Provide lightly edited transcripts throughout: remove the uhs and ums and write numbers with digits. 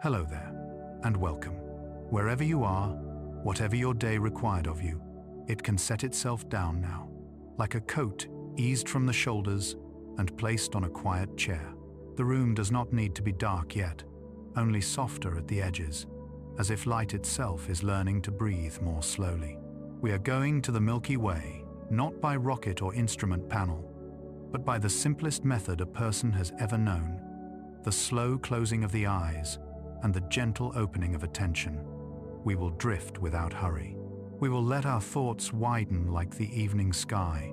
Hello there, and welcome. Wherever you are, whatever your day required of you, it can set itself down now, like a coat eased from the shoulders and placed on a quiet chair. The room does not need to be dark yet, only softer at the edges, as if light itself is learning to breathe more slowly. We are going to the Milky Way, not by rocket or instrument panel, but by the simplest method a person has ever known, the slow closing of the eyes and the gentle opening of attention. We will drift without hurry. We will let our thoughts widen like the evening sky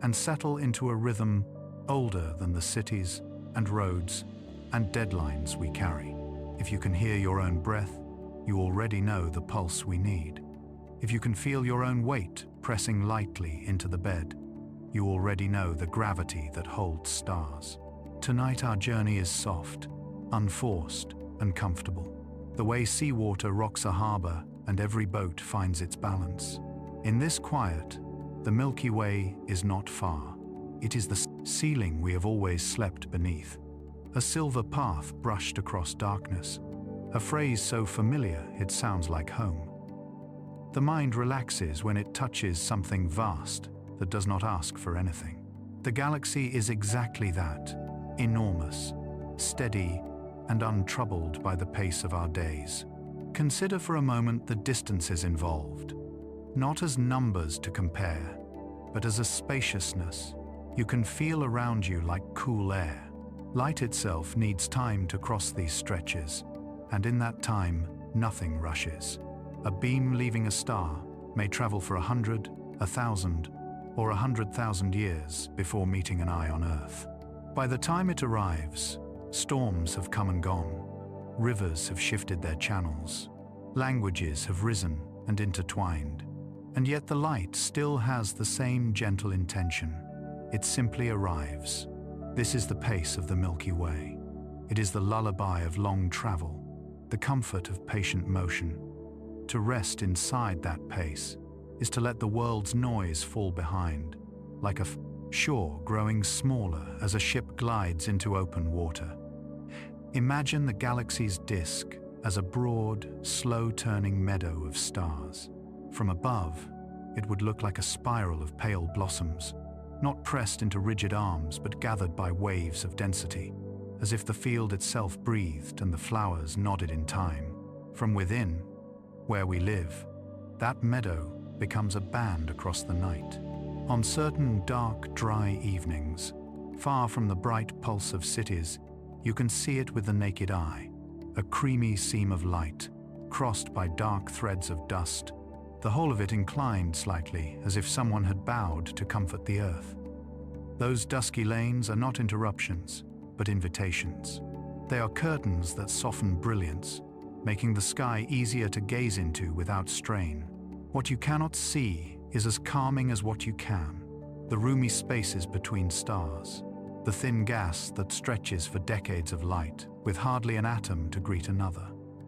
and settle into a rhythm older than the cities and roads and deadlines we carry. If you can hear your own breath, you already know the pulse we need. If you can feel your own weight pressing lightly into the bed, you already know the gravity that holds stars. Tonight our journey is soft, unforced, and comfortable. The way seawater rocks a harbor and every boat finds its balance. In this quiet, the Milky Way is not far. It is the ceiling we have always slept beneath. A silver path brushed across darkness. A phrase so familiar it sounds like home. The mind relaxes when it touches something vast that does not ask for anything. The galaxy is exactly that, enormous, steady, and untroubled by the pace of our days. Consider for a moment the distances involved, not as numbers to compare, but as a spaciousness you can feel around you like cool air. Light itself needs time to cross these stretches, and in that time, nothing rushes. A beam leaving a star may travel for 100, 1,000, or 100,000 years before meeting an eye on Earth. By the time it arrives, storms have come and gone, rivers have shifted their channels, languages have risen and intertwined, and yet the light still has the same gentle intention. It simply arrives. This is the pace of the Milky Way. It is the lullaby of long travel, the comfort of patient motion. To rest inside that pace is to let the world's noise fall behind, like a shore growing smaller as a ship glides into open water. Imagine the galaxy's disk as a broad, slow-turning meadow of stars. From above, it would look like a spiral of pale blossoms, not pressed into rigid arms but gathered by waves of density, as if the field itself breathed and the flowers nodded in time. From within, where we live, that meadow becomes a band across the night. On certain dark, dry evenings, far from the bright pulse of cities, you can see it with the naked eye, a creamy seam of light, crossed by dark threads of dust, the whole of it inclined slightly as if someone had bowed to comfort the earth. Those dusky lanes are not interruptions, but invitations. They are curtains that soften brilliance, making the sky easier to gaze into without strain. What you cannot see is as calming as what you can, the roomy spaces between stars, the thin gas that stretches for decades of light, with hardly an atom to greet another.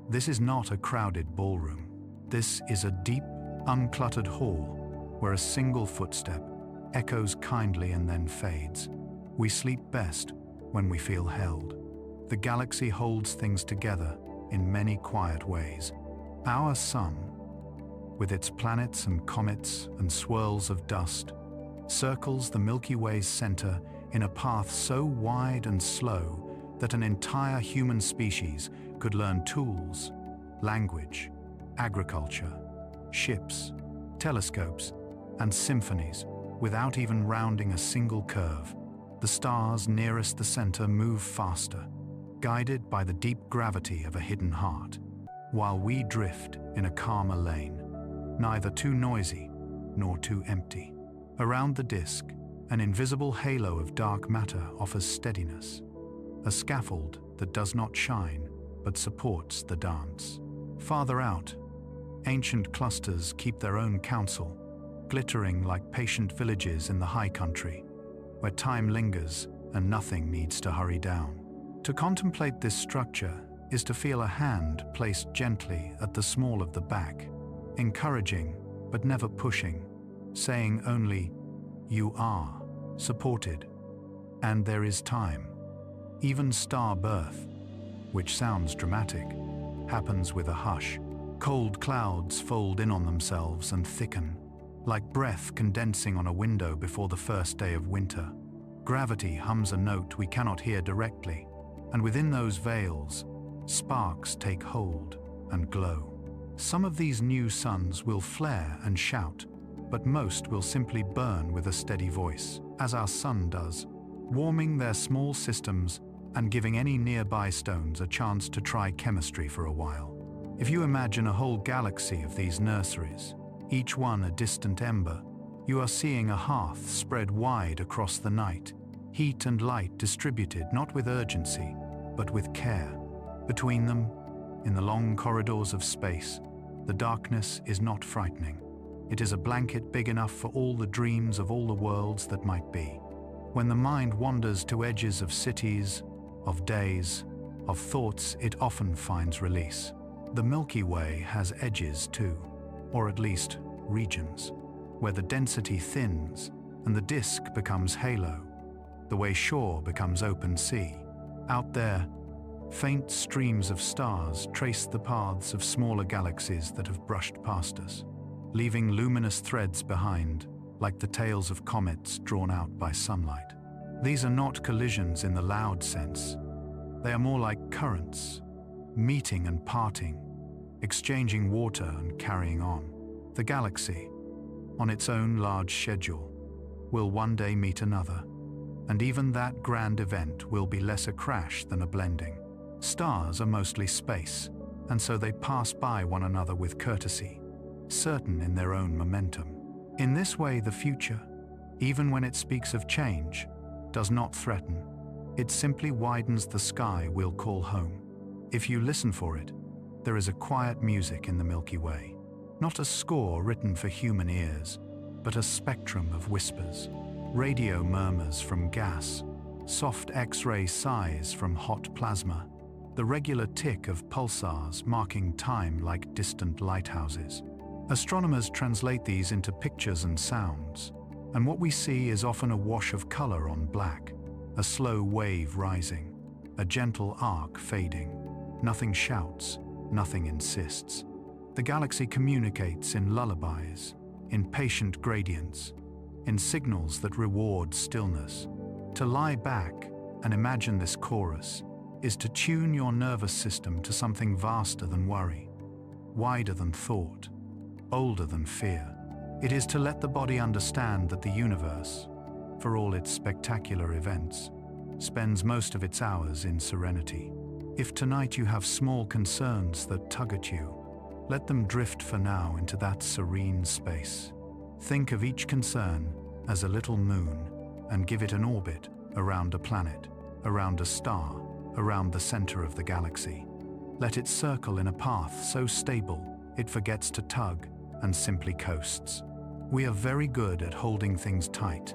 This is not a crowded ballroom. This is a deep, uncluttered hall where a single footstep echoes kindly and then fades. We sleep best when we feel held. The galaxy holds things together in many quiet ways. Our sun, with its planets and comets and swirls of dust, circles the Milky Way's center in a path so wide and slow that an entire human species could learn tools, language, agriculture, ships, telescopes, and symphonies without even rounding a single curve. The stars nearest the center move faster, guided by the deep gravity of a hidden heart, while we drift in a calmer lane, neither too noisy nor too empty. Around the disk, an invisible halo of dark matter offers steadiness, a scaffold that does not shine but supports the dance. Farther out, ancient clusters keep their own counsel, glittering like patient villages in the high country, where time lingers and nothing needs to hurry down. To contemplate this structure is to feel a hand placed gently at the small of the back, encouraging but never pushing, saying only, "You are supported, and there is time." Even star birth, which sounds dramatic, happens with a hush. Cold clouds fold in on themselves and thicken, like breath condensing on a window before the first day of winter. Gravity hums a note we cannot hear directly, and within those veils, sparks take hold and glow. Some of these new suns will flare and shout, but most will simply burn with a steady voice, as our sun does, warming their small systems and giving any nearby stones a chance to try chemistry for a while. If you imagine a whole galaxy of these nurseries, each one a distant ember, you are seeing a hearth spread wide across the night, heat and light distributed not with urgency, but with care. Between them, in the long corridors of space, the darkness is not frightening. It is a blanket big enough for all the dreams of all the worlds that might be. When the mind wanders to edges of cities, of days, of thoughts, it often finds release. The Milky Way has edges too, or at least regions, where the density thins and the disk becomes halo, the way shore becomes open sea. Out there, faint streams of stars trace the paths of smaller galaxies that have brushed past us, leaving luminous threads behind, like the tails of comets drawn out by sunlight. These are not collisions in the loud sense. They are more like currents, meeting and parting, exchanging water and carrying on. The galaxy, on its own large schedule, will one day meet another, and even that grand event will be less a crash than a blending. Stars are mostly space, and so they pass by one another with courtesy, certain in their own momentum. In this way, the future, even when it speaks of change, does not threaten. It simply widens the sky we'll call home. If you listen for it, there is a quiet music in the Milky Way, not a score written for human ears, but a spectrum of whispers, radio murmurs from gas, soft X-ray sighs from hot plasma, the regular tick of pulsars marking time like distant lighthouses. Astronomers translate these into pictures and sounds, and what we see is often a wash of color on black, a slow wave rising, a gentle arc fading. Nothing shouts, nothing insists. The galaxy communicates in lullabies, in patient gradients, in signals that reward stillness. To lie back and imagine this chorus is to tune your nervous system to something vaster than worry, wider than thought, older than fear. It is to let the body understand that the universe, for all its spectacular events, spends most of its hours in serenity. If tonight you have small concerns that tug at you, let them drift for now into that serene space. Think of each concern as a little moon and give it an orbit around a planet, around a star, around the center of the galaxy. Let it circle in a path so stable it forgets to tug and simply coasts. We are very good at holding things tight.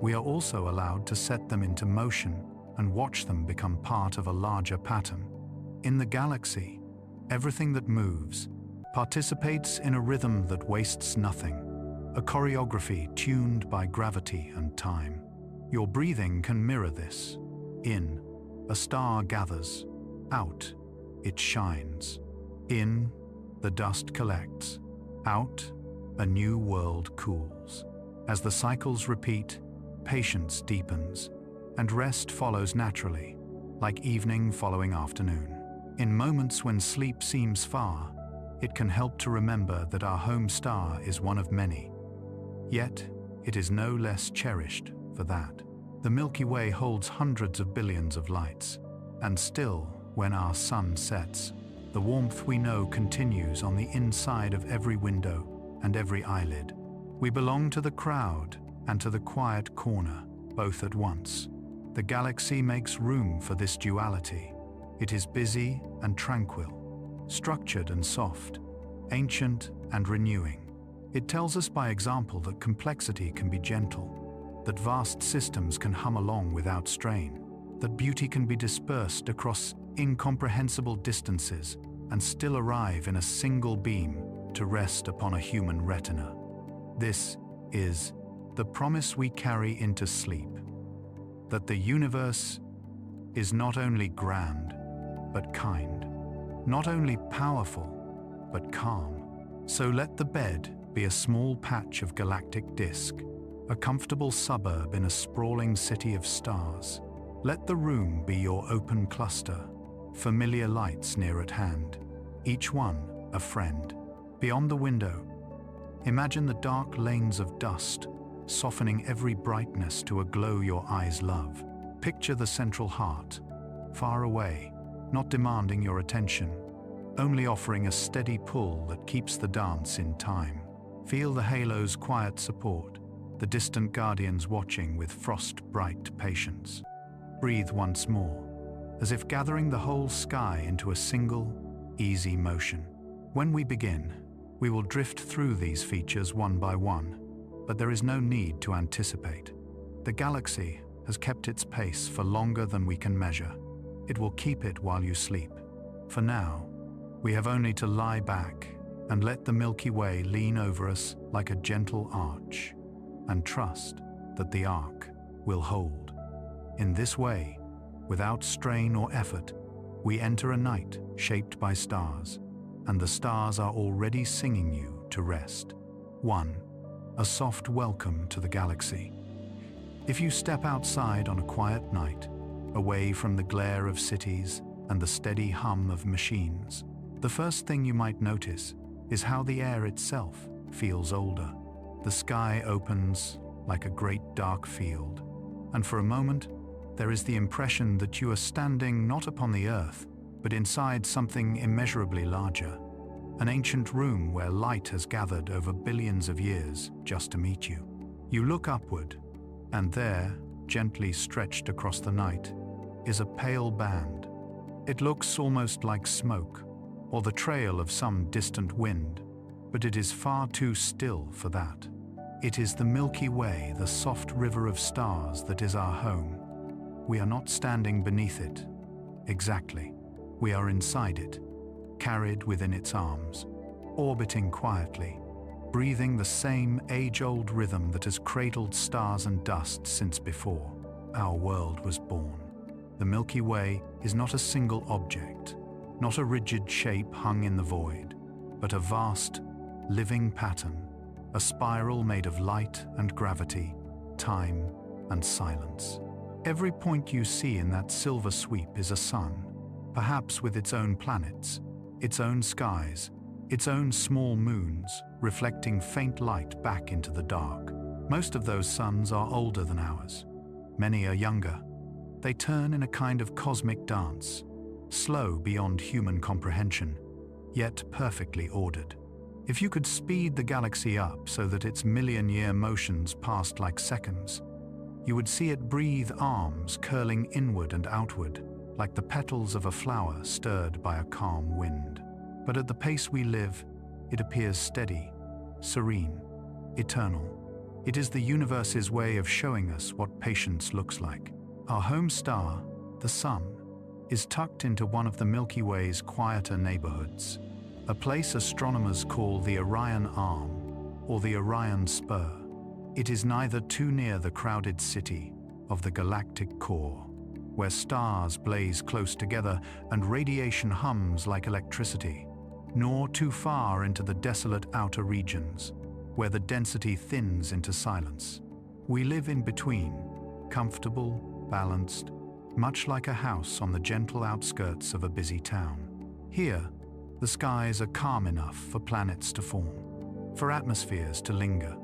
We are also allowed to set them into motion and watch them become part of a larger pattern. In the galaxy, everything that moves participates in a rhythm that wastes nothing, a choreography tuned by gravity and time. Your breathing can mirror this. In, a star gathers. Out, it shines. In, the dust collects. Out, a new world cools. As the cycles repeat, patience deepens, and rest follows naturally, like evening following afternoon. In moments when sleep seems far, it can help to remember that our home star is one of many. Yet, it is no less cherished for that. The Milky Way holds hundreds of billions of lights, and still, when our sun sets, the warmth we know continues on the inside of every window and every eyelid. We belong to the crowd and to the quiet corner, both at once. The galaxy makes room for this duality. It is busy and tranquil, structured and soft, ancient and renewing. It tells us by example that complexity can be gentle, that vast systems can hum along without strain, that beauty can be dispersed across incomprehensible distances and still arrive in a single beam to rest upon a human retina. This is the promise we carry into sleep, that the universe is not only grand, but kind. Not only powerful, but calm. So let the bed be a small patch of galactic disk, a comfortable suburb in a sprawling city of stars. Let the room be your open cluster, familiar lights near at hand, each one a friend. Beyond the window, imagine the dark lanes of dust, softening every brightness to a glow your eyes love. Picture the central heart, far away, not demanding your attention, only offering a steady pull that keeps the dance in time. Feel the halo's quiet support, the distant guardians watching with frost-bright patience. Breathe once more, as if gathering the whole sky into a single, easy motion. When we begin, we will drift through these features one by one, but there is no need to anticipate. The galaxy has kept its pace for longer than we can measure. It will keep it while you sleep. For now, we have only to lie back and let the Milky Way lean over us like a gentle arch, and trust that the arc will hold. In this way, without strain or effort, we enter a night shaped by stars, and the stars are already singing you to rest. 1. A soft welcome to the galaxy. If you step outside on a quiet night, away from the glare of cities and the steady hum of machines, the first thing you might notice is how the air itself feels older. The sky opens like a great dark field, and for a moment, there is the impression that you are standing not upon the earth, but inside something immeasurably larger, an ancient room where light has gathered over billions of years just to meet you. You look upward, and there, gently stretched across the night, is a pale band. It looks almost like smoke, or the trail of some distant wind, but it is far too still for that. It is the Milky Way, the soft river of stars that is our home. We are not standing beneath it. Exactly. We are inside it, carried within its arms, orbiting quietly, breathing the same age-old rhythm that has cradled stars and dust since before our world was born. The Milky Way is not a single object, not a rigid shape hung in the void, but a vast, living pattern, a spiral made of light and gravity, time and silence. Every point you see in that silver sweep is a sun, perhaps with its own planets, its own skies, its own small moons, reflecting faint light back into the dark. Most of those suns are older than ours. Many are younger. They turn in a kind of cosmic dance, slow beyond human comprehension, yet perfectly ordered. If you could speed the galaxy up so that its million-year motions passed like seconds, you would see it breathe arms curling inward and outward, like the petals of a flower stirred by a calm wind. But at the pace we live, it appears steady, serene, eternal. It is the universe's way of showing us what patience looks like. Our home star, the Sun, is tucked into one of the Milky Way's quieter neighborhoods, a place astronomers call the Orion Arm or the Orion Spur. It is neither too near the crowded city of the galactic core, where stars blaze close together and radiation hums like electricity, nor too far into the desolate outer regions, where the density thins into silence. We live in between, comfortable, balanced, much like a house on the gentle outskirts of a busy town. Here, the skies are calm enough for planets to form, for atmospheres to linger,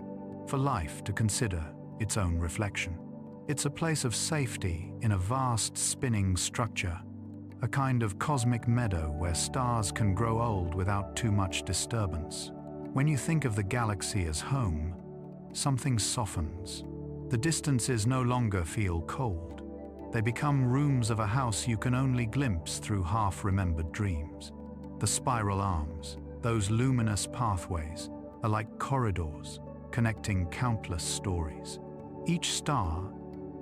for life to consider its own reflection. It's a place of safety in a vast spinning structure, a kind of cosmic meadow where stars can grow old without too much disturbance. When you think of the galaxy as home, something softens. The distances no longer feel cold. They become rooms of a house you can only glimpse through half-remembered dreams. The spiral arms, those luminous pathways, are like corridors connecting countless stories. Each star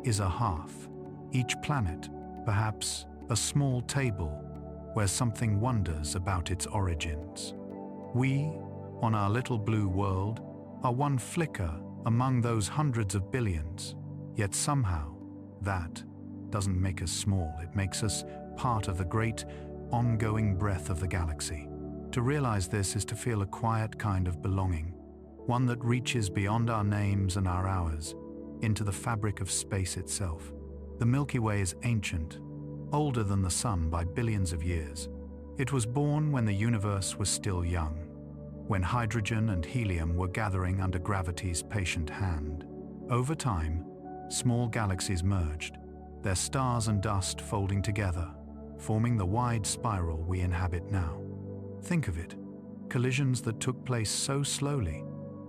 is a hearth, each planet, perhaps, a small table where something wonders about its origins. We, on our little blue world, are one flicker among those hundreds of billions, yet somehow that doesn't make us small. It makes us part of the great ongoing breath of the galaxy. To realize this is to feel a quiet kind of belonging, one that reaches beyond our names and our hours, into the fabric of space itself. The Milky Way is ancient, older than the Sun by billions of years. It was born when the universe was still young, when hydrogen and helium were gathering under gravity's patient hand. Over time, small galaxies merged, their stars and dust folding together, forming the wide spiral we inhabit now. Think of it, collisions that took place so slowly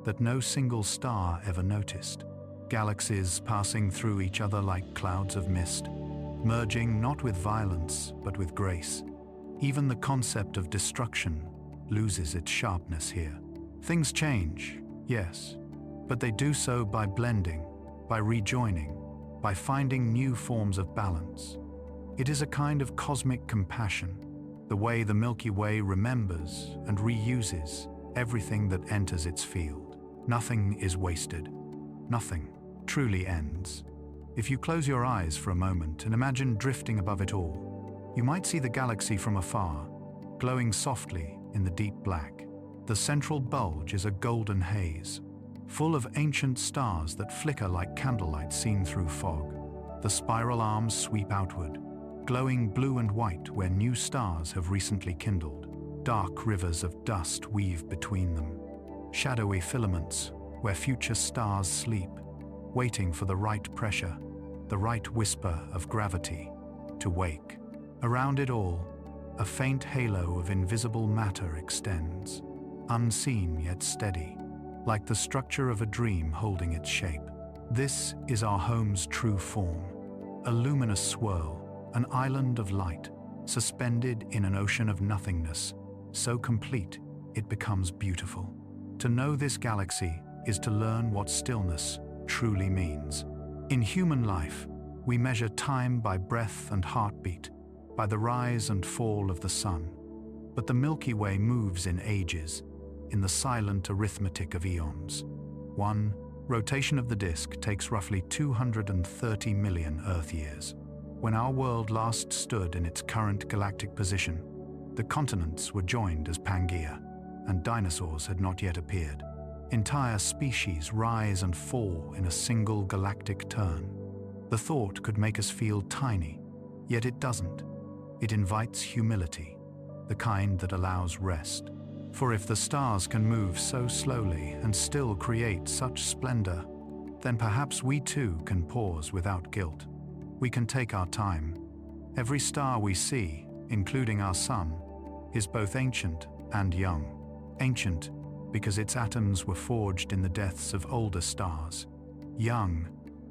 that no single star ever noticed. Galaxies passing through each other like clouds of mist, merging not with violence but with grace. Even the concept of destruction loses its sharpness here. Things change, yes, but they do so by blending, by rejoining, by finding new forms of balance. It is a kind of cosmic compassion, the way the Milky Way remembers and reuses everything that enters its field. Nothing is wasted. Nothing truly ends. If you close your eyes for a moment and imagine drifting above it all, you might see the galaxy from afar, glowing softly in the deep black. The central bulge is a golden haze, full of ancient stars that flicker like candlelight seen through fog. The spiral arms sweep outward, glowing blue and white where new stars have recently kindled. Dark rivers of dust weave between them, shadowy filaments where future stars sleep, waiting for the right pressure, the right whisper of gravity to wake. Around it all, a faint halo of invisible matter extends, unseen yet steady, like the structure of a dream holding its shape. This is our home's true form, a luminous swirl, an island of light, suspended in an ocean of nothingness, so complete it becomes beautiful. To know this galaxy is to learn what stillness truly means. In human life, we measure time by breath and heartbeat, by the rise and fall of the sun. But the Milky Way moves in ages, in the silent arithmetic of eons. One rotation of the disk takes roughly 230 million Earth years. When our world last stood in its current galactic position, the continents were joined as Pangaea, and dinosaurs had not yet appeared. Entire species rise and fall in a single galactic turn. The thought could make us feel tiny, yet it doesn't. It invites humility, the kind that allows rest. For if the stars can move so slowly and still create such splendor, then perhaps we too can pause without guilt. We can take our time. Every star we see, including our sun, is both ancient and young. Ancient because its atoms were forged in the deaths of older stars. Young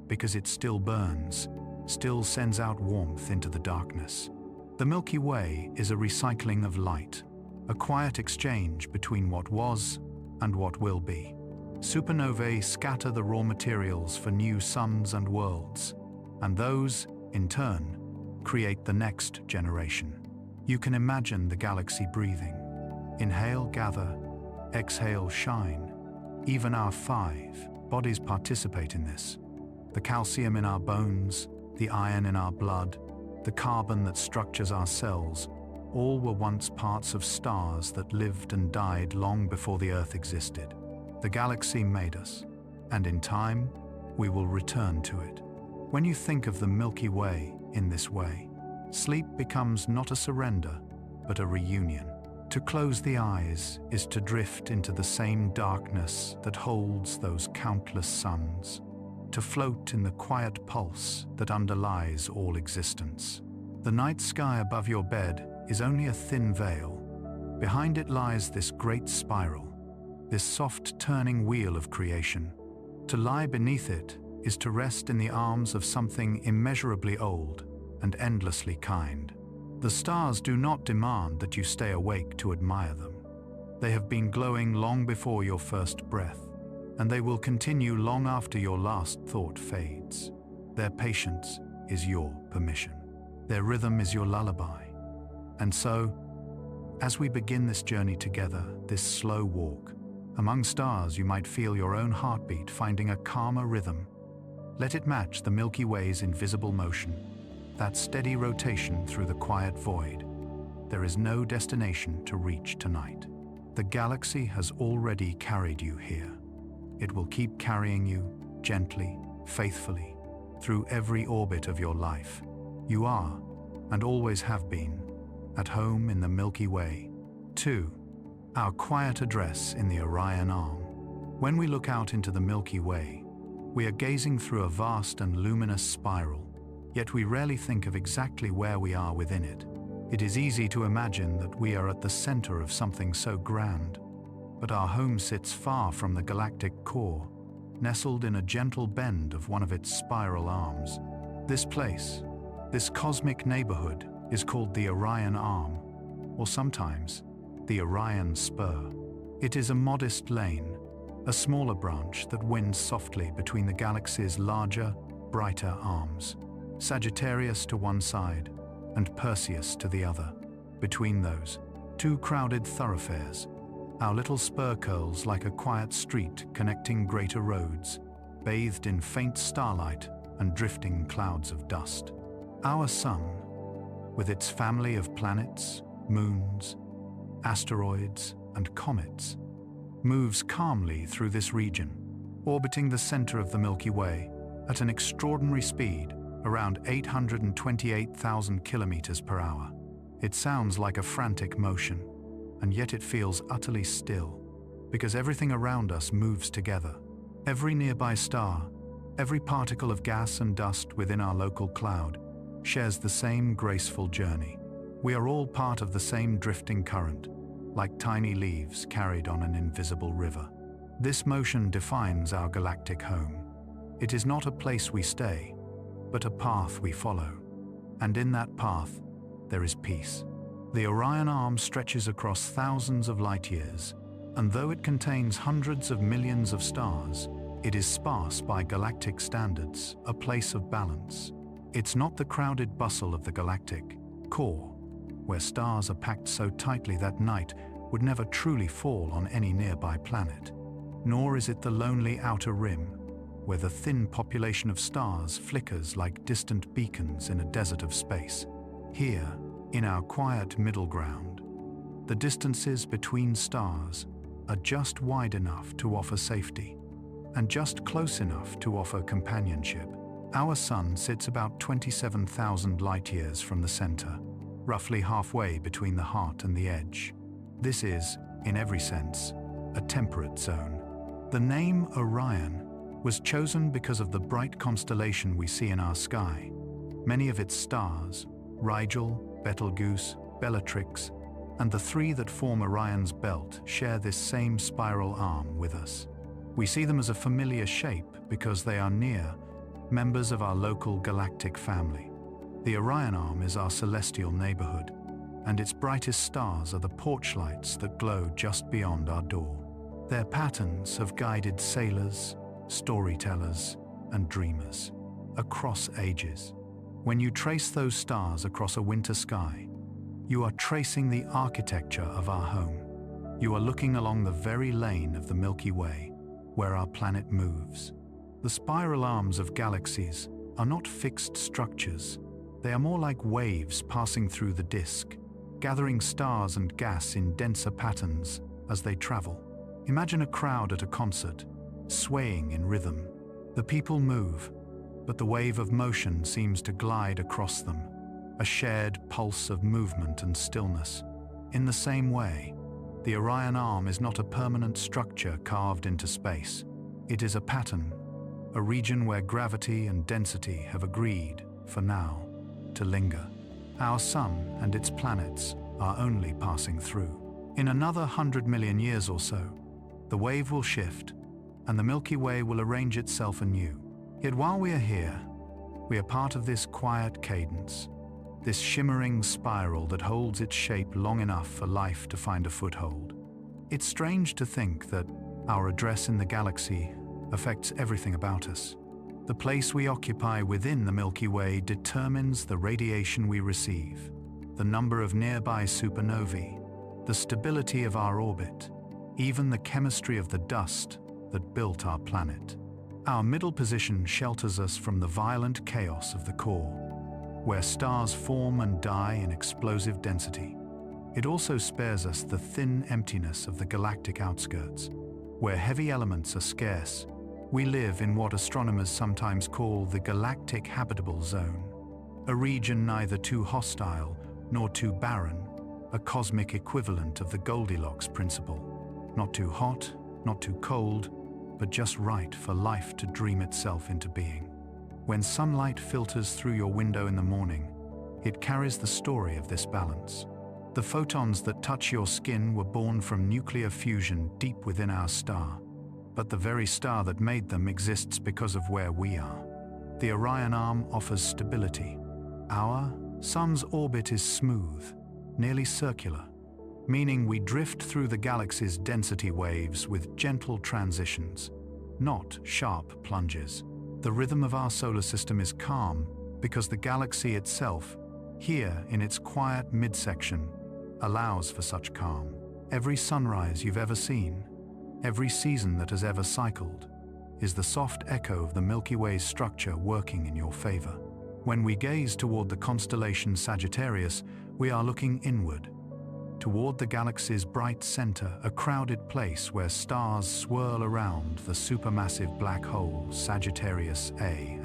because it still burns, still sends out warmth into the darkness. The Milky Way is a recycling of light, a quiet exchange between what was and what will be. Supernovae scatter the raw materials for new suns and worlds, and those, in turn, create the next generation. You can imagine the galaxy breathing. Inhale, gather, exhale, shine. Even our 5 bodies participate in this. The calcium in our bones, the iron in our blood, the carbon that structures our cells, all were once parts of stars that lived and died long before the Earth existed. The galaxy made us, and in time, we will return to it. When you think of the Milky Way in this way, sleep becomes not a surrender, but a reunion. To close the eyes is to drift into the same darkness that holds those countless suns, to float in the quiet pulse that underlies all existence. The night sky above your bed is only a thin veil. Behind it lies this great spiral, this soft turning wheel of creation. To lie beneath it is to rest in the arms of something immeasurably old and endlessly kind. The stars do not demand that you stay awake to admire them. They have been glowing long before your first breath, and they will continue long after your last thought fades. Their patience is your permission. Their rhythm is your lullaby. And so, as we begin this journey together, this slow walk, among stars you might feel your own heartbeat finding a calmer rhythm. Let it match the Milky Way's invisible motion, that steady rotation through the quiet void. there is no destination to reach tonight. The galaxy has already carried you here. It will keep carrying you, gently, faithfully, through every orbit of your life. You are, and always have been, at home in the Milky Way. 2. Our quiet address in the Orion Arm. When we look out into the Milky Way, we are gazing through a vast and luminous spiral, yet we rarely think of exactly where we are within it. It is easy to imagine that we are at the center of something so grand, but our home sits far from the galactic core, nestled in a gentle bend of one of its spiral arms. This place, this cosmic neighborhood, is called the Orion Arm, or sometimes the Orion Spur. It is a modest lane, a smaller branch that winds softly between the galaxy's larger, brighter arms. Sagittarius to one side, and Perseus to the other. Between those, two crowded thoroughfares. Our little spur curls like a quiet street connecting greater roads, bathed in faint starlight and drifting clouds of dust. Our sun, with its family of planets, moons, asteroids, and comets, moves calmly through this region, orbiting the center of the Milky Way at an extraordinary speed, around 828,000 kilometers per hour. It sounds like a frantic motion, and yet it feels utterly still, because everything around us moves together. Every nearby star, every particle of gas and dust within our local cloud, shares the same graceful journey. We are all part of the same drifting current, like tiny leaves carried on an invisible river. This motion defines our galactic home. It is not a place we stay, but a path we follow. And in that path, there is peace. The Orion Arm stretches across thousands of light years, and though it contains hundreds of millions of stars, it is sparse by galactic standards, a place of balance. It's not the crowded bustle of the galactic core, where stars are packed so tightly that night would never truly fall on any nearby planet. Nor is it the lonely outer rim, where the thin population of stars flickers like distant beacons in a desert of space. Here, in our quiet middle ground, the distances between stars are just wide enough to offer safety, and just close enough to offer companionship. Our sun sits about 27,000 light-years from the center, roughly halfway between the heart and the edge. This is, in every sense, a temperate zone. The name Orion was chosen because of the bright constellation we see in our sky. Many of its stars, Rigel, Betelgeuse, Bellatrix, and the three that form Orion's belt share this same spiral arm with us. We see them as a familiar shape because they are near, members of our local galactic family. The Orion Arm is our celestial neighborhood, and its brightest stars are the porch lights that glow just beyond our door. Their patterns have guided sailors, storytellers, and dreamers across ages. When you trace those stars across a winter sky, you are tracing the architecture of our home. You are looking along the very lane of the Milky Way, where our planet moves. The spiral arms of galaxies are not fixed structures. They are more like waves passing through the disk, gathering stars and gas in denser patterns as they travel. Imagine a crowd at a concert, swaying in rhythm. The people move, but the wave of motion seems to glide across them, a shared pulse of movement and stillness. In the same way, the Orion Arm is not a permanent structure carved into space. It is a pattern, a region where gravity and density have agreed, for now, to linger. Our sun and its planets are only passing through. In another 100 million years or so, the wave will shift, and the Milky Way will arrange itself anew. Yet while we are here, we are part of this quiet cadence, this shimmering spiral that holds its shape long enough for life to find a foothold. It's strange to think that our address in the galaxy affects everything about us. The place we occupy within the Milky Way determines the radiation we receive, the number of nearby supernovae, the stability of our orbit, even the chemistry of the dust that built our planet. Our middle position shelters us from the violent chaos of the core, where stars form and die in explosive density. It also spares us the thin emptiness of the galactic outskirts. Where heavy elements are scarce, we live in what astronomers sometimes call the galactic habitable zone, a region neither too hostile nor too barren, a cosmic equivalent of the Goldilocks principle. Not too hot, not too cold, but just right for life to dream itself into being. When sunlight filters through your window in the morning, it carries the story of this balance. The photons that touch your skin were born from nuclear fusion deep within our star, but the very star that made them exists because of where we are. The Orion Arm offers stability. Our sun's orbit is smooth, nearly circular, meaning we drift through the galaxy's density waves with gentle transitions, not sharp plunges. The rhythm of our solar system is calm because the galaxy itself, here in its quiet midsection, allows for such calm. Every sunrise you've ever seen, every season that has ever cycled, is the soft echo of the Milky Way's structure working in your favor. When we gaze toward the constellation Sagittarius, we are looking inward, toward the galaxy's bright center, a crowded place where stars swirl around the supermassive black hole Sagittarius A*.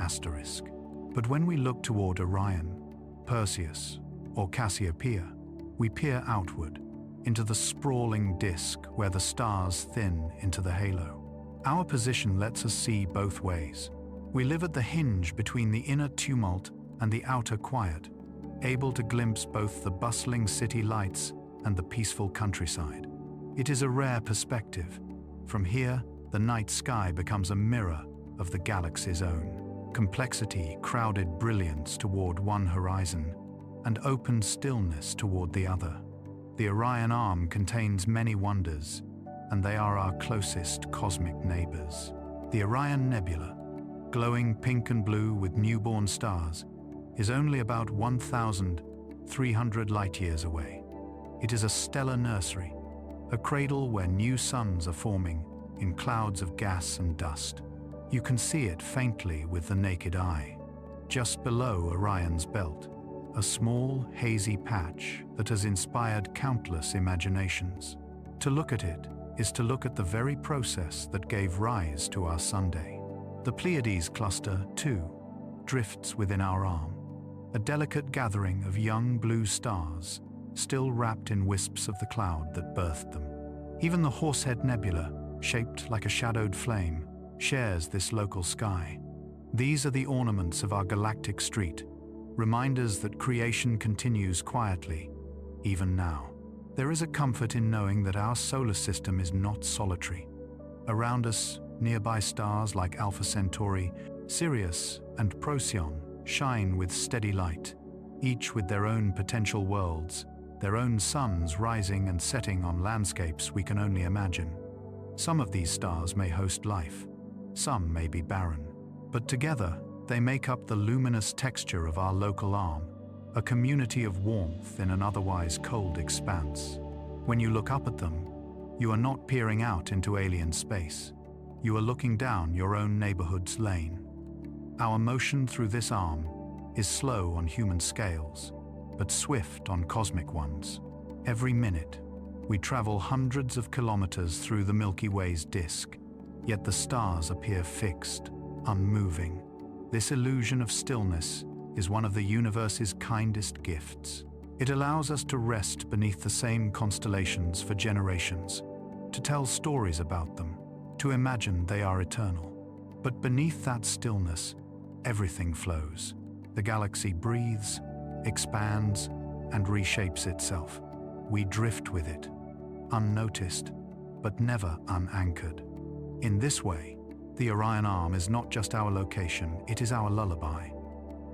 But when we look toward Orion, Perseus, or Cassiopeia, we peer outward, into the sprawling disk where the stars thin into the halo. Our position lets us see both ways. We live at the hinge between the inner tumult and the outer quiet, able to glimpse both the bustling city lights and the peaceful countryside. It is a rare perspective. From here, the night sky becomes a mirror of the galaxy's own. Complexity, crowded brilliance toward one horizon, and open stillness toward the other. The Orion Arm contains many wonders, and they are our closest cosmic neighbors. The Orion Nebula, glowing pink and blue with newborn stars, is only about 1,300 light-years away. It is a stellar nursery, a cradle where new suns are forming in clouds of gas and dust. You can see it faintly with the naked eye. Just below Orion's belt, a small, hazy patch that has inspired countless imaginations. To look at it is to look at the very process that gave rise to our Sunday. The Pleiades cluster, too, drifts within our arm, a delicate gathering of young blue stars, still wrapped in wisps of the cloud that birthed them. Even the Horsehead Nebula, shaped like a shadowed flame, shares this local sky. These are the ornaments of our galactic street, reminders that creation continues quietly, even now. There is a comfort in knowing that our solar system is not solitary. Around us, nearby stars like Alpha Centauri, Sirius, and Procyon shine with steady light, each with their own potential worlds, their own suns rising and setting on landscapes we can only imagine. Some of these stars may host life, some may be barren, but together they make up the luminous texture of our local arm, a community of warmth in an otherwise cold expanse. When you look up at them, you are not peering out into alien space. You are looking down your own neighborhood's lane. Our motion through this arm is slow on human scales, but swift on cosmic ones. Every minute, we travel hundreds of kilometers through the Milky Way's disk, yet the stars appear fixed, unmoving. This illusion of stillness is one of the universe's kindest gifts. It allows us to rest beneath the same constellations for generations, to tell stories about them, to imagine they are eternal. But beneath that stillness, everything flows. The galaxy breathes, expands, and reshapes itself. We drift with it, unnoticed, but never unanchored. In this way, the Orion Arm is not just our location, it is our lullaby,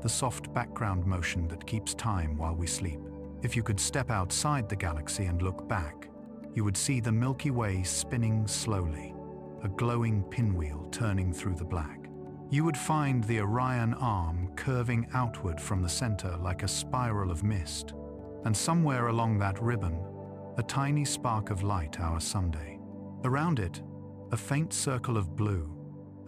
the soft background motion that keeps time while we sleep. If you could step outside the galaxy and look back, you would see the Milky Way spinning slowly, a glowing pinwheel turning through the black. You would find the Orion Arm curving outward from the center like a spiral of mist, and somewhere along that ribbon, a tiny spark of light, our Sunday. Around it, a faint circle of blue,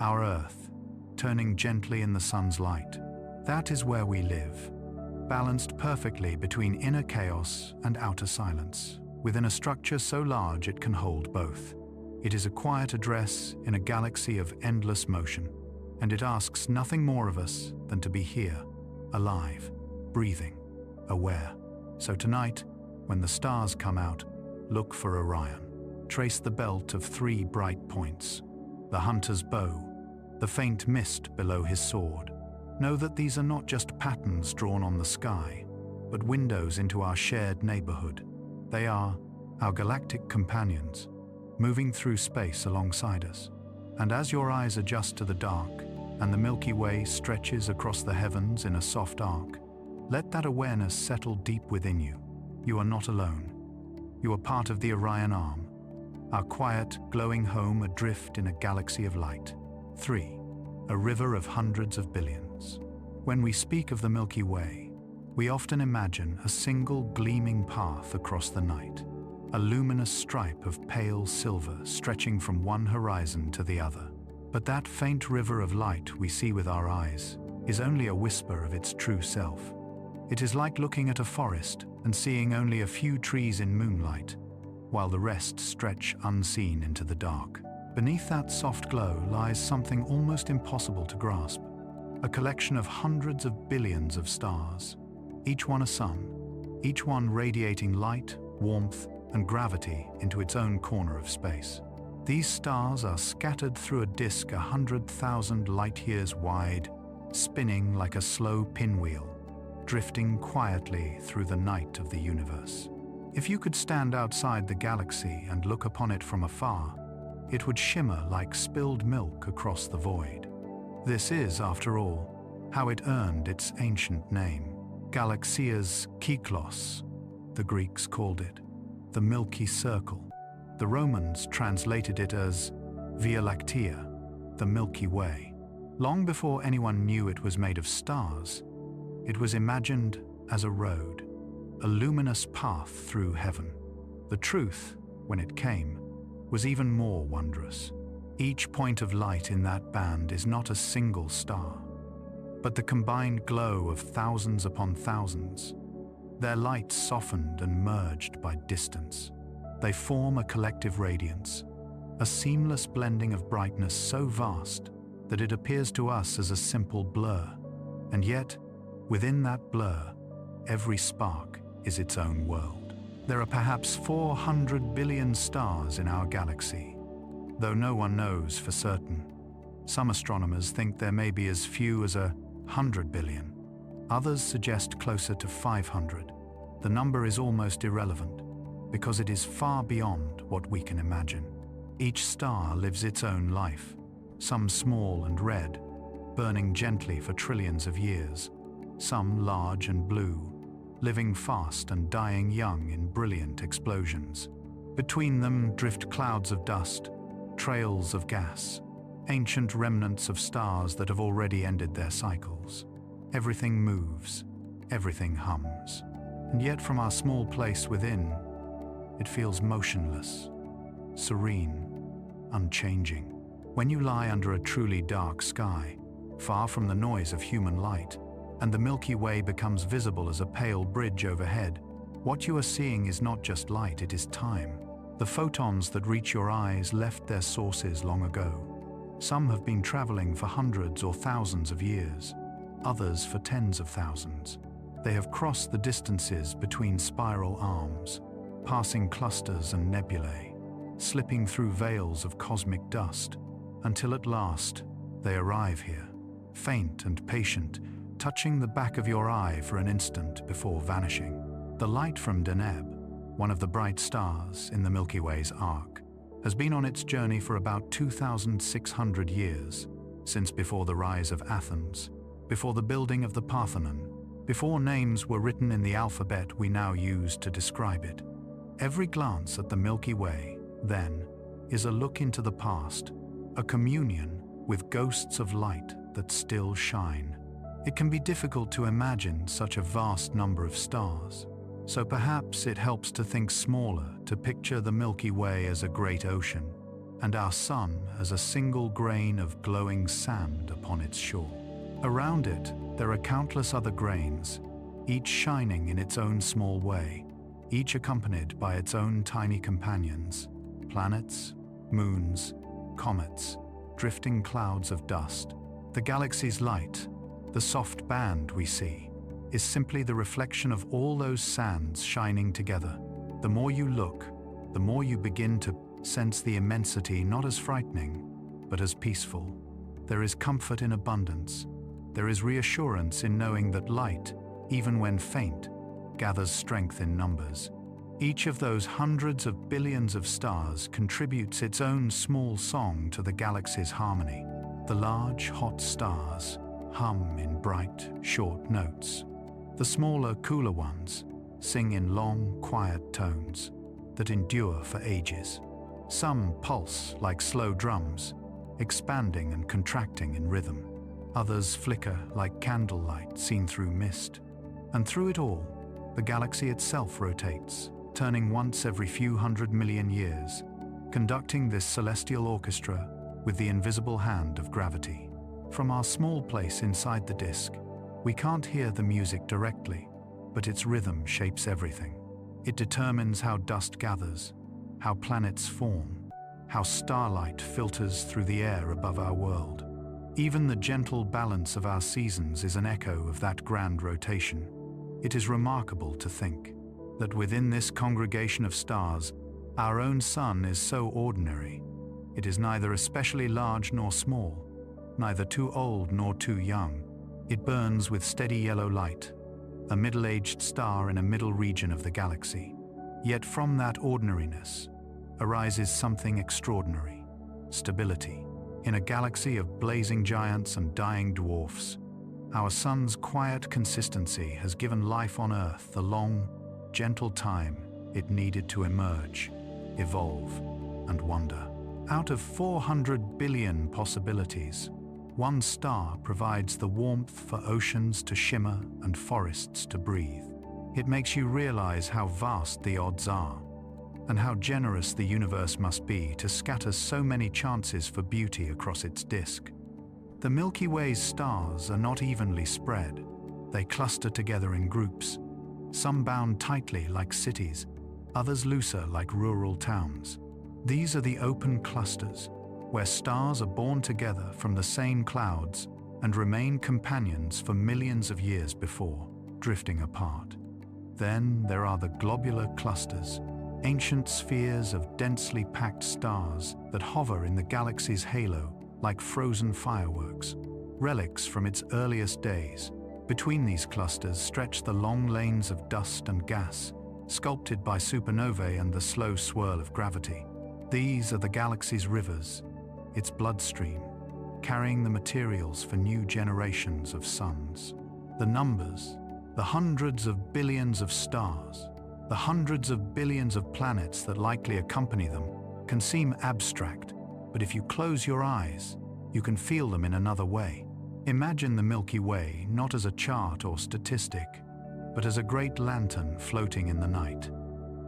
our Earth, turning gently in the sun's light. That is where we live, balanced perfectly between inner chaos and outer silence, within a structure so large it can hold both. It is a quiet address in a galaxy of endless motion, and it asks nothing more of us than to be here, alive, breathing, aware. So tonight, when the stars come out, look for Orion. Trace the belt of 3 bright points, the hunter's bow, the faint mist below his sword. Know that these are not just patterns drawn on the sky, but windows into our shared neighborhood. They are our galactic companions, moving through space alongside us. And as your eyes adjust to the dark, and the Milky Way stretches across the heavens in a soft arc, let that awareness settle deep within you. You are not alone. You are part of the Orion Arm, our quiet, glowing home adrift in a galaxy of light. 3. A river of hundreds of billions. When we speak of the Milky Way, we often imagine a single gleaming path across the night, a luminous stripe of pale silver stretching from one horizon to the other. But that faint river of light we see with our eyes is only a whisper of its true self. It is like looking at a forest and seeing only a few trees in moonlight, while the rest stretch unseen into the dark. Beneath that soft glow lies something almost impossible to grasp, a collection of hundreds of billions of stars, each one a sun, each one radiating light, warmth, and gravity into its own corner of space. These stars are scattered through a disk 100,000 light-years wide, spinning like a slow pinwheel, drifting quietly through the night of the universe. If you could stand outside the galaxy and look upon it from afar, it would shimmer like spilled milk across the void. This is, after all, how it earned its ancient name. Galaxias Kyklos, the Greeks called it, the Milky Circle. The Romans translated it as Via Lactea, the Milky Way. Long before anyone knew it was made of stars, it was imagined as a road, a luminous path through heaven. The truth, when it came, was even more wondrous. Each point of light in that band is not a single star, but the combined glow of thousands upon thousands. Their lights softened and merged by distance. They form a collective radiance, a seamless blending of brightness so vast that it appears to us as a simple blur. And yet, within that blur, every spark is its own world. There are perhaps 400 billion stars in our galaxy, though no one knows for certain. Some astronomers think there may be as few as 100 billion. Others suggest closer to 500. The number is almost irrelevant, because it is far beyond what we can imagine. Each star lives its own life, some small and red, burning gently for trillions of years, some large and blue, living fast and dying young in brilliant explosions. Between them drift clouds of dust, trails of gas, ancient remnants of stars that have already ended their cycles. Everything moves, everything hums, and yet from our small place within, it feels motionless, serene, unchanging. When you lie under a truly dark sky, far from the noise of human light, and the Milky Way becomes visible as a pale bridge overhead, what you are seeing is not just light, it is time. The photons that reach your eyes left their sources long ago. Some have been traveling for hundreds or thousands of years, others for tens of thousands. They have crossed the distances between spiral arms, passing clusters and nebulae, slipping through veils of cosmic dust, until at last they arrive here, faint and patient, touching the back of your eye for an instant before vanishing. The light from Deneb, one of the bright stars in the Milky Way's arc, has been on its journey for about 2,600 years, since before the rise of Athens, before the building of the Parthenon, before names were written in the alphabet we now use to describe it. Every glance at the Milky Way, then, is a look into the past, a communion with ghosts of light that still shine. It can be difficult to imagine such a vast number of stars, so perhaps it helps to think smaller, to picture the Milky Way as a great ocean, and our sun as a single grain of glowing sand upon its shore. Around it, there are countless other grains, each shining in its own small way, each accompanied by its own tiny companions, planets, moons, comets, drifting clouds of dust. The galaxy's light, the soft band we see, is simply the reflection of all those sands shining together. The more you look, the more you begin to sense the immensity not as frightening, but as peaceful. There is comfort in abundance. There is reassurance in knowing that light, even when faint, gathers strength in numbers. Each of those hundreds of billions of stars contributes its own small song to the galaxy's harmony. The large, hot stars hum in bright, short notes. The smaller, cooler ones sing in long, quiet tones that endure for ages. Some pulse like slow drums, expanding and contracting in rhythm. Others flicker like candlelight seen through mist. And through it all, the galaxy itself rotates, turning once every few 100 million years, conducting this celestial orchestra with the invisible hand of gravity. From our small place inside the disk, we can't hear the music directly, but its rhythm shapes everything. It determines how dust gathers, how planets form, how starlight filters through the air above our world. Even the gentle balance of our seasons is an echo of that grand rotation. It is remarkable to think that within this congregation of stars, our own sun is so ordinary. It is neither especially large nor small, neither too old nor too young. It burns with steady yellow light, a middle-aged star in a middle region of the galaxy. Yet from that ordinariness arises something extraordinary: stability. In a galaxy of blazing giants and dying dwarfs, our sun's quiet consistency has given life on Earth the long, gentle time it needed to emerge, evolve, and wonder. Out of 400 billion possibilities, one star provides the warmth for oceans to shimmer and forests to breathe. It makes you realize how vast the odds are, and how generous the universe must be to scatter so many chances for beauty across its disk. The Milky Way's stars are not evenly spread. They cluster together in groups, some bound tightly like cities, others looser like rural towns. These are the open clusters, where stars are born together from the same clouds and remain companions for millions of years before drifting apart. Then there are the globular clusters, ancient spheres of densely packed stars that hover in the galaxy's halo like frozen fireworks, relics from its earliest days. Between these clusters stretch the long lanes of dust and gas, sculpted by supernovae and the slow swirl of gravity. These are the galaxy's rivers, its bloodstream, carrying the materials for new generations of suns. The numbers, the hundreds of billions of stars, the hundreds of billions of planets that likely accompany them, can seem abstract, but if you close your eyes, you can feel them in another way. Imagine the Milky Way not as a chart or statistic, but as a great lantern floating in the night.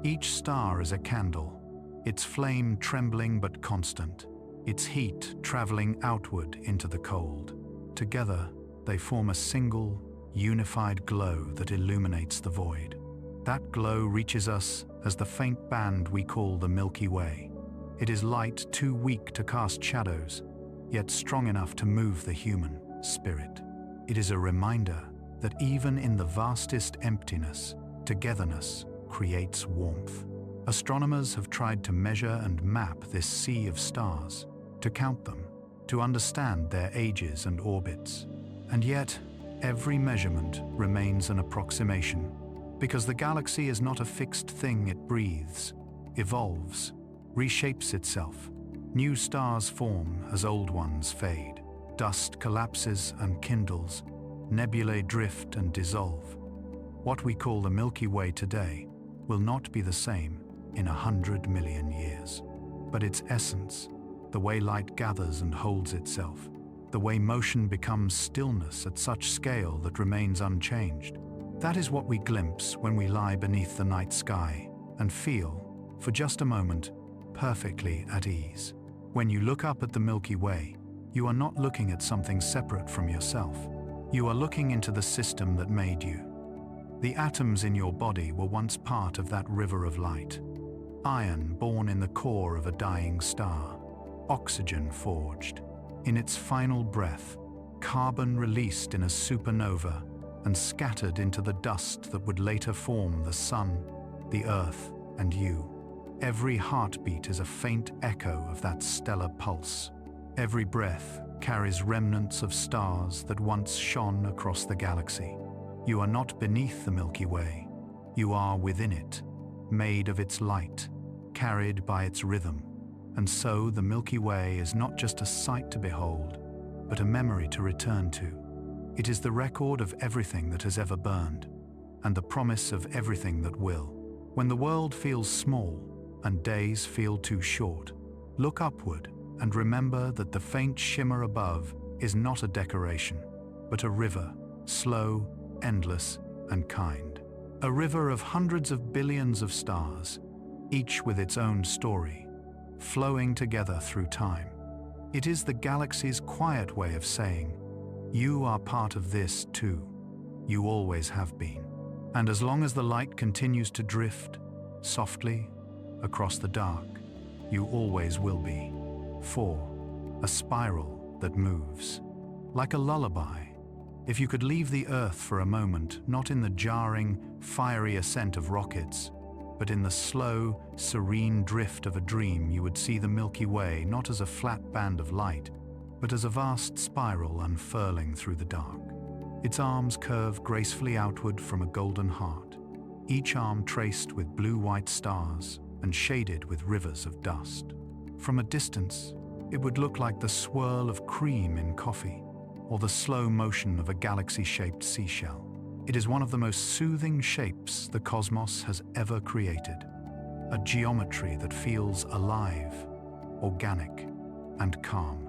Each star is a candle, its flame trembling but constant, its heat traveling outward into the cold. Together, they form a single, unified glow that illuminates the void. That glow reaches us as the faint band we call the Milky Way. It is light too weak to cast shadows, yet strong enough to move the human spirit. It is a reminder that even in the vastest emptiness, togetherness creates warmth. Astronomers have tried to measure and map this sea of stars, to count them, to understand their ages and orbits. And yet, every measurement remains an approximation, because the galaxy is not a fixed thing. It breathes, evolves, reshapes itself. New stars form as old ones fade. Dust collapses and kindles. Nebulae drift and dissolve. What we call the Milky Way today will not be the same in 100 million years. But its essence, the way light gathers and holds itself, the way motion becomes stillness at such scale that remains unchanged, that is what we glimpse when we lie beneath the night sky and feel, for just a moment, perfectly at ease. When you look up at the Milky Way, you are not looking at something separate from yourself. You are looking into the system that made you. The atoms in your body were once part of that river of light. Iron born in the core of a dying star. Oxygen forged. In its final breath, carbon released in a supernova and scattered into the dust that would later form the sun, the earth, and you. Every heartbeat is a faint echo of that stellar pulse. Every breath carries remnants of stars that once shone across the galaxy. You are not beneath the Milky Way. You are within it, made of its light, carried by its rhythm. And so the Milky Way is not just a sight to behold, but a memory to return to. It is the record of everything that has ever burned, and the promise of everything that will. When the world feels small and days feel too short, look upward and remember that the faint shimmer above is not a decoration, but a river, slow, endless, and kind. A river of hundreds of billions of stars, each with its own story, flowing together through time. It is the galaxy's quiet way of saying, you are part of this too. You always have been. And as long as the light continues to drift, softly, across the dark, you always will be. 4. A spiral that moves. Like a lullaby. If you could leave the Earth for a moment, not in the jarring, fiery ascent of rockets, but in the slow, serene drift of a dream, you would see the Milky Way not as a flat band of light, but as a vast spiral unfurling through the dark. Its arms curve gracefully outward from a golden heart, each arm traced with blue-white stars and shaded with rivers of dust. From a distance, it would look like the swirl of cream in coffee, or the slow motion of a galaxy-shaped seashell. It is one of the most soothing shapes the cosmos has ever created. A geometry that feels alive, organic, and calm.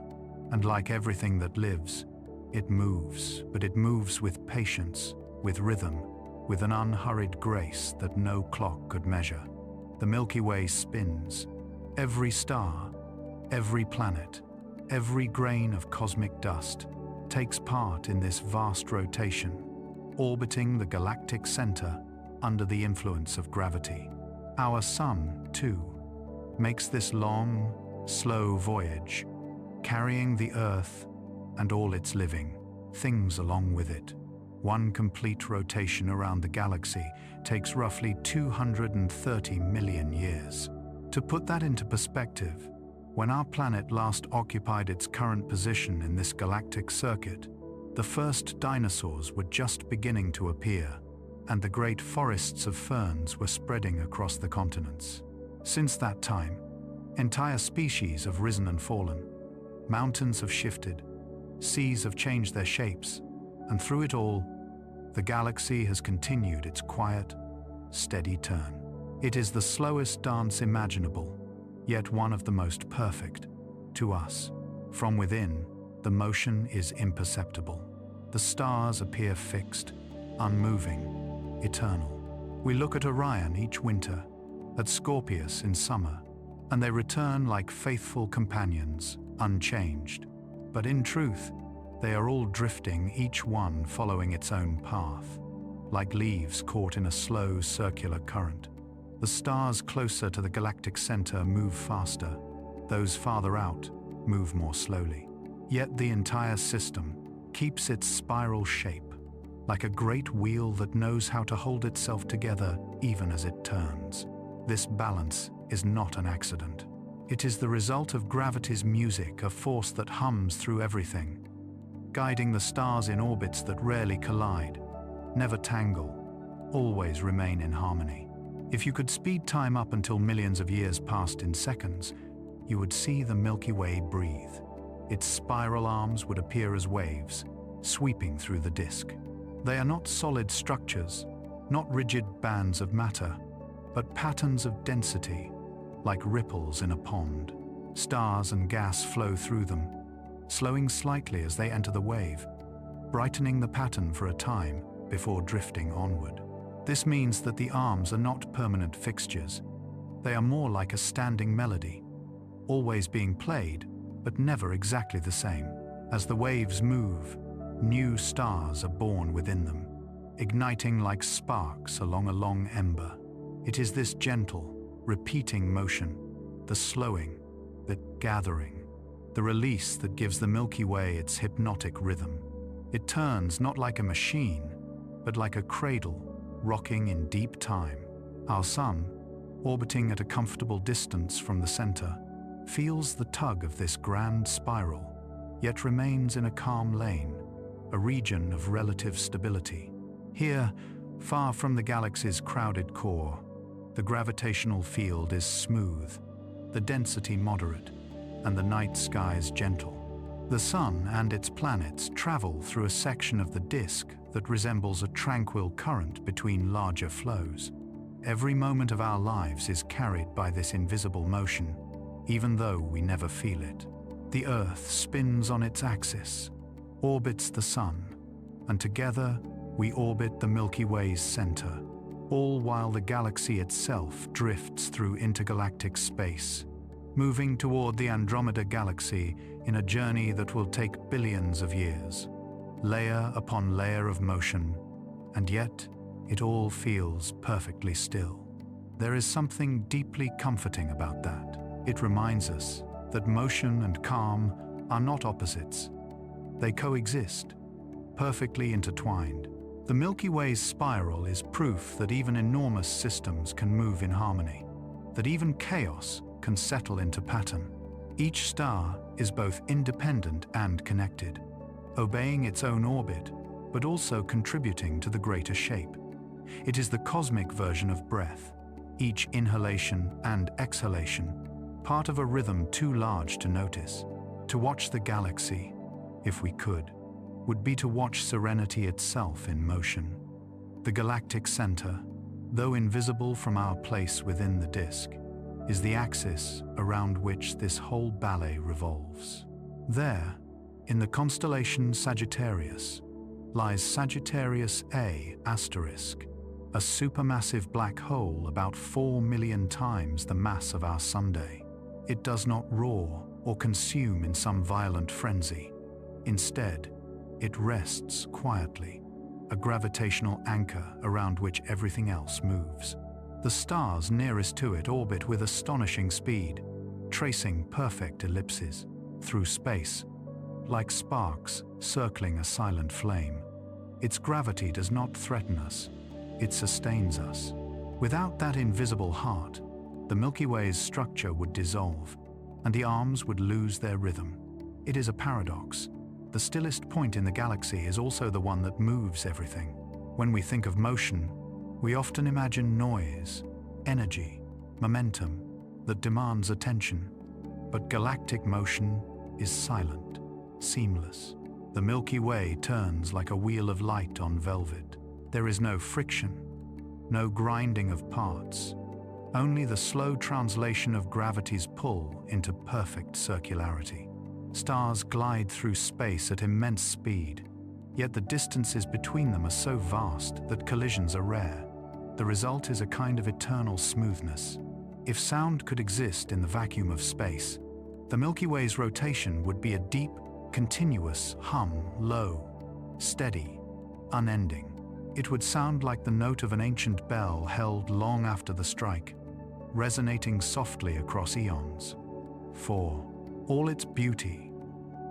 And like everything that lives, it moves, but it moves with patience, with rhythm, with an unhurried grace that no clock could measure. The Milky Way spins. Every star, every planet, every grain of cosmic dust takes part in this vast rotation, orbiting the galactic center under the influence of gravity. Our sun, too, makes this long, slow voyage, carrying the Earth and all its living things along with it. One complete rotation around the galaxy takes roughly 230 million years. To put that into perspective, when our planet last occupied its current position in this galactic circuit, the first dinosaurs were just beginning to appear, and the great forests of ferns were spreading across the continents. Since that time, entire species have risen and fallen. Mountains have shifted, seas have changed their shapes, and through it all, the galaxy has continued its quiet, steady turn. It is the slowest dance imaginable, yet one of the most perfect to us. From within, the motion is imperceptible. The stars appear fixed, unmoving, eternal. We look at Orion each winter, at Scorpius in summer, and they return like faithful companions, unchanged. But in truth, they are all drifting, each one following its own path, like leaves caught in a slow circular current. The stars closer to the galactic center move faster, those farther out move more slowly. Yet the entire system keeps its spiral shape, like a great wheel that knows how to hold itself together even as it turns. This balance is not an accident. It is the result of gravity's music, a force that hums through everything, guiding the stars in orbits that rarely collide, never tangle, always remain in harmony. If you could speed time up until millions of years passed in seconds, you would see the Milky Way breathe. Its spiral arms would appear as waves, sweeping through the disk. They are not solid structures, not rigid bands of matter, but patterns of density, like ripples in a pond. Stars and gas flow through them, slowing slightly as they enter the wave, brightening the pattern for a time before drifting onward. This means that the arms are not permanent fixtures. They are more like a standing melody, always being played, but never exactly the same. As the waves move, new stars are born within them, igniting like sparks along a long ember. It is this gentle, repeating motion, the slowing, the gathering, the release that gives the Milky Way its hypnotic rhythm. It turns not like a machine, but like a cradle, rocking in deep time. Our sun, orbiting at a comfortable distance from the center, feels the tug of this grand spiral, yet remains in a calm lane, a region of relative stability. Here, far from the galaxy's crowded core, the gravitational field is smooth, the density moderate, and the night skies gentle. The sun and its planets travel through a section of the disk that resembles a tranquil current between larger flows. Every moment of our lives is carried by this invisible motion, even though we never feel it. The Earth spins on its axis, orbits the sun, and together we orbit the Milky Way's center, all while the galaxy itself drifts through intergalactic space, moving toward the Andromeda Galaxy in a journey that will take billions of years, layer upon layer of motion, and yet it all feels perfectly still. There is something deeply comforting about that. It reminds us that motion and calm are not opposites. They coexist, perfectly intertwined. The Milky Way's spiral is proof that even enormous systems can move in harmony, that even chaos can settle into pattern. Each star is both independent and connected, obeying its own orbit, but also contributing to the greater shape. It is the cosmic version of breath, each inhalation and exhalation, part of a rhythm too large to notice. To watch the galaxy, if we could, would be to watch serenity itself in motion. The galactic center, though invisible from our place within the disk, is the axis around which this whole ballet revolves. There, in the constellation Sagittarius, lies Sagittarius A*, a supermassive black hole about 4 million times the mass of our Sunday. It does not roar or consume in some violent frenzy. Instead, it rests quietly, a gravitational anchor around which everything else moves. The stars nearest to it orbit with astonishing speed, tracing perfect ellipses through space, like sparks circling a silent flame. Its gravity does not threaten us, it sustains us. Without that invisible heart, the Milky Way's structure would dissolve, and the arms would lose their rhythm. It is a paradox. The stillest point in the galaxy is also the one that moves everything. When we think of motion, we often imagine noise, energy, momentum that demands attention. But galactic motion is silent, seamless. The Milky Way turns like a wheel of light on velvet. There is no friction, no grinding of parts, only the slow translation of gravity's pull into perfect circularity. Stars glide through space at immense speed, yet the distances between them are so vast that collisions are rare. The result is a kind of eternal smoothness. If sound could exist in the vacuum of space, the Milky Way's rotation would be a deep, continuous hum, low, steady, unending. It would sound like the note of an ancient bell held long after the strike, resonating softly across eons. For all its beauty,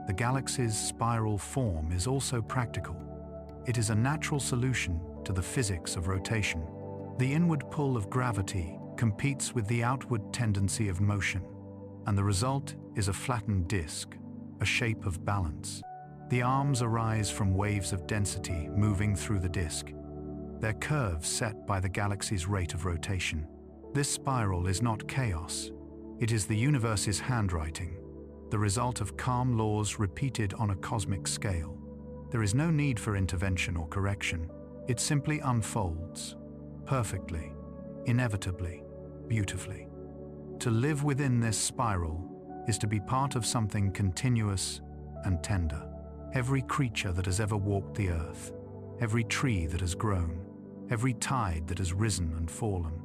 the galaxy's spiral form is also practical. It is a natural solution to the physics of rotation. The inward pull of gravity competes with the outward tendency of motion, and the result is a flattened disk, a shape of balance. The arms arise from waves of density moving through the disk, their curves set by the galaxy's rate of rotation. This spiral is not chaos. It is the universe's handwriting, the result of calm laws repeated on a cosmic scale. There is no need for intervention or correction. It simply unfolds, perfectly, inevitably, beautifully. To live within this spiral is to be part of something continuous and tender. Every creature that has ever walked the earth, every tree that has grown, every tide that has risen and fallen,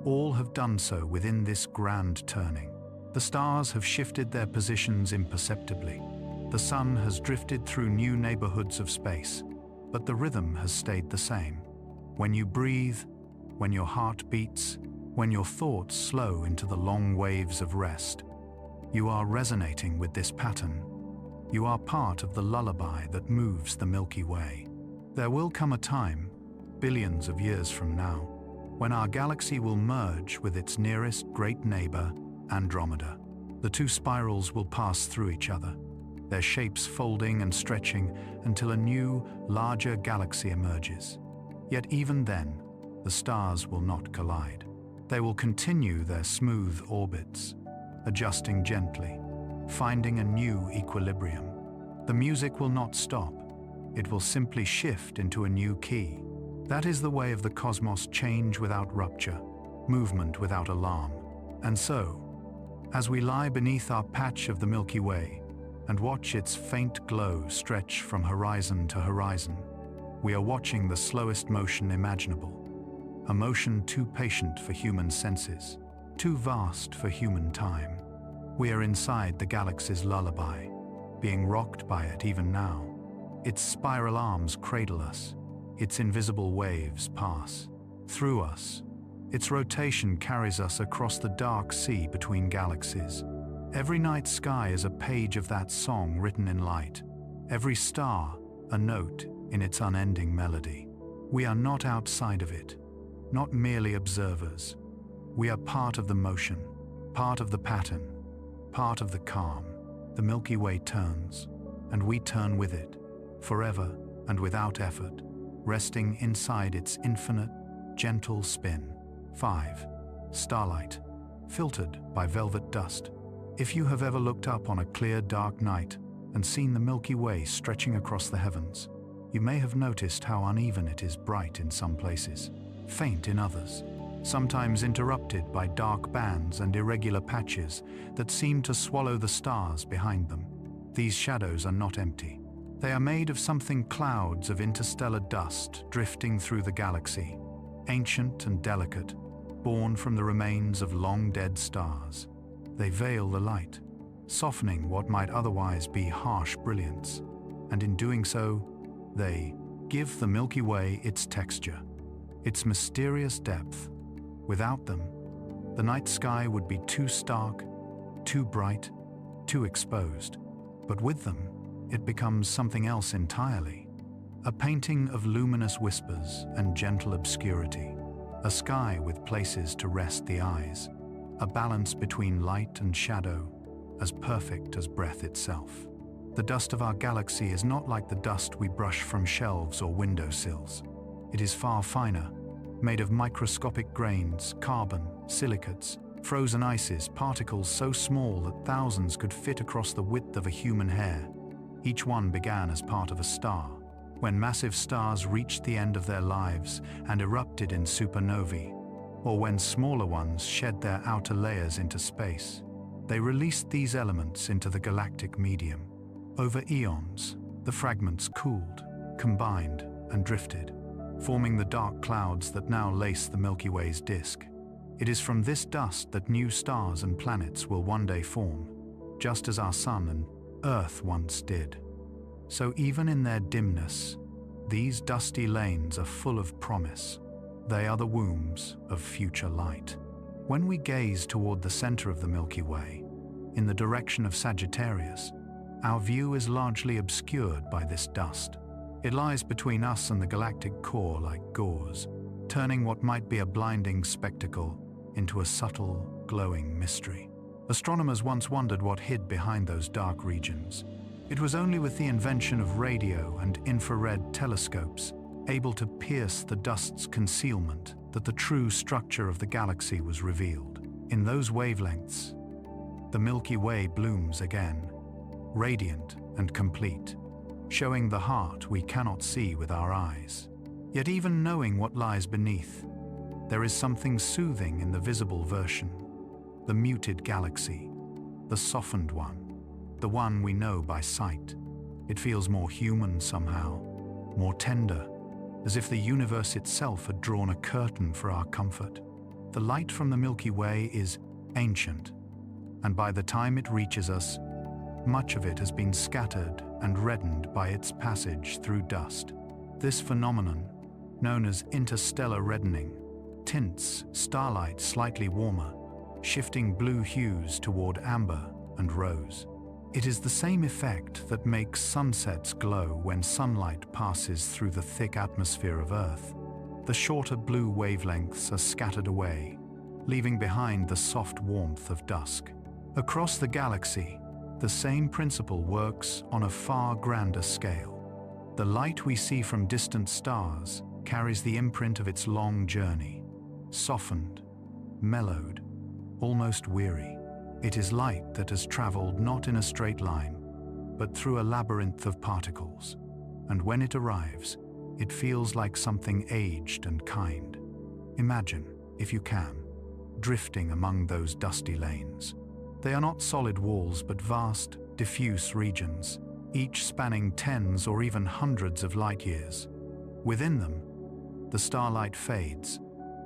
all have done so within this grand turning. The stars have shifted their positions imperceptibly. The sun has drifted through new neighborhoods of space, but the rhythm has stayed the same. When you breathe, when your heart beats, when your thoughts slow into the long waves of rest, you are resonating with this pattern. You are part of the lullaby that moves the Milky Way. There will come a time, billions of years from now, when our galaxy will merge with its nearest great neighbor, Andromeda. The two spirals will pass through each other, their shapes folding and stretching until a new, larger galaxy emerges. Yet even then, the stars will not collide. They will continue their smooth orbits, adjusting gently, finding a new equilibrium. The music will not stop. It will simply shift into a new key. That is the way of the cosmos: change without rupture, movement without alarm. And so, as we lie beneath our patch of the Milky Way and watch its faint glow stretch from horizon to horizon, we are watching the slowest motion imaginable. A motion too patient for human senses, too vast for human time. We are inside the galaxy's lullaby, being rocked by it even now. Its spiral arms cradle us, its invisible waves pass through us. Its rotation carries us across the dark sea between galaxies. Every night sky is a page of that song written in light. Every star, a note in its unending melody. We are not outside of it, not merely observers. We are part of the motion, part of the pattern, part of the calm. The Milky Way turns, and we turn with it, forever and without effort, resting inside its infinite, gentle spin. 5. Starlight, filtered by velvet dust. If you have ever looked up on a clear, dark night and seen the Milky Way stretching across the heavens, you may have noticed how uneven it is: bright in some places, faint in others, sometimes interrupted by dark bands and irregular patches that seem to swallow the stars behind them. These shadows are not empty. They are made of something: clouds of interstellar dust drifting through the galaxy, ancient and delicate, born from the remains of long-dead stars. They veil the light, softening what might otherwise be harsh brilliance, and in doing so, they give the Milky Way its texture, its mysterious depth. Without them, the night sky would be too stark, too bright, too exposed. But with them, it becomes something else entirely. A painting of luminous whispers and gentle obscurity, a sky with places to rest the eyes, a balance between light and shadow, as perfect as breath itself. The dust of our galaxy is not like the dust we brush from shelves or windowsills. It is far finer, made of microscopic grains, carbon, silicates, frozen ices, particles so small that thousands could fit across the width of a human hair. Each one began as part of a star. When massive stars reached the end of their lives and erupted in supernovae, or when smaller ones shed their outer layers into space, they released these elements into the galactic medium. Over eons, the fragments cooled, combined, and drifted, forming the dark clouds that now lace the Milky Way's disk. It is from this dust that new stars and planets will one day form, just as our Sun and Earth once did. So even in their dimness, these dusty lanes are full of promise. They are the wombs of future light. When we gaze toward the center of the Milky Way, in the direction of Sagittarius, our view is largely obscured by this dust. It lies between us and the galactic core like gauze, turning what might be a blinding spectacle into a subtle, glowing mystery. Astronomers once wondered what hid behind those dark regions. It was only with the invention of radio and infrared telescopes, able to pierce the dust's concealment, that the true structure of the galaxy was revealed. In those wavelengths, the Milky Way blooms again, radiant and complete, showing the heart we cannot see with our eyes. Yet even knowing what lies beneath, there is something soothing in the visible version, the muted galaxy, the softened one, the one we know by sight. It feels more human somehow, more tender, as if the universe itself had drawn a curtain for our comfort. The light from the Milky Way is ancient, and by the time it reaches us, much of it has been scattered and reddened by its passage through dust. This phenomenon, known as interstellar reddening, tints starlight slightly warmer, shifting blue hues toward amber and rose. It is the same effect that makes sunsets glow when sunlight passes through the thick atmosphere of Earth. The shorter blue wavelengths are scattered away, leaving behind the soft warmth of dusk. Across the galaxy, the same principle works on a far grander scale. The light we see from distant stars carries the imprint of its long journey, softened, mellowed, almost weary. It is light that has traveled not in a straight line, but through a labyrinth of particles. And when it arrives, it feels like something aged and kind. Imagine, if you can, drifting among those dusty lanes. They are not solid walls, but vast, diffuse regions, each spanning tens or even hundreds of light years. Within them, the starlight fades,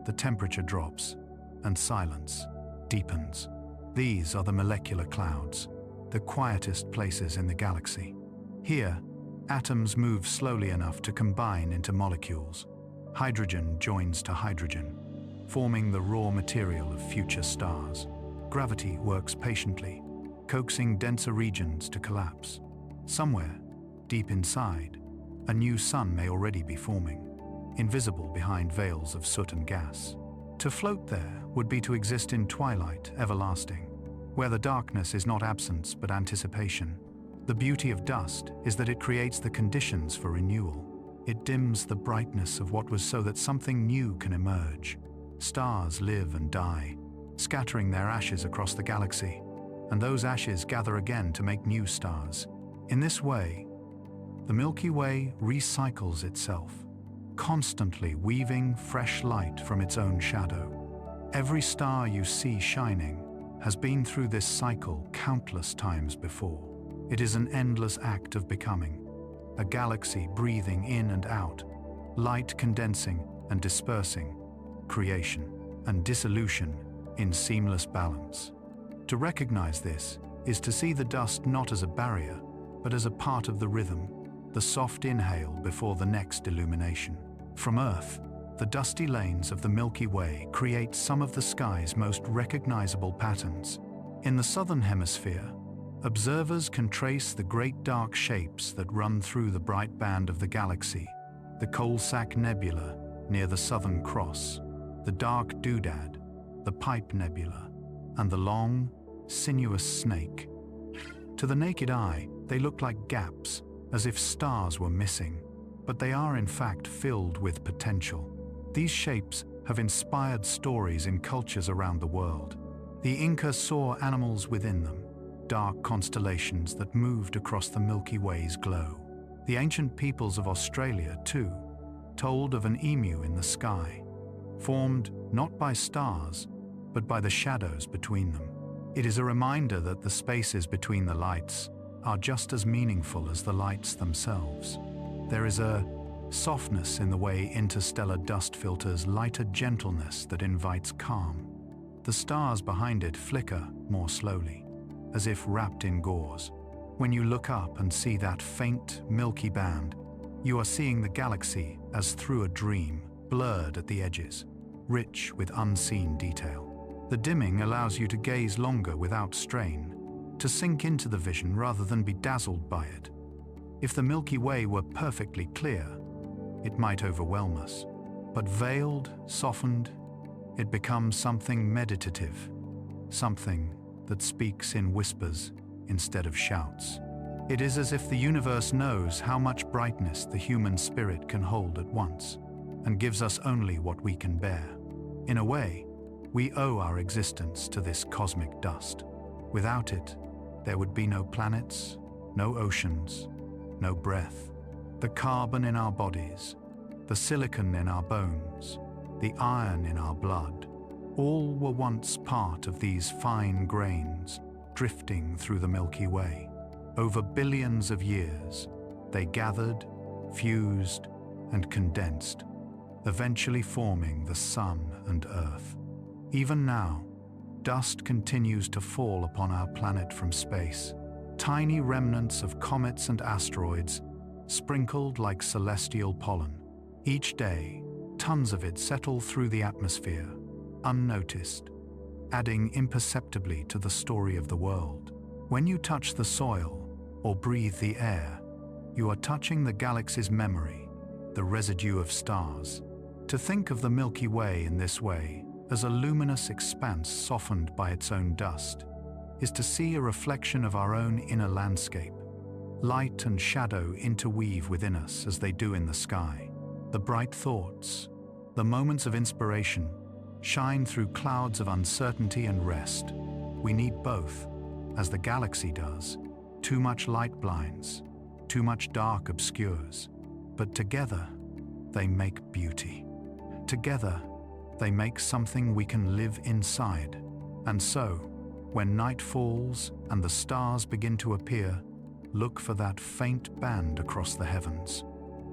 the temperature drops, and silence deepens. These are the molecular clouds, the quietest places in the galaxy. Here, atoms move slowly enough to combine into molecules. Hydrogen joins to hydrogen, forming the raw material of future stars. Gravity works patiently, coaxing denser regions to collapse. Somewhere, deep inside, a new sun may already be forming, invisible behind veils of soot and gas. To float there would be to exist in twilight everlasting, where the darkness is not absence but anticipation. The beauty of dust is that it creates the conditions for renewal. It dims the brightness of what was so that something new can emerge. Stars live and die, scattering their ashes across the galaxy, and those ashes gather again to make new stars. In this way, the Milky Way recycles itself, constantly weaving fresh light from its own shadow. Every star you see shining has been through this cycle countless times before. It is an endless act of becoming, a galaxy breathing in and out, light condensing and dispersing, creation and dissolution in seamless balance. To recognize this is to see the dust not as a barrier, but as a part of the rhythm, the soft inhale before the next illumination. From Earth, the dusty lanes of the Milky Way create some of the sky's most recognizable patterns. In the southern hemisphere, observers can trace the great dark shapes that run through the bright band of the galaxy: the Coalsack Nebula near the Southern Cross, the dark Doodad, the Pipe Nebula, and the long, sinuous snake. To the naked eye, they look like gaps, as if stars were missing, but they are in fact filled with potential. These shapes have inspired stories in cultures around the world. The Inca saw animals within them, dark constellations that moved across the Milky Way's glow. The ancient peoples of Australia, too, told of an emu in the sky, formed not by stars, but by the shadows between them. It is a reminder that the spaces between the lights are just as meaningful as the lights themselves. There is a softness in the way interstellar dust filters light, a gentleness that invites calm. The stars behind it flicker more slowly, as if wrapped in gauze. When you look up and see that faint, milky band, you are seeing the galaxy as through a dream, blurred at the edges, rich with unseen detail. The dimming allows you to gaze longer without strain, to sink into the vision rather than be dazzled by it. If the Milky Way were perfectly clear, it might overwhelm us. But veiled, softened, it becomes something meditative, something that speaks in whispers instead of shouts. It is as if the universe knows how much brightness the human spirit can hold at once, and gives us only what we can bear. In a way, we owe our existence to this cosmic dust. Without it, there would be no planets, no oceans, no breath. The carbon in our bodies, the silicon in our bones, the iron in our blood, all were once part of these fine grains drifting through the Milky Way. Over billions of years, they gathered, fused, and condensed, eventually forming the Sun and Earth. Even now, dust continues to fall upon our planet from space, tiny remnants of comets and asteroids, sprinkled like celestial pollen. Each day, tons of it settle through the atmosphere, unnoticed, adding imperceptibly to the story of the world. When you touch the soil or breathe the air, you are touching the galaxy's memory, the residue of stars. To think of the Milky Way in this way, as a luminous expanse softened by its own dust, is to see a reflection of our own inner landscape. Light and shadow interweave within us as they do in the sky. The bright thoughts, the moments of inspiration, shine through clouds of uncertainty and rest. We need both, as the galaxy does. Too much light blinds, too much dark obscures, but together they make beauty. Together they make something we can live inside. And so, when night falls and the stars begin to appear, look for that faint band across the heavens.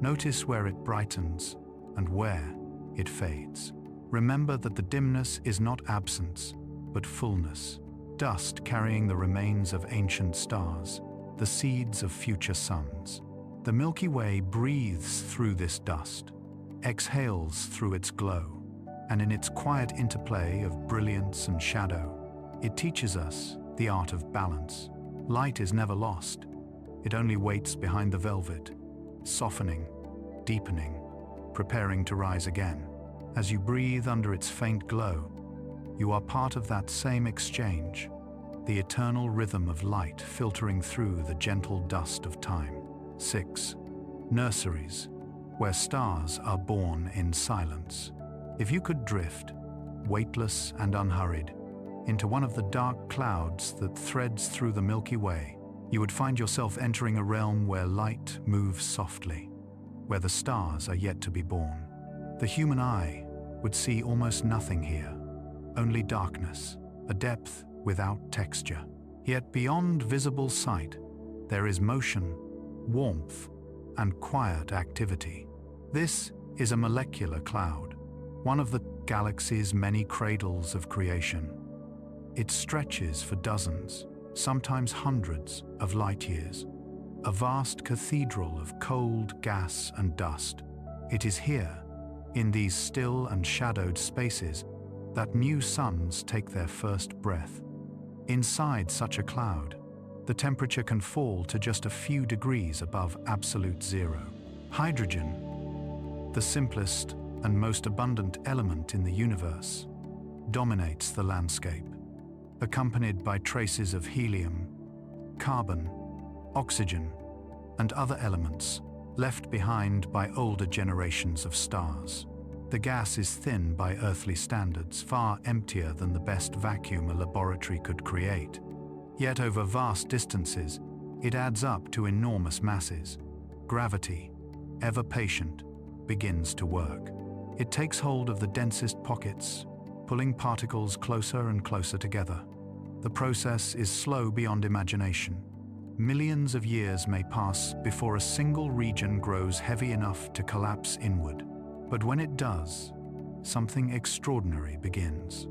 Notice where it brightens and where it fades. Remember that the dimness is not absence, but fullness. Dust carrying the remains of ancient stars, the seeds of future suns. The Milky Way breathes through this dust, exhales through its glow, and in its quiet interplay of brilliance and shadow, it teaches us the art of balance. Light is never lost. It only waits behind the velvet, softening, deepening, preparing to rise again. As you breathe under its faint glow, you are part of that same exchange, the eternal rhythm of light filtering through the gentle dust of time. 6. Nurseries, where stars are born in silence. If you could drift, weightless and unhurried, into one of the dark clouds that threads through the Milky Way, you would find yourself entering a realm where light moves softly, where the stars are yet to be born. The human eye would see almost nothing here, only darkness, a depth without texture. Yet beyond visible sight, there is motion, warmth, and quiet activity. This is a molecular cloud, one of the galaxy's many cradles of creation. It stretches for dozens, sometimes hundreds of light years, a vast cathedral of cold gas and dust. It is here, in these still and shadowed spaces, that new suns take their first breath. Inside such a cloud, the temperature can fall to just a few degrees above absolute zero. Hydrogen, the simplest and most abundant element in the universe, dominates the landscape, accompanied by traces of helium, carbon, oxygen, and other elements left behind by older generations of stars. The gas is thin by earthly standards, far emptier than the best vacuum a laboratory could create. Yet over vast distances, it adds up to enormous masses. Gravity, ever patient, begins to work. It takes hold of the densest pockets, pulling particles closer and closer together. The process is slow beyond imagination. Millions of years may pass before a single region grows heavy enough to collapse inward. But when it does, something extraordinary begins.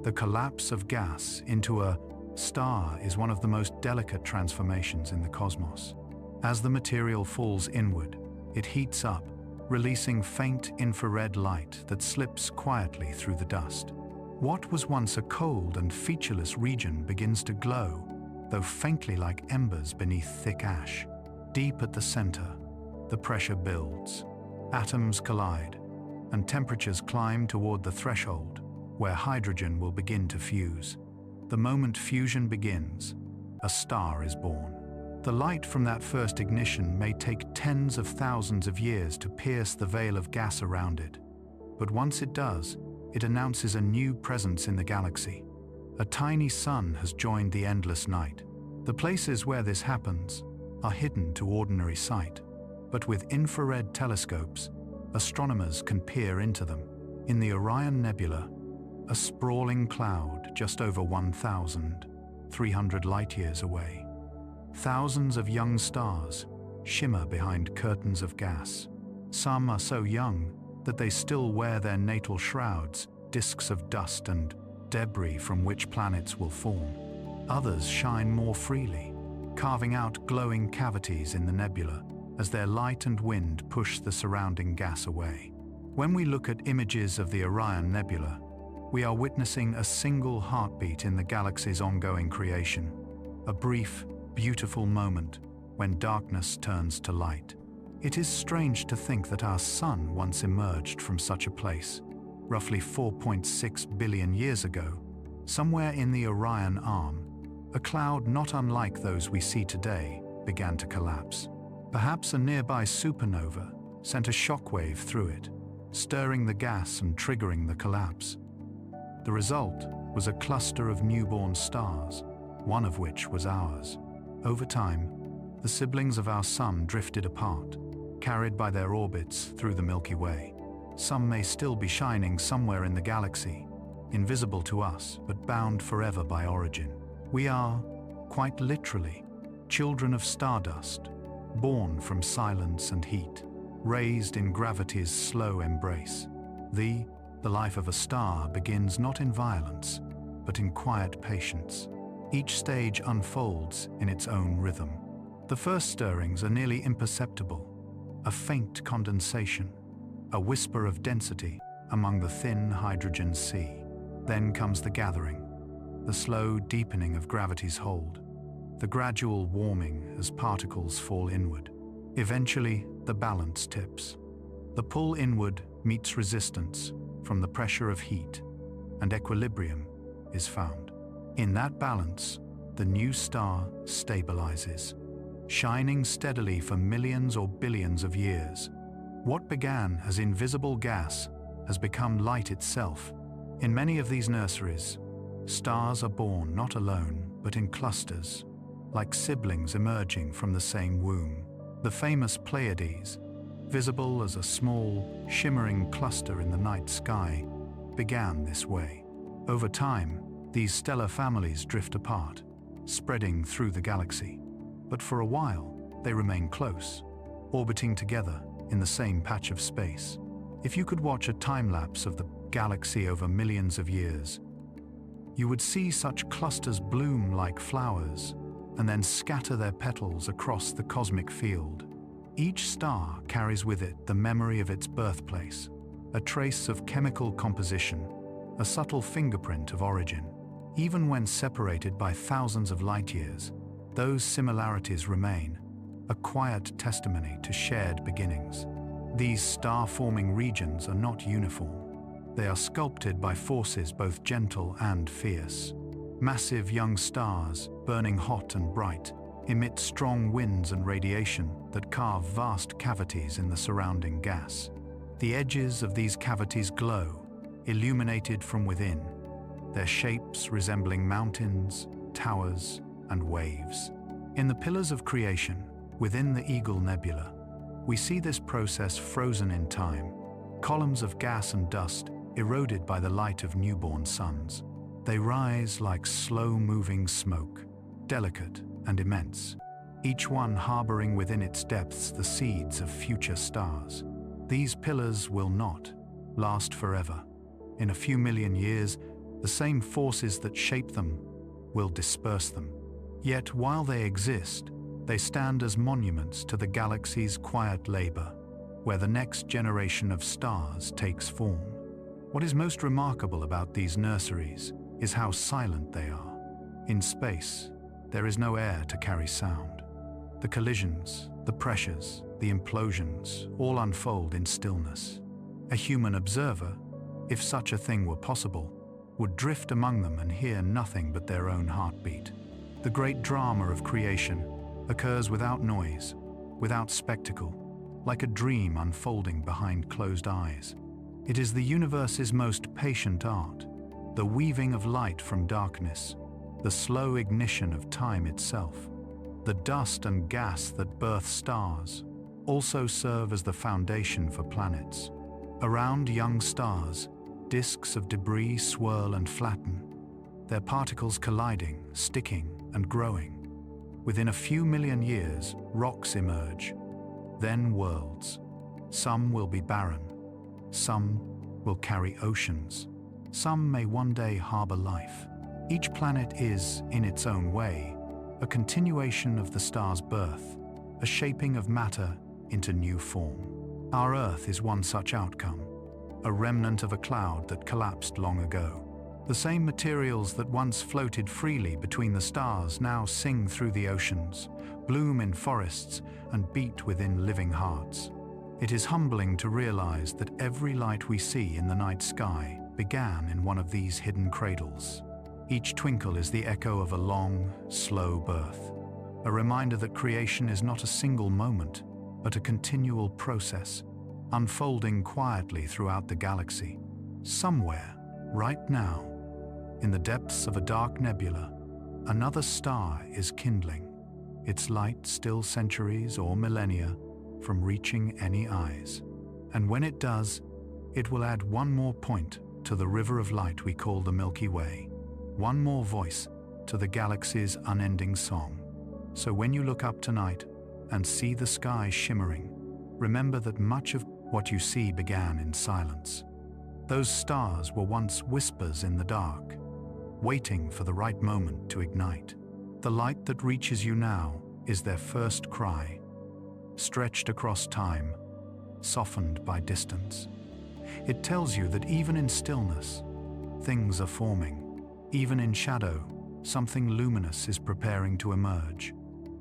The collapse of gas into a star is one of the most delicate transformations in the cosmos. As the material falls inward, it heats up, releasing faint infrared light that slips quietly through the dust. What was once a cold and featureless region begins to glow, though faintly like embers beneath thick ash. Deep at the center, the pressure builds. Atoms collide, and temperatures climb toward the threshold, where hydrogen will begin to fuse. The moment fusion begins, a star is born. The light from that first ignition may take tens of thousands of years to pierce the veil of gas around it. But once it does, it announces a new presence in the galaxy. A tiny sun has joined the endless night. The places where this happens are hidden to ordinary sight, but with infrared telescopes, astronomers can peer into them. In the Orion Nebula, a sprawling cloud just over 1,300 light-years away, thousands of young stars shimmer behind curtains of gas. Some are so young that they still wear their natal shrouds, disks of dust and debris from which planets will form. Others shine more freely, carving out glowing cavities in the nebula as their light and wind push the surrounding gas away. When we look at images of the Orion Nebula, we are witnessing a single heartbeat in the galaxy's ongoing creation, a brief, beautiful moment when darkness turns to light. It is strange to think that our Sun once emerged from such a place, roughly 4.6 billion years ago, somewhere in the Orion Arm. A cloud not unlike those we see today began to collapse. Perhaps a nearby supernova sent a shockwave through it, stirring the gas and triggering the collapse. The result was a cluster of newborn stars, one of which was ours. Over time, the siblings of our Sun drifted apart, carried by their orbits through the Milky Way. Some may still be shining somewhere in the galaxy, invisible to us but bound forever by origin. We are, quite literally, children of stardust, born from silence and heat, raised in gravity's slow embrace. The life of a star begins not in violence, but in quiet patience. Each stage unfolds in its own rhythm. The first stirrings are nearly imperceptible, a faint condensation, a whisper of density among the thin hydrogen sea. Then comes the gathering, the slow deepening of gravity's hold, the gradual warming as particles fall inward. Eventually, the balance tips. The pull inward meets resistance from the pressure of heat, and equilibrium is found. In that balance, the new star stabilizes, shining steadily for millions or billions of years. What began as invisible gas has become light itself. In many of these nurseries, stars are born not alone, but in clusters, like siblings emerging from the same womb. The famous Pleiades, visible as a small, shimmering cluster in the night sky, began this way. Over time, these stellar families drift apart, spreading through the galaxy. But for a while, they remain close, orbiting together in the same patch of space. If you could watch a time-lapse of the galaxy over millions of years, you would see such clusters bloom like flowers and then scatter their petals across the cosmic field. Each star carries with it the memory of its birthplace, a trace of chemical composition, a subtle fingerprint of origin. Even when separated by thousands of light years, those similarities remain, a quiet testimony to shared beginnings. These star-forming regions are not uniform. They are sculpted by forces both gentle and fierce. Massive young stars, burning hot and bright, emit strong winds and radiation that carve vast cavities in the surrounding gas. The edges of these cavities glow, illuminated from within, their shapes resembling mountains, towers, and waves. In the pillars of creation, within the Eagle Nebula, we see this process frozen in time, columns of gas and dust eroded by the light of newborn suns. They rise like slow-moving smoke, delicate and immense, each one harboring within its depths the seeds of future stars. These pillars will not last forever. In a few million years, the same forces that shape them will disperse them. Yet while they exist, they stand as monuments to the galaxy's quiet labor, where the next generation of stars takes form. What is most remarkable about these nurseries is how silent they are. In space, there is no air to carry sound. The collisions, the pressures, the implosions all unfold in stillness. A human observer, if such a thing were possible, would drift among them and hear nothing but their own heartbeat. The great drama of creation occurs without noise, without spectacle, like a dream unfolding behind closed eyes. It is the universe's most patient art, the weaving of light from darkness, the slow ignition of time itself. The dust and gas that birth stars also serve as the foundation for planets. Around young stars, disks of debris swirl and flatten, their particles colliding, sticking, and growing. Within a few million years, rocks emerge, then worlds. Some will be barren, some will carry oceans, some may one day harbor life. Each planet is, in its own way, a continuation of the star's birth, a shaping of matter into new form. Our Earth is one such outcome, a remnant of a cloud that collapsed long ago. The same materials that once floated freely between the stars now sing through the oceans, bloom in forests, and beat within living hearts. It is humbling to realize that every light we see in the night sky began in one of these hidden cradles. Each twinkle is the echo of a long, slow birth, a reminder that creation is not a single moment, but a continual process, unfolding quietly throughout the galaxy. Somewhere, right now, in the depths of a dark nebula, another star is kindling, its light still centuries or millennia from reaching any eyes. And when it does, it will add one more point to the river of light we call the Milky Way, one more voice to the galaxy's unending song. So when you look up tonight and see the sky shimmering, remember that much of what you see began in silence. Those stars were once whispers in the dark, waiting for the right moment to ignite. The light that reaches you now is their first cry, stretched across time, softened by distance. It tells you that even in stillness, things are forming. Even in shadow, something luminous is preparing to emerge.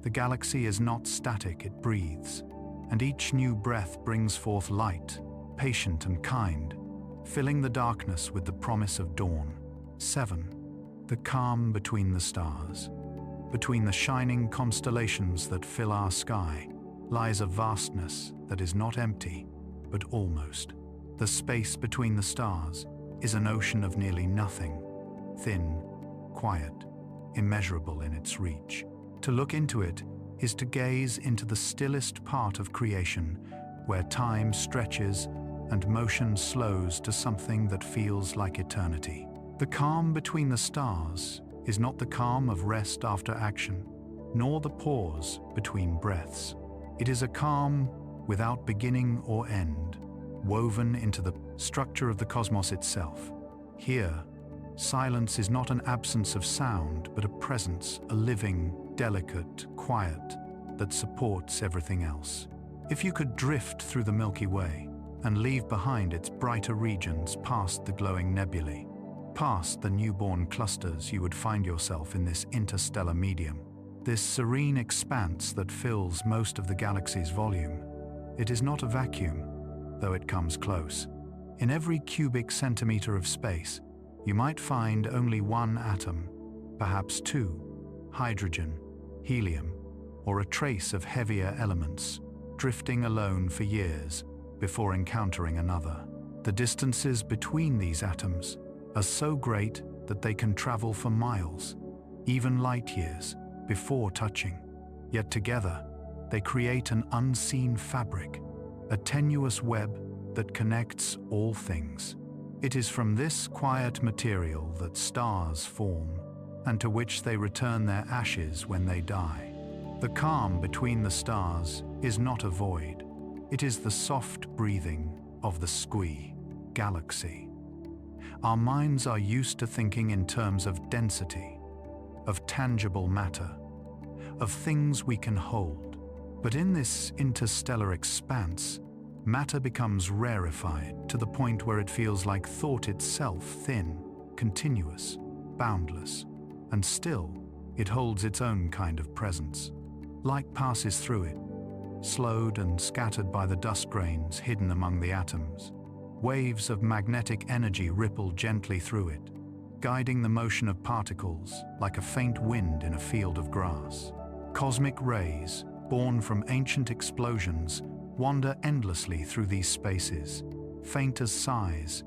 The galaxy is not static, it breathes, and each new breath brings forth light, patient and kind, filling the darkness with the promise of dawn. 7. The calm between the stars. Between the shining constellations that fill our sky lies a vastness that is not empty, but almost. The space between the stars is an ocean of nearly nothing, thin, quiet, immeasurable in its reach. To look into it is to gaze into the stillest part of creation, where time stretches and motion slows to something that feels like eternity. The calm between the stars is not the calm of rest after action, nor the pause between breaths. It is a calm without beginning or end, woven into the structure of the cosmos itself. Here, silence is not an absence of sound, but a presence, a living, delicate quiet that supports everything else. If you could drift through the Milky Way and leave behind its brighter regions past the glowing nebulae, past the newborn clusters, you would find yourself in this interstellar medium, this serene expanse that fills most of the galaxy's volume. It is not a vacuum, though it comes close. In every cubic centimeter of space, you might find only one atom, perhaps two, hydrogen, helium, or a trace of heavier elements, drifting alone for years before encountering another. The distances between these atoms are so great that they can travel for miles, even light years, before touching. Yet together, they create an unseen fabric, a tenuous web that connects all things. It is from this quiet material that stars form, and to which they return their ashes when they die. The calm between the stars is not a void. It is the soft breathing of the squee galaxy. Our minds are used to thinking in terms of density, of tangible matter, of things we can hold. But in this interstellar expanse, matter becomes rarefied to the point where it feels like thought itself, thin, continuous, boundless, and still it holds its own kind of presence. Light passes through it, slowed and scattered by the dust grains hidden among the atoms. Waves of magnetic energy ripple gently through it, guiding the motion of particles like a faint wind in a field of grass. Cosmic rays, born from ancient explosions, wander endlessly through these spaces, faint as sighs,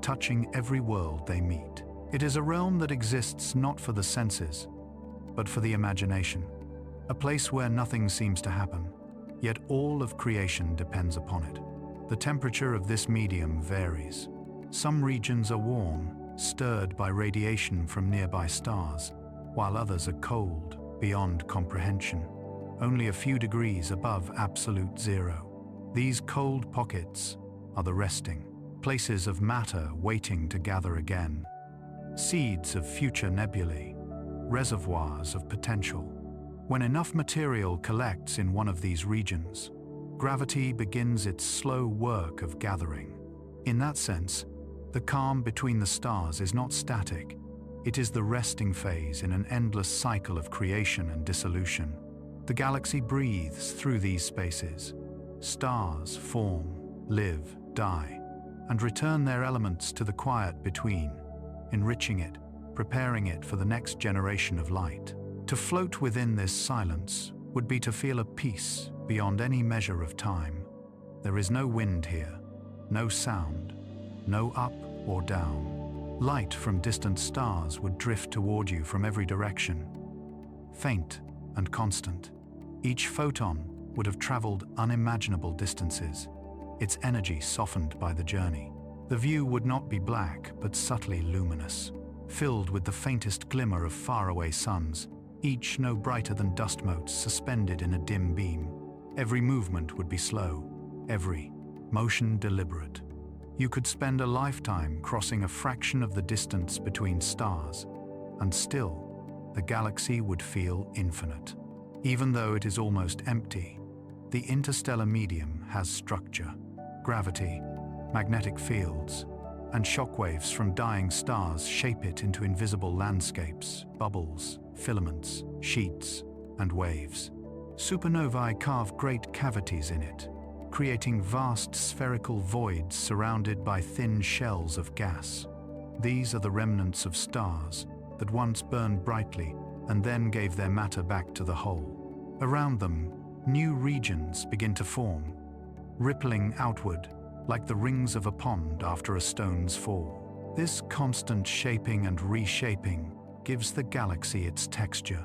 touching every world they meet. It is a realm that exists not for the senses, but for the imagination, a place where nothing seems to happen, yet all of creation depends upon it. The temperature of this medium varies. Some regions are warm, stirred by radiation from nearby stars, while others are cold, beyond comprehension, only a few degrees above absolute zero. These cold pockets are the resting places of matter waiting to gather again, seeds of future nebulae, reservoirs of potential. When enough material collects in one of these regions, gravity begins its slow work of gathering. In that sense, the calm between the stars is not static. It is the resting phase in an endless cycle of creation and dissolution. The galaxy breathes through these spaces. Stars form, live, die, and return their elements to the quiet between, enriching it, preparing it for the next generation of light. To float within this silence would be to feel a peace beyond any measure of time. There is no wind here, no sound, no up or down. Light from distant stars would drift toward you from every direction, faint and constant. Each photon would have traveled unimaginable distances, its energy softened by the journey. The view would not be black, but subtly luminous, filled with the faintest glimmer of faraway suns, each no brighter than dust motes suspended in a dim beam. Every movement would be slow, every motion deliberate. You could spend a lifetime crossing a fraction of the distance between stars, and still, the galaxy would feel infinite. Even though it is almost empty, the interstellar medium has structure. Gravity, magnetic fields, and shockwaves from dying stars shape it into invisible landscapes, bubbles, filaments, sheets, and waves. Supernovae carve great cavities in it, creating vast spherical voids surrounded by thin shells of gas. These are the remnants of stars that once burned brightly and then gave their matter back to the whole. Around them, new regions begin to form, rippling outward like the rings of a pond after a stone's fall. This constant shaping and reshaping gives the galaxy its texture,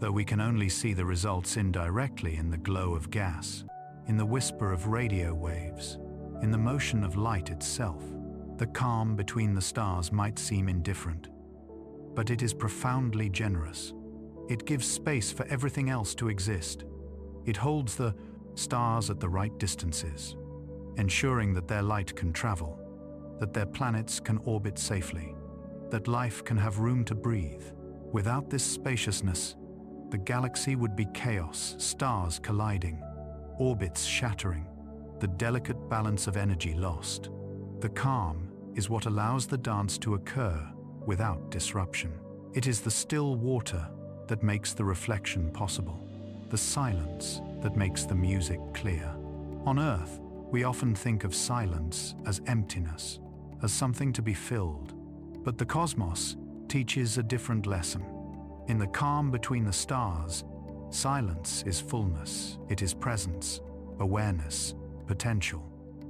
though we can only see the results indirectly in the glow of gas, in the whisper of radio waves, in the motion of light itself. The calm between the stars might seem indifferent, but it is profoundly generous. It gives space for everything else to exist. It holds the stars at the right distances, ensuring that their light can travel, that their planets can orbit safely, that life can have room to breathe. Without this spaciousness, the galaxy would be chaos, stars colliding, orbits shattering, the delicate balance of energy lost. The calm is what allows the dance to occur without disruption. It is the still water that makes the reflection possible, the silence that makes the music clear. On Earth, we often think of silence as emptiness, as something to be filled. But the cosmos teaches a different lesson. In the calm between the stars, silence is fullness, it is presence, awareness, potential.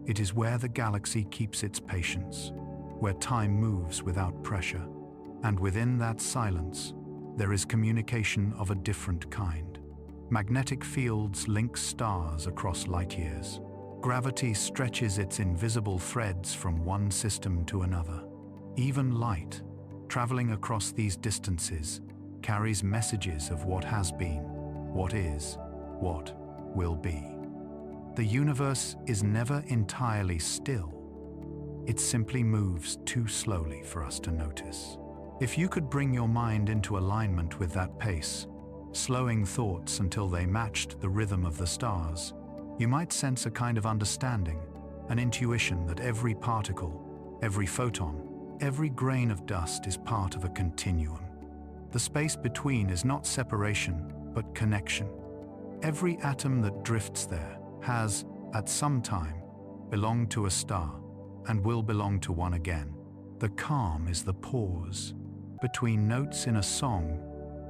It is where the galaxy keeps its patience, where time moves without pressure. And within that silence, there is communication of a different kind. Magnetic fields link stars across light years. Gravity stretches its invisible threads from one system to another. Even light, traveling across these distances, carries messages of what has been, what is, what will be. The universe is never entirely still. It simply moves too slowly for us to notice. If you could bring your mind into alignment with that pace, slowing thoughts until they matched the rhythm of the stars, you might sense a kind of understanding, an intuition that every particle, every photon, every grain of dust is part of a continuum. The space between is not separation, but connection. Every atom that drifts there has, at some time, belonged to a star and will belong to one again. The calm is the pause between notes in a song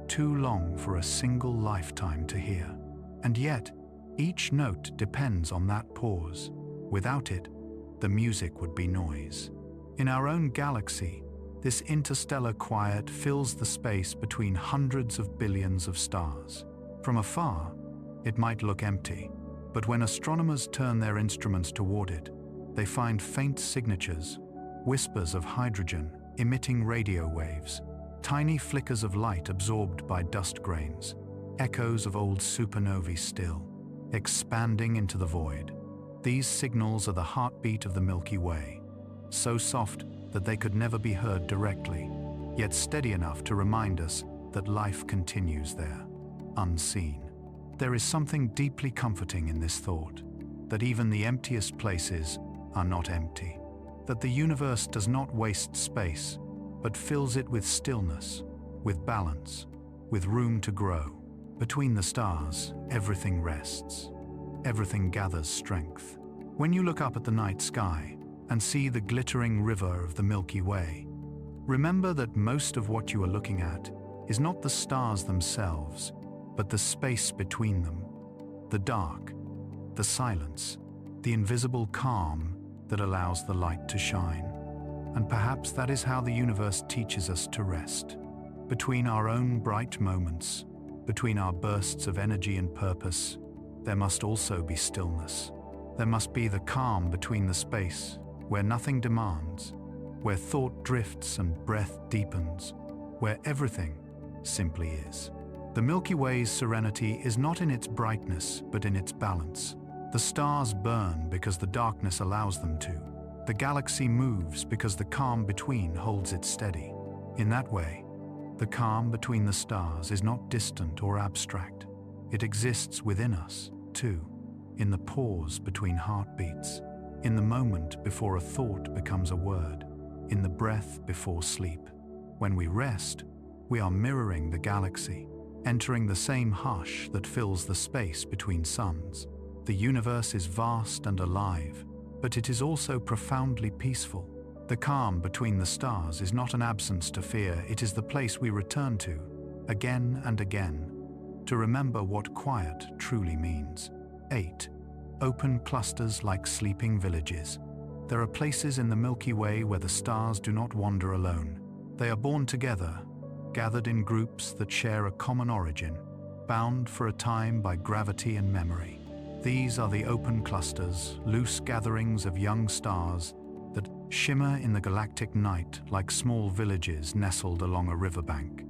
too long for a single lifetime to hear. And yet, each note depends on that pause. Without it, the music would be noise. In our own galaxy, this interstellar quiet fills the space between hundreds of billions of stars. From afar, it might look empty, but when astronomers turn their instruments toward it, they find faint signatures, whispers of hydrogen emitting radio waves, tiny flickers of light absorbed by dust grains, echoes of old supernovae still, expanding into the void. These signals are the heartbeat of the Milky Way, so soft that they could never be heard directly, yet steady enough to remind us that life continues there, unseen. There is something deeply comforting in this thought, that even the emptiest places are not empty. that the universe does not waste space, but fills it with stillness, with balance, with room to grow. Between the stars, everything rests. Everything gathers strength. When you look up at the night sky and see the glittering river of the Milky Way, remember that most of what you are looking at is not the stars themselves, but the space between them, the dark, the silence, the invisible calm that allows the light to shine. And perhaps that is how the universe teaches us to rest. Between our own bright moments, between our bursts of energy and purpose, there must also be stillness. There must be the calm between the space, where nothing demands, where thought drifts and breath deepens, where everything simply is. The Milky Way's serenity is not in its brightness, but in its balance. The stars burn because the darkness allows them to. The galaxy moves because the calm between holds it steady. In that way, the calm between the stars is not distant or abstract. It exists within us, too, in the pause between heartbeats, in the moment before a thought becomes a word, in the breath before sleep. When we rest, we are mirroring the galaxy, entering the same hush that fills the space between suns. The universe is vast and alive, but it is also profoundly peaceful. The calm between the stars is not an absence to fear, it is the place we return to, again and again, to remember what quiet truly means. 8. Open clusters like sleeping villages. There are places in the Milky Way where the stars do not wander alone. They are born together, gathered in groups that share a common origin, bound for a time by gravity and memory. These are the open clusters, loose gatherings of young stars that shimmer in the galactic night like small villages nestled along a riverbank.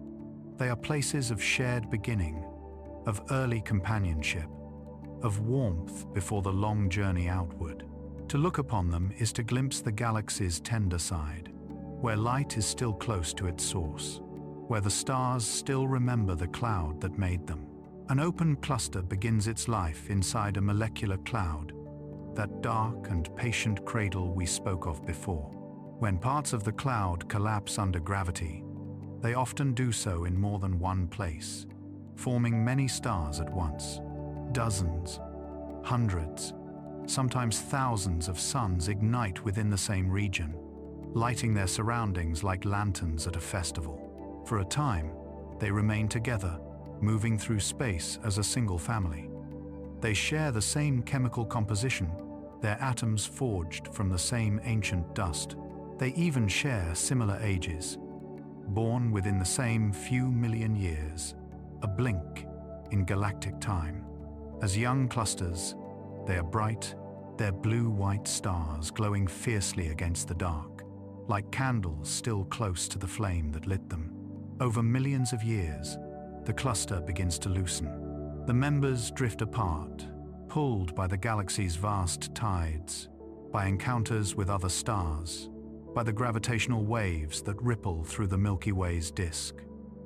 They are places of shared beginning, of early companionship, of warmth before the long journey outward. To look upon them is to glimpse the galaxy's tender side, where light is still close to its source, where the stars still remember the cloud that made them. An open cluster begins its life inside a molecular cloud, that dark and patient cradle we spoke of before. When parts of the cloud collapse under gravity, they often do so in more than one place, forming many stars at once. Dozens, hundreds, sometimes thousands of suns ignite within the same region, lighting their surroundings like lanterns at a festival. For a time, they remain together, moving through space as a single family. They share the same chemical composition, their atoms forged from the same ancient dust. They even share similar ages, born within the same few million years, a blink in galactic time. As young clusters, they are bright, their blue-white stars glowing fiercely against the dark, like candles still close to the flame that lit them. Over millions of years, the cluster begins to loosen. The members drift apart, pulled by the galaxy's vast tides, by encounters with other stars, by the gravitational waves that ripple through the Milky Way's disk.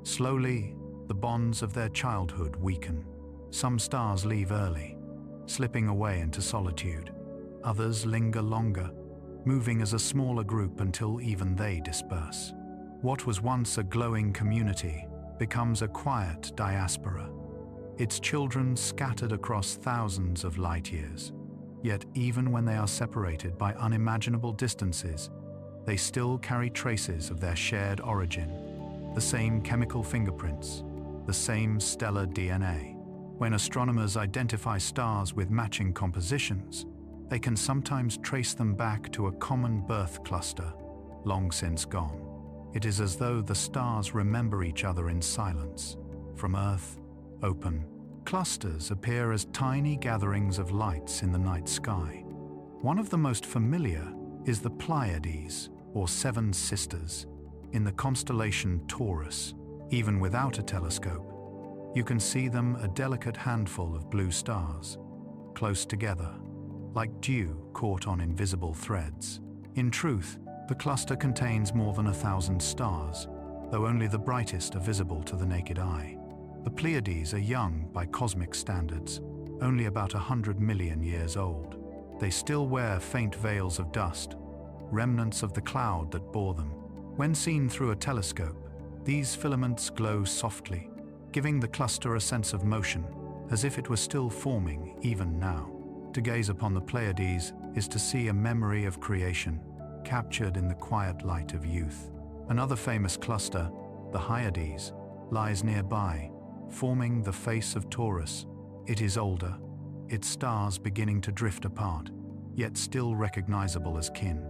Slowly, the bonds of their childhood weaken. Some stars leave early, slipping away into solitude. Others linger longer, moving as a smaller group until even they disperse. What was once a glowing community becomes a quiet diaspora, its children scattered across thousands of light years. Yet even when they are separated by unimaginable distances, they still carry traces of their shared origin, the same chemical fingerprints, the same stellar DNA. When astronomers identify stars with matching compositions, they can sometimes trace them back to a common birth cluster, long since gone. It is as though the stars remember each other in silence. From Earth, open clusters appear as tiny gatherings of lights in the night sky. One of the most familiar is the Pleiades, or Seven Sisters, in the constellation Taurus. Even without a telescope, you can see them, a delicate handful of blue stars, close together, like dew caught on invisible threads. In truth, the cluster contains more than 1,000 stars, though only the brightest are visible to the naked eye. The Pleiades are young by cosmic standards, only about 100 million years old. They still wear faint veils of dust, remnants of the cloud that bore them. When seen through a telescope, these filaments glow softly, giving the cluster a sense of motion, as if it were still forming even now. To gaze upon the Pleiades is to see a memory of creation, captured in the quiet light of youth. Another famous cluster, the Hyades, lies nearby, forming the face of Taurus. It is older, its stars beginning to drift apart, yet still recognizable as kin.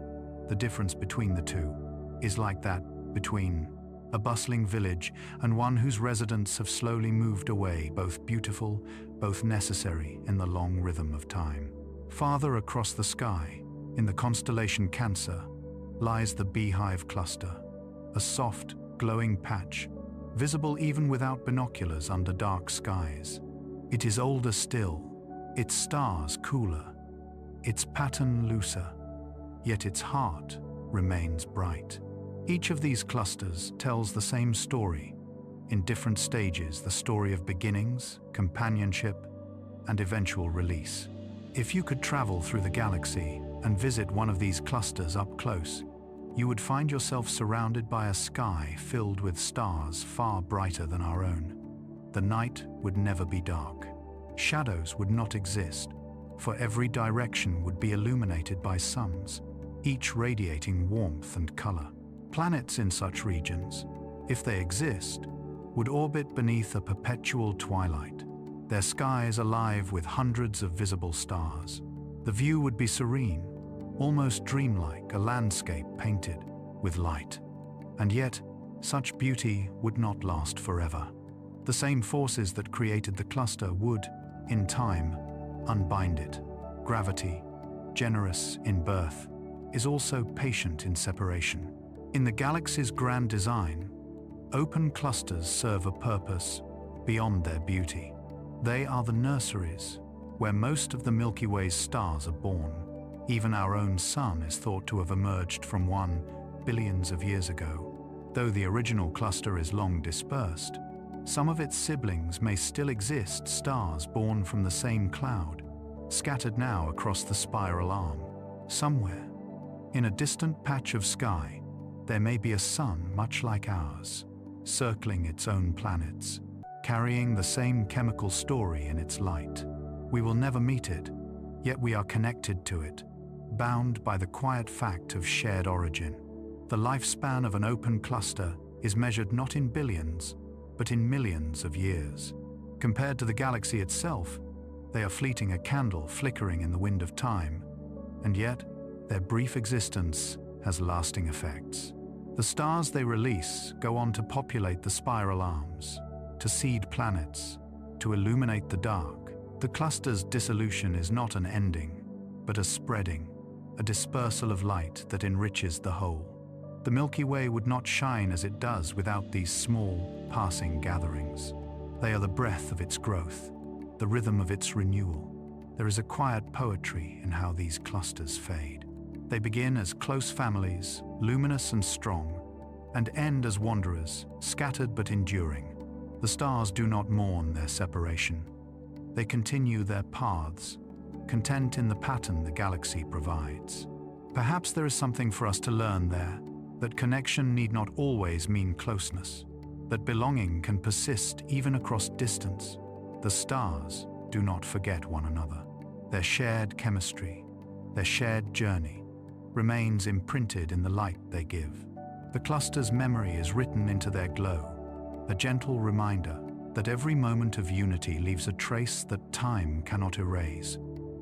The difference between the two is like that between a bustling village and one whose residents have slowly moved away, both beautiful, both necessary in the long rhythm of time. Farther across the sky, in the constellation Cancer, lies the Beehive cluster, a soft, glowing patch, visible even without binoculars under dark skies. It is older still, its stars cooler, its pattern looser, yet its heart remains bright. Each of these clusters tells the same story, in different stages, the story of beginnings, companionship, and eventual release. If you could travel through the galaxy and visit one of these clusters up close, you would find yourself surrounded by a sky filled with stars far brighter than our own. The night would never be dark. Shadows would not exist, for every direction would be illuminated by suns, each radiating warmth and color. Planets in such regions, if they exist, would orbit beneath a perpetual twilight, their skies alive with hundreds of visible stars. The view would be serene, almost dreamlike, a landscape painted with light. And yet, such beauty would not last forever. The same forces that created the cluster would, in time, unbind it. Gravity, generous in birth, is also patient in separation. In the galaxy's grand design, open clusters serve a purpose beyond their beauty. They are the nurseries, where most of the Milky Way's stars are born. Even our own sun is thought to have emerged from one billions of years ago. Though the original cluster is long dispersed, some of its siblings may still exist, stars born from the same cloud, scattered now across the spiral arm. Somewhere, in a distant patch of sky, there may be a sun much like ours, circling its own planets, carrying the same chemical story in its light. We will never meet it, yet we are connected to it, bound by the quiet fact of shared origin. The lifespan of an open cluster is measured not in billions, but in millions of years. Compared to the galaxy itself, they are fleeting, a candle flickering in the wind of time, and yet their brief existence has lasting effects. The stars they release go on to populate the spiral arms, to seed planets, to illuminate the dark. The cluster's dissolution is not an ending, but a spreading, a dispersal of light that enriches the whole. The Milky Way would not shine as it does without these small, passing gatherings. They are the breath of its growth, the rhythm of its renewal. There is a quiet poetry in how these clusters fade. They begin as close families, luminous and strong, and end as wanderers, scattered but enduring. The stars do not mourn their separation. They continue their paths, content in the pattern the galaxy provides. Perhaps there is something for us to learn there, that connection need not always mean closeness, that belonging can persist even across distance. The stars do not forget one another. Their shared chemistry, their shared journey, remains imprinted in the light they give. The cluster's memory is written into their glow, a gentle reminder that every moment of unity leaves a trace that time cannot erase.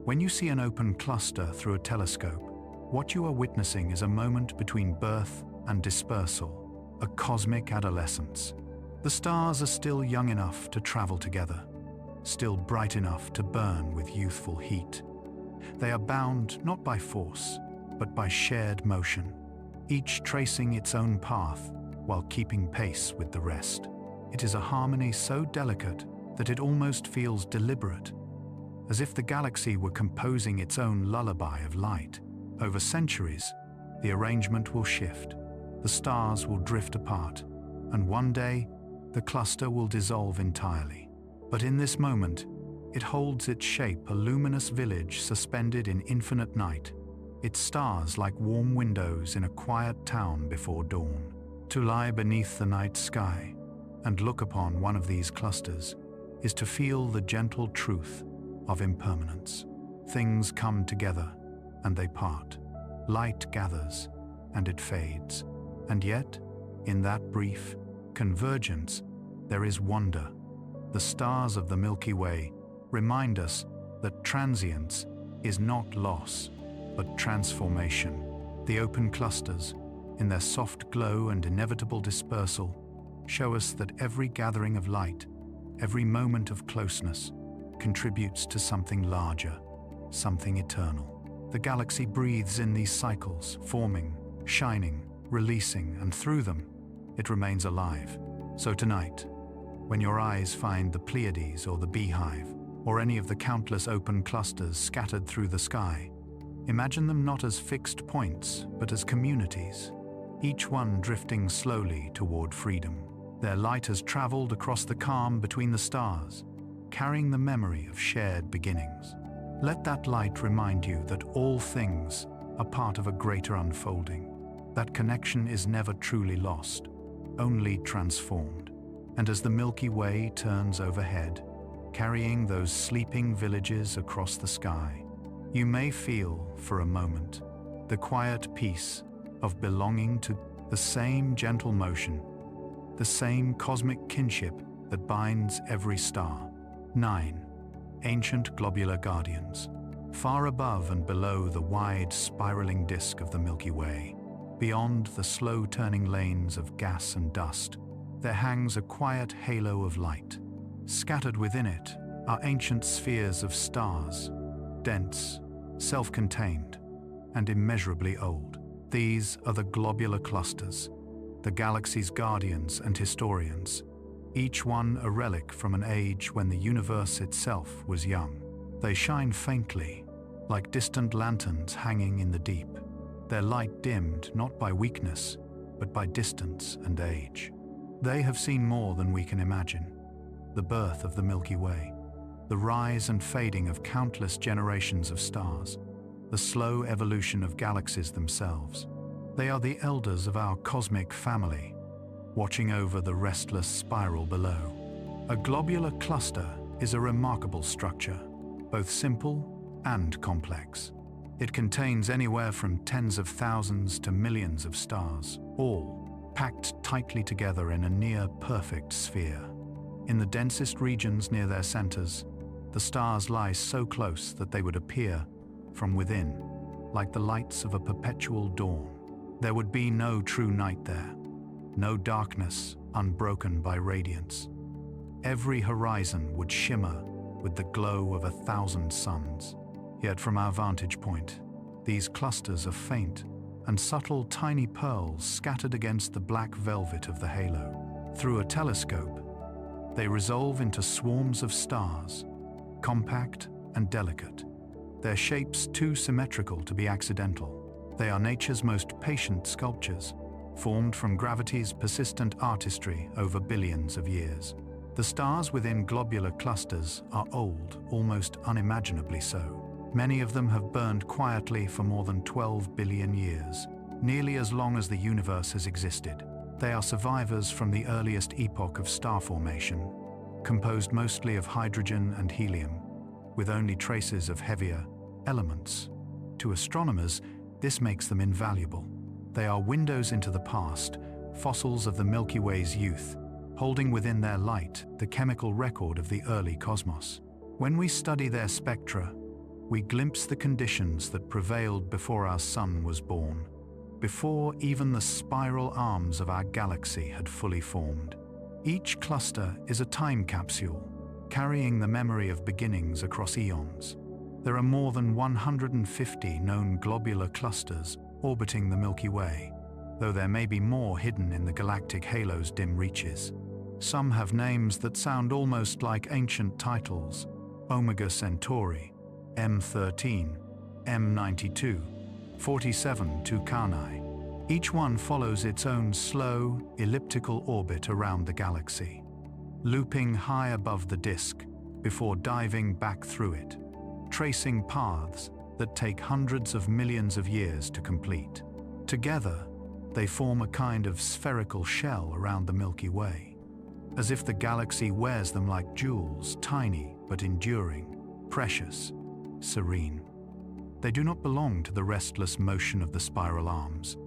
When you see an open cluster through a telescope, what you are witnessing is a moment between birth and dispersal, a cosmic adolescence. The stars are still young enough to travel together, still bright enough to burn with youthful heat. They are bound not by force, but by shared motion, each tracing its own path while keeping pace with the rest. It is a harmony so delicate that it almost feels deliberate, as if the galaxy were composing its own lullaby of light. Over centuries, the arrangement will shift, the stars will drift apart, and one day, the cluster will dissolve entirely. But in this moment, it holds its shape, a luminous village suspended in infinite night, its stars like warm windows in a quiet town before dawn. To lie beneath the night sky and look upon one of these clusters is to feel the gentle truth of impermanence. Things come together and they part. Light gathers and it fades. And yet, in that brief convergence, there is wonder. The stars of the Milky Way remind us that transience is not loss, but transformation. The open clusters, in their soft glow and inevitable dispersal, show us that every gathering of light, every moment of closeness, contributes to something larger, something eternal. The galaxy breathes in these cycles, forming, shining, releasing, and through them, it remains alive. So tonight, when your eyes find the Pleiades or the Beehive, or any of the countless open clusters scattered through the sky, imagine them not as fixed points, but as communities, each one drifting slowly toward freedom. Their light has traveled across the calm between the stars, carrying the memory of shared beginnings. Let that light remind you that all things are part of a greater unfolding. That connection is never truly lost, only transformed. And as the Milky Way turns overhead, carrying those sleeping villages across the sky, you may feel, for a moment, the quiet peace of belonging to the same gentle motion, the same cosmic kinship that binds every star. 9. Ancient globular guardians. Far above and below the wide, spiraling disk of the Milky Way, beyond the slow-turning lanes of gas and dust, there hangs a quiet halo of light. Scattered within it are ancient spheres of stars, dense, self-contained, and immeasurably old. These are the globular clusters, the galaxy's guardians and historians, each one a relic from an age when the universe itself was young. They shine faintly, like distant lanterns hanging in the deep, their light dimmed not by weakness, but by distance and age. They have seen more than we can imagine. The birth of the Milky Way, the rise and fading of countless generations of stars, the slow evolution of galaxies themselves. They are the elders of our cosmic family, watching over the restless spiral below. A globular cluster is a remarkable structure, both simple and complex. It contains anywhere from tens of thousands to millions of stars, all packed tightly together in a near-perfect sphere. In the densest regions near their centers, the stars lie so close that they would appear, from within, like the lights of a perpetual dawn. There would be no true night there, no darkness unbroken by radiance. Every horizon would shimmer with the glow of 1,000 suns. Yet from our vantage point, these clusters are faint and subtle tiny pearls scattered against the black velvet of the halo. Through a telescope, they resolve into swarms of stars, compact and delicate, their shapes too symmetrical to be accidental. They are nature's most patient sculptures, formed from gravity's persistent artistry over billions of years. The stars within globular clusters are old, almost unimaginably so. Many of them have burned quietly for more than 12 billion years, nearly as long as the universe has existed. They are survivors from the earliest epoch of star formation, composed mostly of hydrogen and helium, with only traces of heavier elements. To astronomers, this makes them invaluable. They are windows into the past, fossils of the Milky Way's youth, holding within their light the chemical record of the early cosmos. When we study their spectra, we glimpse the conditions that prevailed before our sun was born, before even the spiral arms of our galaxy had fully formed. Each cluster is a time capsule, carrying the memory of beginnings across eons. There are more than 150 known globular clusters orbiting the Milky Way, though there may be more hidden in the galactic halo's dim reaches. Some have names that sound almost like ancient titles: Omega Centauri, M13, M92, 47 Tucanae. Each one follows its own slow, elliptical orbit around the galaxy, looping high above the disk before diving back through it, tracing paths that take hundreds of millions of years to complete. Together, they form a kind of spherical shell around the Milky Way, as if the galaxy wears them like jewels, tiny but enduring, precious, serene. They do not belong to the restless motion of the spiral arms.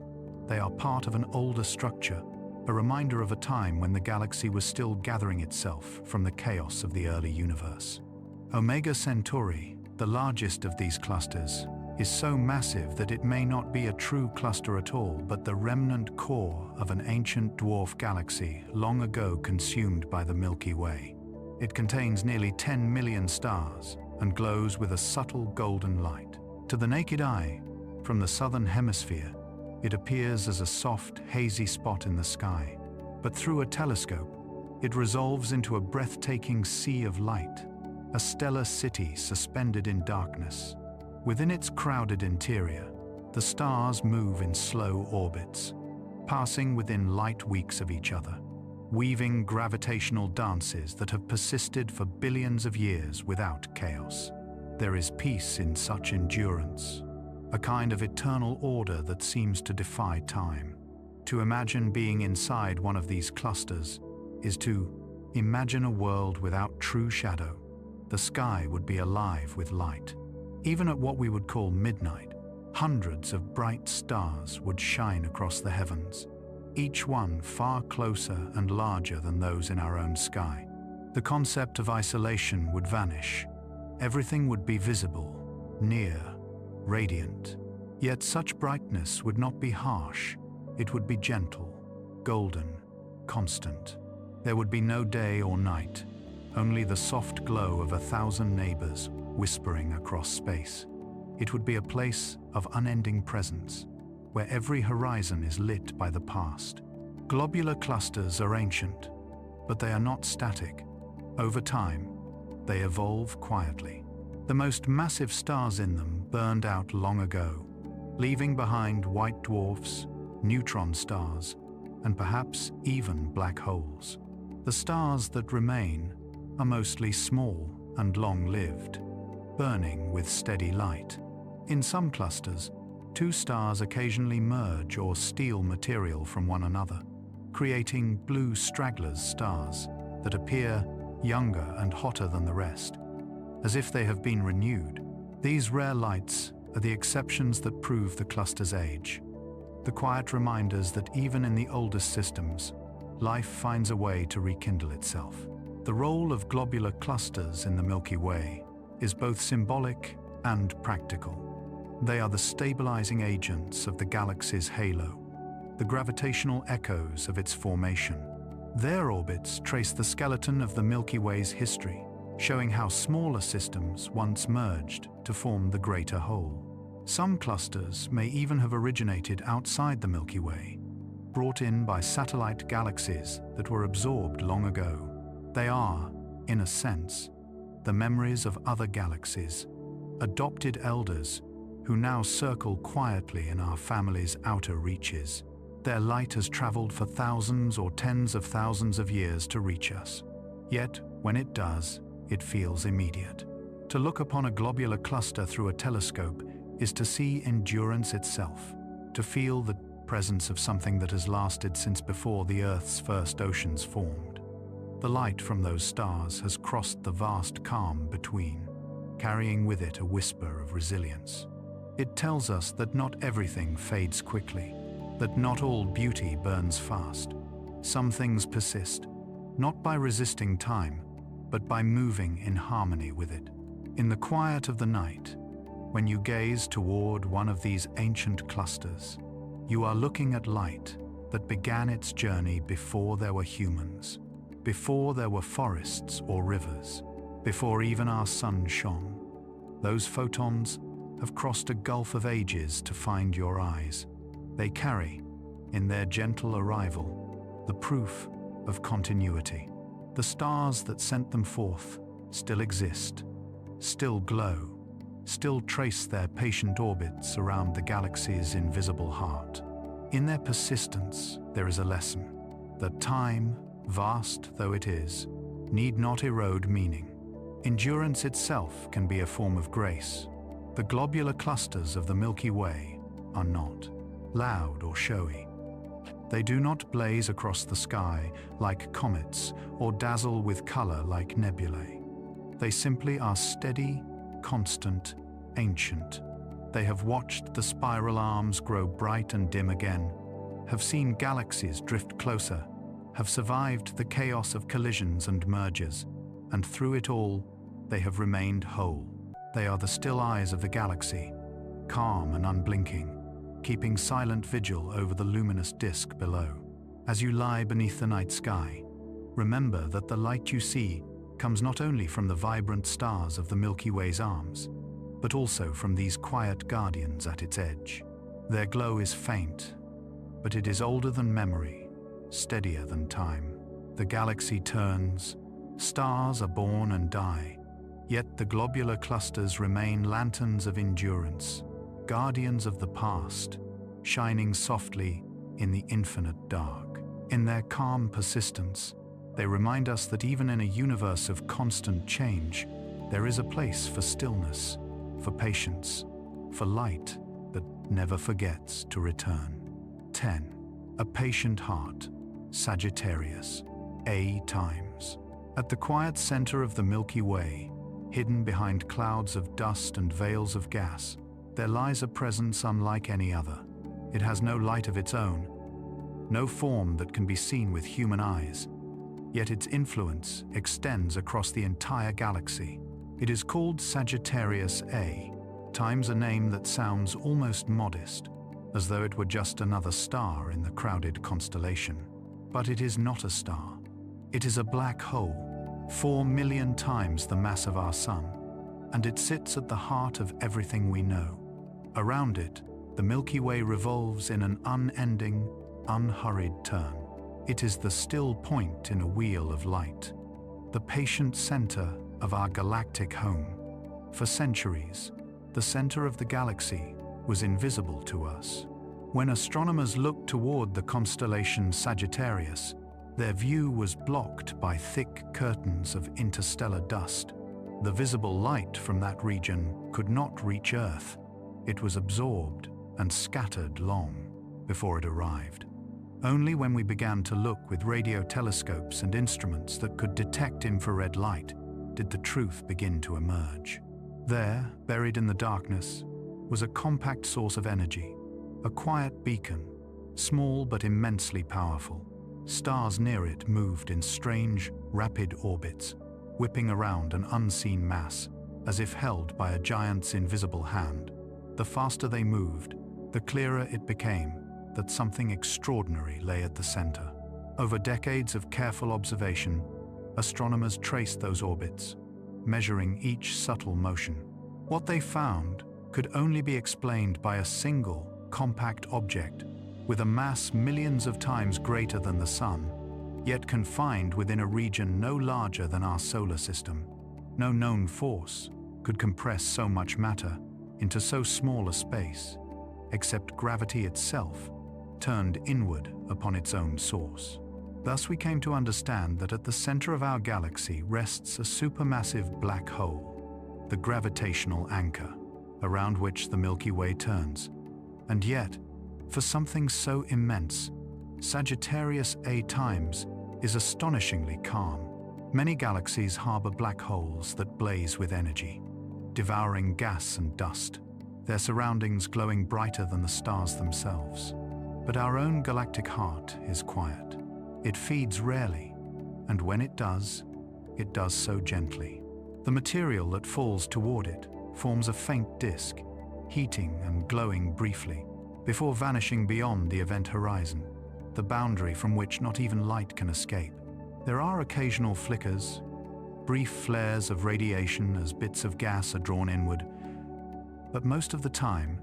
They are part of an older structure, a reminder of a time when the galaxy was still gathering itself from the chaos of the early universe. Omega Centauri, the largest of these clusters, is so massive that it may not be a true cluster at all, but the remnant core of an ancient dwarf galaxy long ago consumed by the Milky Way. It contains nearly 10 million stars and glows with a subtle golden light. To the naked eye, from the southern hemisphere, it appears as a soft, hazy spot in the sky, but through a telescope, it resolves into a breathtaking sea of light, a stellar city suspended in darkness. Within its crowded interior, the stars move in slow orbits, passing within light weeks of each other, weaving gravitational dances that have persisted for billions of years without chaos. There is peace in such endurance, a kind of eternal order that seems to defy time. To imagine being inside one of these clusters is to imagine a world without true shadow. The sky would be alive with light. Even at what we would call midnight, hundreds of bright stars would shine across the heavens, each one far closer and larger than those in our own sky. The concept of isolation would vanish. Everything would be visible, near, radiant. Yet such brightness would not be harsh. It would be gentle, golden, constant. There would be no day or night, only the soft glow of 1,000 neighbors whispering across space. It would be a place of unending presence, where every horizon is lit by the past. Globular clusters are ancient, but they are not static. Over time, they evolve quietly. The most massive stars in them burned out long ago, leaving behind white dwarfs, neutron stars, and perhaps even black holes. The stars that remain are mostly small and long-lived, burning with steady light. In some clusters, two stars occasionally merge or steal material from one another, creating blue stragglers stars that appear younger and hotter than the rest, as if they have been renewed. These rare lights are the exceptions that prove the cluster's age, the quiet reminders that even in the oldest systems, life finds a way to rekindle itself. The role of globular clusters in the Milky Way is both symbolic and practical. They are the stabilizing agents of the galaxy's halo, the gravitational echoes of its formation. Their orbits trace the skeleton of the Milky Way's history, showing how smaller systems once merged to form the greater whole. Some clusters may even have originated outside the Milky Way, brought in by satellite galaxies that were absorbed long ago. They are, in a sense, the memories of other galaxies, adopted elders who now circle quietly in our family's outer reaches. Their light has traveled for thousands or tens of thousands of years to reach us. Yet, when it does, it feels immediate. To look upon a globular cluster through a telescope is to see endurance itself, to feel the presence of something that has lasted since before the Earth's first oceans formed. The light from those stars has crossed the vast calm between, carrying with it a whisper of resilience. It tells us that not everything fades quickly, that not all beauty burns fast. Some things persist, not by resisting time, but by moving in harmony with it. In the quiet of the night, when you gaze toward one of these ancient clusters, you are looking at light that began its journey before there were humans, before there were forests or rivers, before even our sun shone. Those photons have crossed a gulf of ages to find your eyes. They carry, in their gentle arrival, the proof of continuity. The stars that sent them forth still exist, still glow, still trace their patient orbits around the galaxy's invisible heart. In their persistence, there is a lesson that time, vast though it is, need not erode meaning. Endurance itself can be a form of grace, The globular clusters of the Milky Way are not loud or showy. They do not blaze across the sky like comets or dazzle with color like nebulae. They simply are steady, constant, ancient. They have watched the spiral arms grow bright and dim again, have seen galaxies drift closer, have survived the chaos of collisions and mergers, and through it all, they have remained whole. They are the still eyes of the galaxy, calm and unblinking, keeping silent vigil over the luminous disk below. As you lie beneath the night sky, remember that the light you see comes not only from the vibrant stars of the Milky Way's arms, but also from these quiet guardians at its edge. Their glow is faint, but it is older than memory, steadier than time. The galaxy turns, stars are born and die, yet the globular clusters remain lanterns of endurance, guardians of the past, shining softly in the infinite dark. In their calm persistence, they remind us that even in a universe of constant change, there is a place for stillness, for patience, for light that never forgets to return. 10. A patient heart, Sagittarius, A times. At the quiet center of the Milky Way, hidden behind clouds of dust and veils of gas, there lies a presence unlike any other. It has no light of its own, no form that can be seen with human eyes, yet its influence extends across the entire galaxy. It is called Sagittarius A, times a name that sounds almost modest, as though it were just another star in the crowded constellation. But it is not a star. It is a black hole, 4 million times the mass of our Sun, and it sits at the heart of everything we know. Around it, the Milky Way revolves in an unending, unhurried turn. It is the still point in a wheel of light, the patient center of our galactic home. For centuries, the center of the galaxy was invisible to us. When astronomers looked toward the constellation Sagittarius, their view was blocked by thick curtains of interstellar dust. The visible light from that region could not reach Earth. It was absorbed and scattered long before it arrived. Only when we began to look with radio telescopes and instruments that could detect infrared light did the truth begin to emerge. There, buried in the darkness, was a compact source of energy, a quiet beacon, small but immensely powerful. Stars near it moved in strange, rapid orbits, whipping around an unseen mass, as if held by a giant's invisible hand. The faster they moved, the clearer it became that something extraordinary lay at the center. Over decades of careful observation, astronomers traced those orbits, measuring each subtle motion. What they found could only be explained by a single, compact object with a mass millions of times greater than the Sun, yet confined within a region no larger than our solar system. No known force could compress so much matter into so small a space, except gravity itself, turned inward upon its own source. Thus we came to understand that at the center of our galaxy rests a supermassive black hole, the gravitational anchor, around which the Milky Way turns. And yet, for something so immense, Sagittarius A times is astonishingly calm. Many galaxies harbor black holes that blaze with energy, devouring gas and dust, their surroundings glowing brighter than the stars themselves. But our own galactic heart is quiet. It feeds rarely, and when it does so gently. The material that falls toward it forms a faint disk, heating and glowing briefly, before vanishing beyond the event horizon, the boundary from which not even light can escape. There are occasional flickers, brief flares of radiation as bits of gas are drawn inward, but most of the time,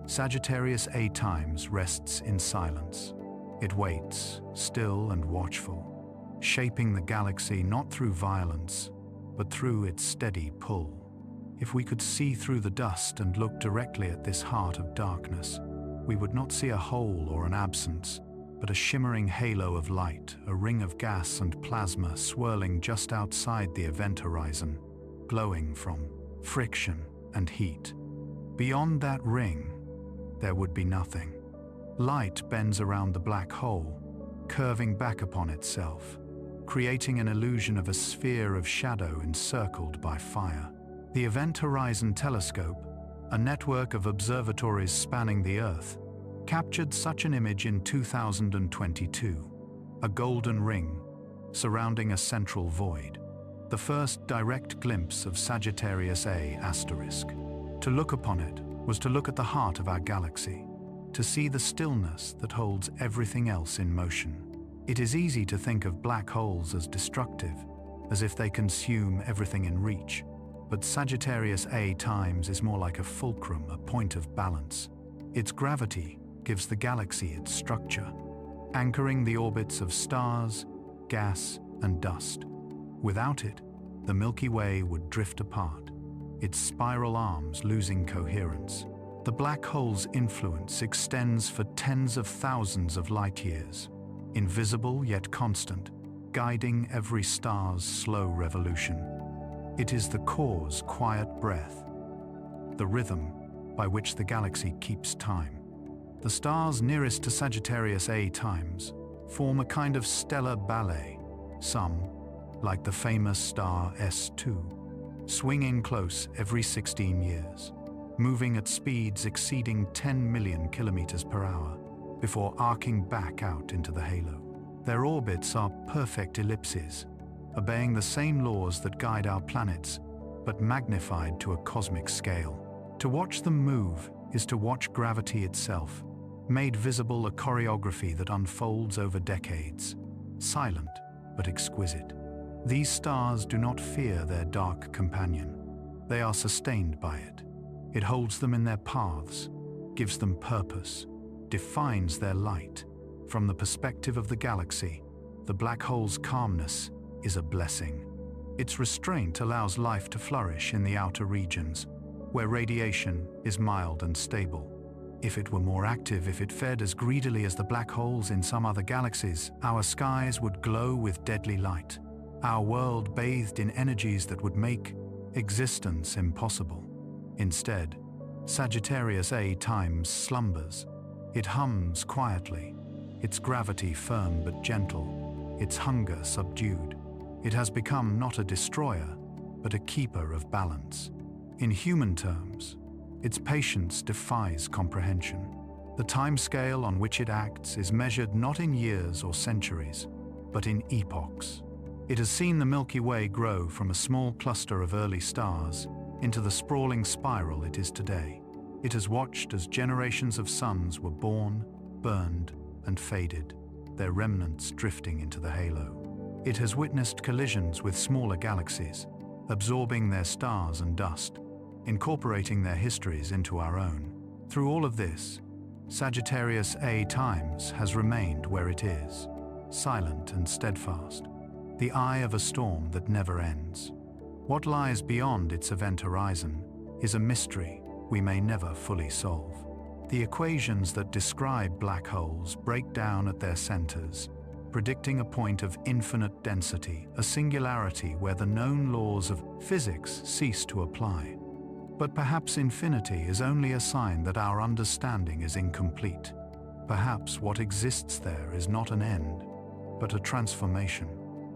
Sagittarius A times rests in silence. It waits, still and watchful, shaping the galaxy not through violence, but through its steady pull. If we could see through the dust and look directly at this heart of darkness, we would not see a hole or an absence, but a shimmering halo of light, a ring of gas and plasma swirling just outside the event horizon, glowing from friction and heat. Beyond that ring, there would be nothing. Light bends around the black hole, curving back upon itself, creating an illusion of a sphere of shadow encircled by fire. The Event Horizon Telescope, a network of observatories spanning the Earth, captured such an image in 2022, a golden ring surrounding a central void, the first direct glimpse of Sagittarius A*. To look upon it was to look at the heart of our galaxy, to see the stillness that holds everything else in motion. It is easy to think of black holes as destructive, as if they consume everything in reach. But Sagittarius A* is more like a fulcrum, a point of balance. Its gravity gives the galaxy its structure, anchoring the orbits of stars, gas, and dust. Without it, the Milky Way would drift apart, its spiral arms losing coherence. The black hole's influence extends for tens of thousands of light years, invisible yet constant, guiding every star's slow revolution. It is the core's quiet breath, the rhythm by which the galaxy keeps time. The stars nearest to Sagittarius A* form a kind of stellar ballet, some, like the famous star S2, swing in close every 16 years, moving at speeds exceeding 10 million kilometers per hour, before arcing back out into the halo. Their orbits are perfect ellipses, obeying the same laws that guide our planets, but magnified to a cosmic scale. To watch them move is to watch gravity itself, made visible, a choreography that unfolds over decades, silent but exquisite. These stars do not fear their dark companion. They are sustained by it. It holds them in their paths, gives them purpose, defines their light. From the perspective of the galaxy, the black hole's calmness is a blessing. Its restraint allows life to flourish in the outer regions, where radiation is mild and stable. If it were more active, if it fed as greedily as the black holes in some other galaxies, our skies would glow with deadly light, our world bathed in energies that would make existence impossible. Instead, Sagittarius A* slumbers. It hums quietly, its gravity firm but gentle, its hunger subdued. It has become not a destroyer, but a keeper of balance. In human terms, its patience defies comprehension. The timescale on which it acts is measured not in years or centuries, but in epochs. It has seen the Milky Way grow from a small cluster of early stars into the sprawling spiral it is today. It has watched as generations of suns were born, burned, and faded, their remnants drifting into the halo. It has witnessed collisions with smaller galaxies, absorbing their stars and dust, incorporating their histories into our own. Through all of this, Sagittarius A* has remained where it is, silent and steadfast, the eye of a storm that never ends. What lies beyond its event horizon is a mystery we may never fully solve. The equations that describe black holes break down at their centers, predicting a point of infinite density, a singularity where the known laws of physics cease to apply. But perhaps infinity is only a sign that our understanding is incomplete. Perhaps what exists there is not an end, but a transformation.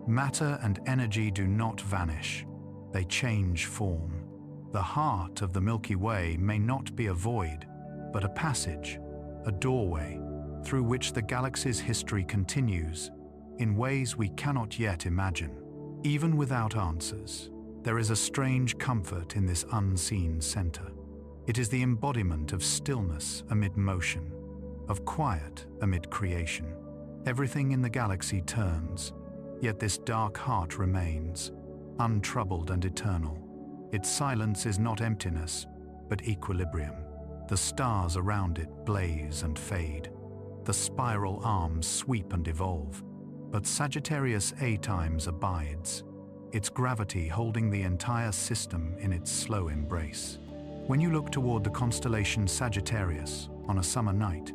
Matter and energy do not vanish. They change form. The heart of the Milky Way may not be a void, but a passage, a doorway, through which the galaxy's history continues in ways we cannot yet imagine. Even without answers, there is a strange comfort in this unseen center. It is the embodiment of stillness amid motion, of quiet amid creation. Everything in the galaxy turns, yet this dark heart remains, untroubled and eternal. Its silence is not emptiness, but equilibrium. The stars around it blaze and fade. The spiral arms sweep and evolve. But Sagittarius A* abides, its gravity holding the entire system in its slow embrace. When you look toward the constellation Sagittarius on a summer night,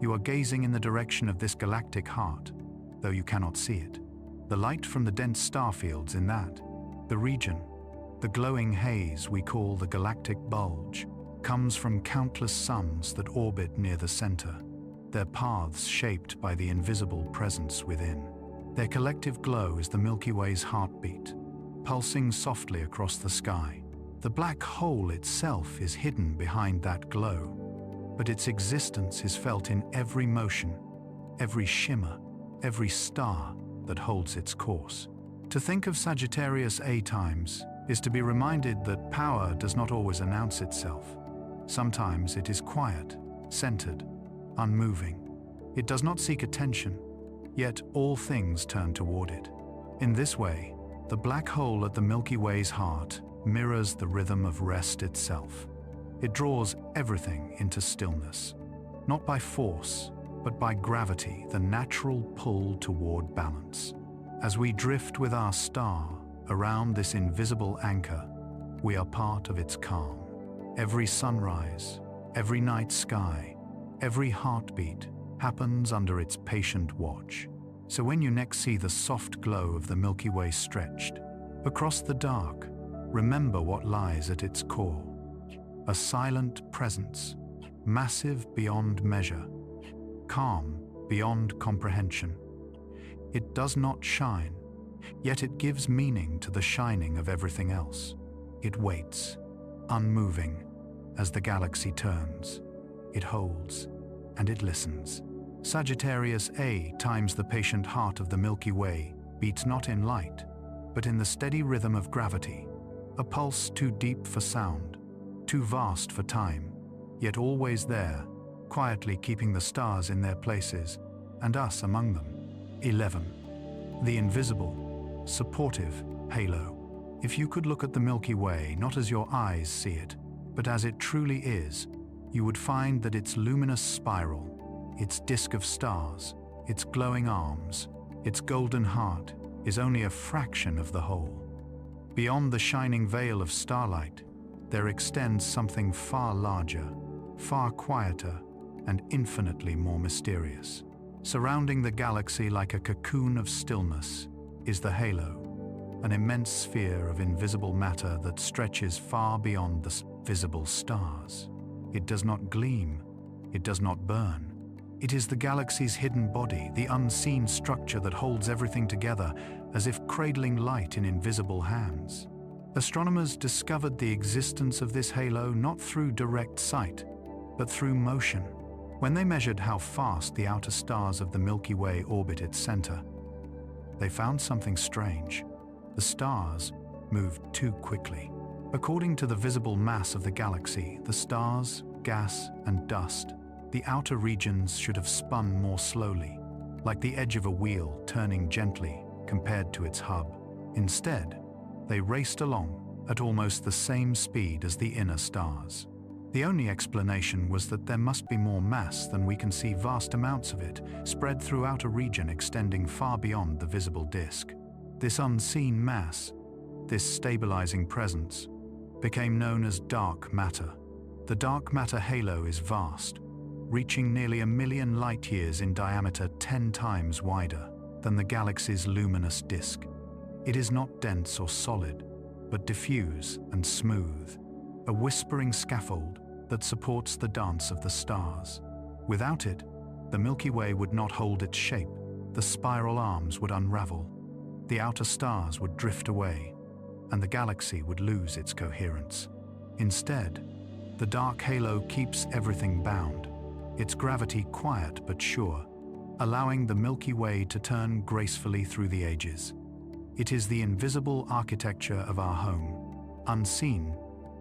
you are gazing in the direction of this galactic heart, though you cannot see it. The light from the dense starfields in that, the region, the glowing haze we call the galactic bulge, comes from countless suns that orbit near the center, their paths shaped by the invisible presence within. Their collective glow is the Milky Way's heartbeat, pulsing softly across the sky. The black hole itself is hidden behind that glow, but its existence is felt in every motion, every shimmer, every star that holds its course. To think of Sagittarius A times is to be reminded that power does not always announce itself. Sometimes it is quiet, centered, unmoving. It does not seek attention, yet all things turn toward it. In this way, the black hole at the Milky Way's heart mirrors the rhythm of rest itself. It draws everything into stillness, not by force, but by gravity, the natural pull toward balance. As we drift with our star around this invisible anchor, we are part of its calm. Every sunrise, every night sky, every heartbeat happens under its patient watch. So when you next see the soft glow of the Milky Way stretched across the dark, remember what lies at its core. A silent presence, massive beyond measure, calm beyond comprehension. It does not shine, yet it gives meaning to the shining of everything else. It waits, unmoving, as the galaxy turns. It holds, and it listens. Sagittarius A times the patient heart of the Milky Way beats not in light, but in the steady rhythm of gravity, a pulse too deep for sound, too vast for time, yet always there, quietly keeping the stars in their places, and us among them. 11. The invisible, supportive halo. If you could look at the Milky Way not as your eyes see it, but as it truly is, you would find that its luminous spiral, its disk of stars, its glowing arms, its golden heart, is only a fraction of the whole. Beyond the shining veil of starlight, there extends something far larger, far quieter, and infinitely more mysterious. Surrounding the galaxy like a cocoon of stillness is the halo, an immense sphere of invisible matter that stretches far beyond the visible stars. It does not gleam, it does not burn. It is the galaxy's hidden body, the unseen structure that holds everything together, as if cradling light in invisible hands. Astronomers discovered the existence of this halo not through direct sight, but through motion. When they measured how fast the outer stars of the Milky Way orbit its center, they found something strange. The stars moved too quickly. According to the visible mass of the galaxy, the stars, gas, and dust, the outer regions should have spun more slowly, like the edge of a wheel turning gently compared to its hub. Instead, they raced along at almost the same speed as the inner stars. The only explanation was that there must be more mass than we can see, vast amounts of it, spread throughout a region extending far beyond the visible disk. This unseen mass, this stabilizing presence, became known as dark matter. The dark matter halo is vast, reaching nearly 1 million light-years in diameter, 10 times wider than the galaxy's luminous disk. It is not dense or solid, but diffuse and smooth, a whispering scaffold that supports the dance of the stars. Without it, the Milky Way would not hold its shape, the spiral arms would unravel, the outer stars would drift away, and the galaxy would lose its coherence. Instead, the dark halo keeps everything bound, its gravity quiet but sure, allowing the Milky Way to turn gracefully through the ages. It is the invisible architecture of our home, unseen,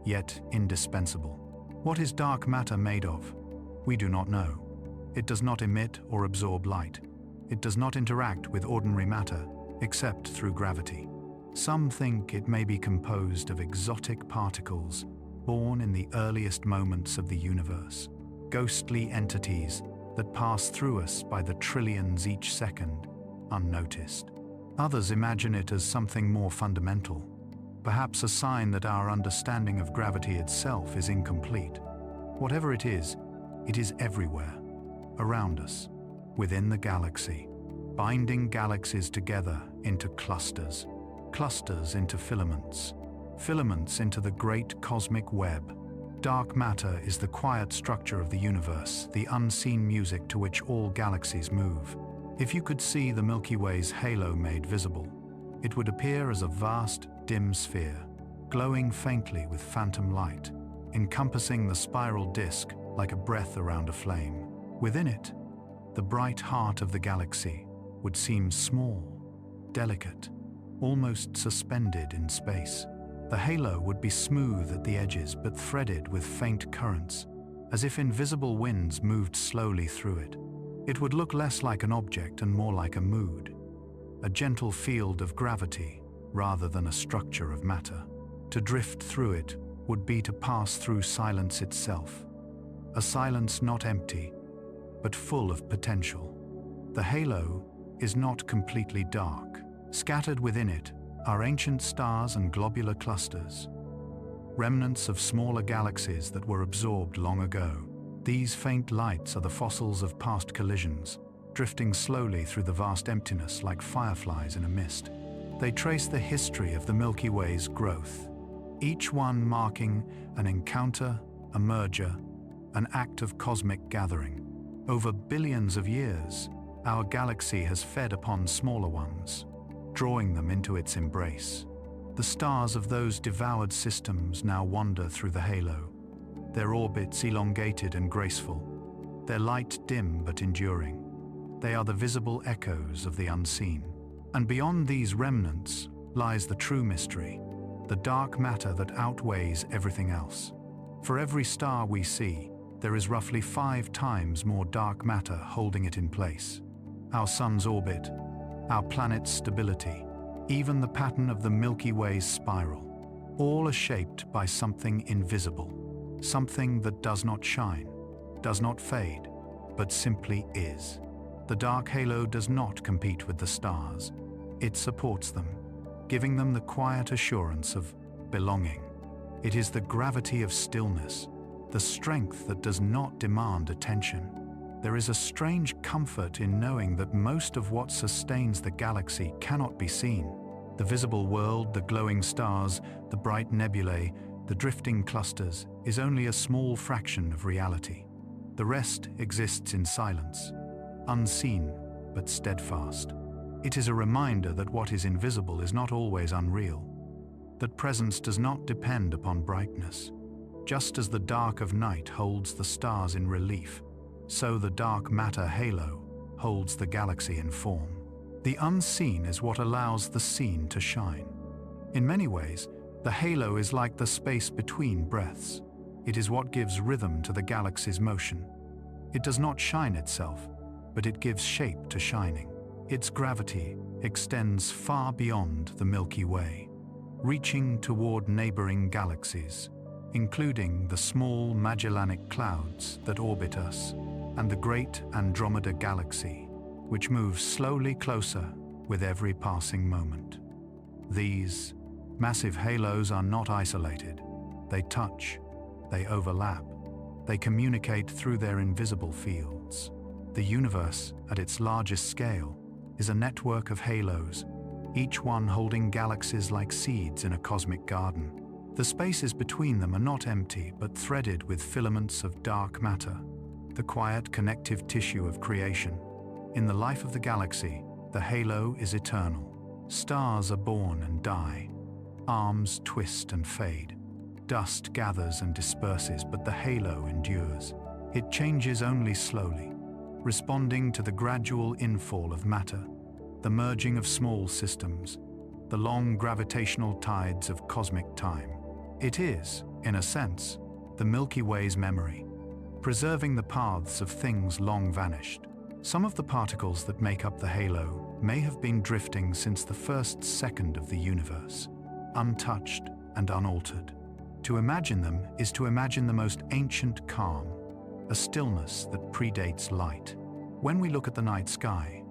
yet indispensable. What is dark matter made of? We do not know. It does not emit or absorb light. It does not interact with ordinary matter, except through gravity. Some think it may be composed of exotic particles, born in the earliest moments of the universe, ghostly entities that pass through us by the trillions each second, unnoticed. Others imagine it as something more fundamental, perhaps a sign that our understanding of gravity itself is incomplete. Whatever it is everywhere, around us, within the galaxy, binding galaxies together into clusters, clusters into filaments, filaments into the great cosmic web, Dark matter is the quiet structure of the universe, the unseen music to which all galaxies move. If you could see the Milky Way's halo made visible, it would appear as a vast, dim sphere, glowing faintly with phantom light, encompassing the spiral disk like a breath around a flame. Within it, the bright heart of the galaxy would seem small, delicate, almost suspended in space. The halo would be smooth at the edges but threaded with faint currents, as if invisible winds moved slowly through it. It would look less like an object and more like a mood, a gentle field of gravity rather than a structure of matter. To drift through it would be to pass through silence itself, a silence not empty, but full of potential. The halo is not completely dark. Scattered within it are ancient stars and globular clusters, remnants of smaller galaxies that were absorbed long ago. These faint lights are the fossils of past collisions, drifting slowly through the vast emptiness like fireflies in a mist. They trace the history of the Milky Way's growth, each one marking an encounter, a merger, an act of cosmic gathering. Over billions of years, our galaxy has fed upon smaller ones, drawing them into its embrace. The stars of those devoured systems now wander through the halo, their orbits elongated and graceful, their light dim but enduring. They are the visible echoes of the unseen. And beyond these remnants lies the true mystery, the dark matter that outweighs everything else. For every star we see, there is roughly 5 times more dark matter holding it in place. Our sun's orbit, our planet's stability, even the pattern of the Milky Way's spiral, all are shaped by something invisible, something that does not shine, does not fade, but simply is. The dark halo does not compete with the stars. It supports them, giving them the quiet assurance of belonging. It is the gravity of stillness, the strength that does not demand attention. There is a strange comfort in knowing that most of what sustains the galaxy cannot be seen. The visible world, the glowing stars, the bright nebulae, the drifting clusters, is only a small fraction of reality. The rest exists in silence, unseen but steadfast. It is a reminder that what is invisible is not always unreal, that presence does not depend upon brightness. Just as the dark of night holds the stars in relief, so the dark matter halo holds the galaxy in form. The unseen is what allows the seen to shine. In many ways, the halo is like the space between breaths. It is what gives rhythm to the galaxy's motion. It does not shine itself, but it gives shape to shining. Its gravity extends far beyond the Milky Way, reaching toward neighboring galaxies, including the small Magellanic Clouds that orbit us, and the great Andromeda Galaxy, which moves slowly closer with every passing moment. These massive halos are not isolated. They touch, they overlap, they communicate through their invisible fields. The universe, at its largest scale, is a network of halos, each one holding galaxies like seeds in a cosmic garden. The spaces between them are not empty, but threaded with filaments of dark matter, the quiet connective tissue of creation. In the life of the galaxy, the halo is eternal. Stars are born and die. Arms twist and fade. Dust gathers and disperses, but the halo endures. It changes only slowly, responding to the gradual infall of matter, the merging of small systems, the long gravitational tides of cosmic time. It is, in a sense, the Milky Way's memory, preserving the paths of things long vanished. Some of the particles that make up the halo may have been drifting since the first second of the universe, untouched and unaltered. To imagine them is to imagine the most ancient calm, a stillness that predates light. When we look at the night sky,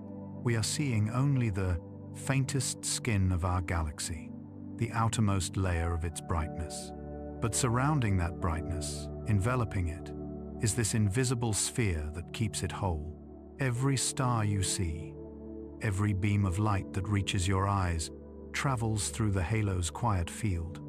we are seeing only the faintest skin of our galaxy, the outermost layer of its brightness. But surrounding that brightness, enveloping it, is this invisible sphere that keeps it whole. Every star you see, every beam of light that reaches your eyes, travels through the halo's quiet field.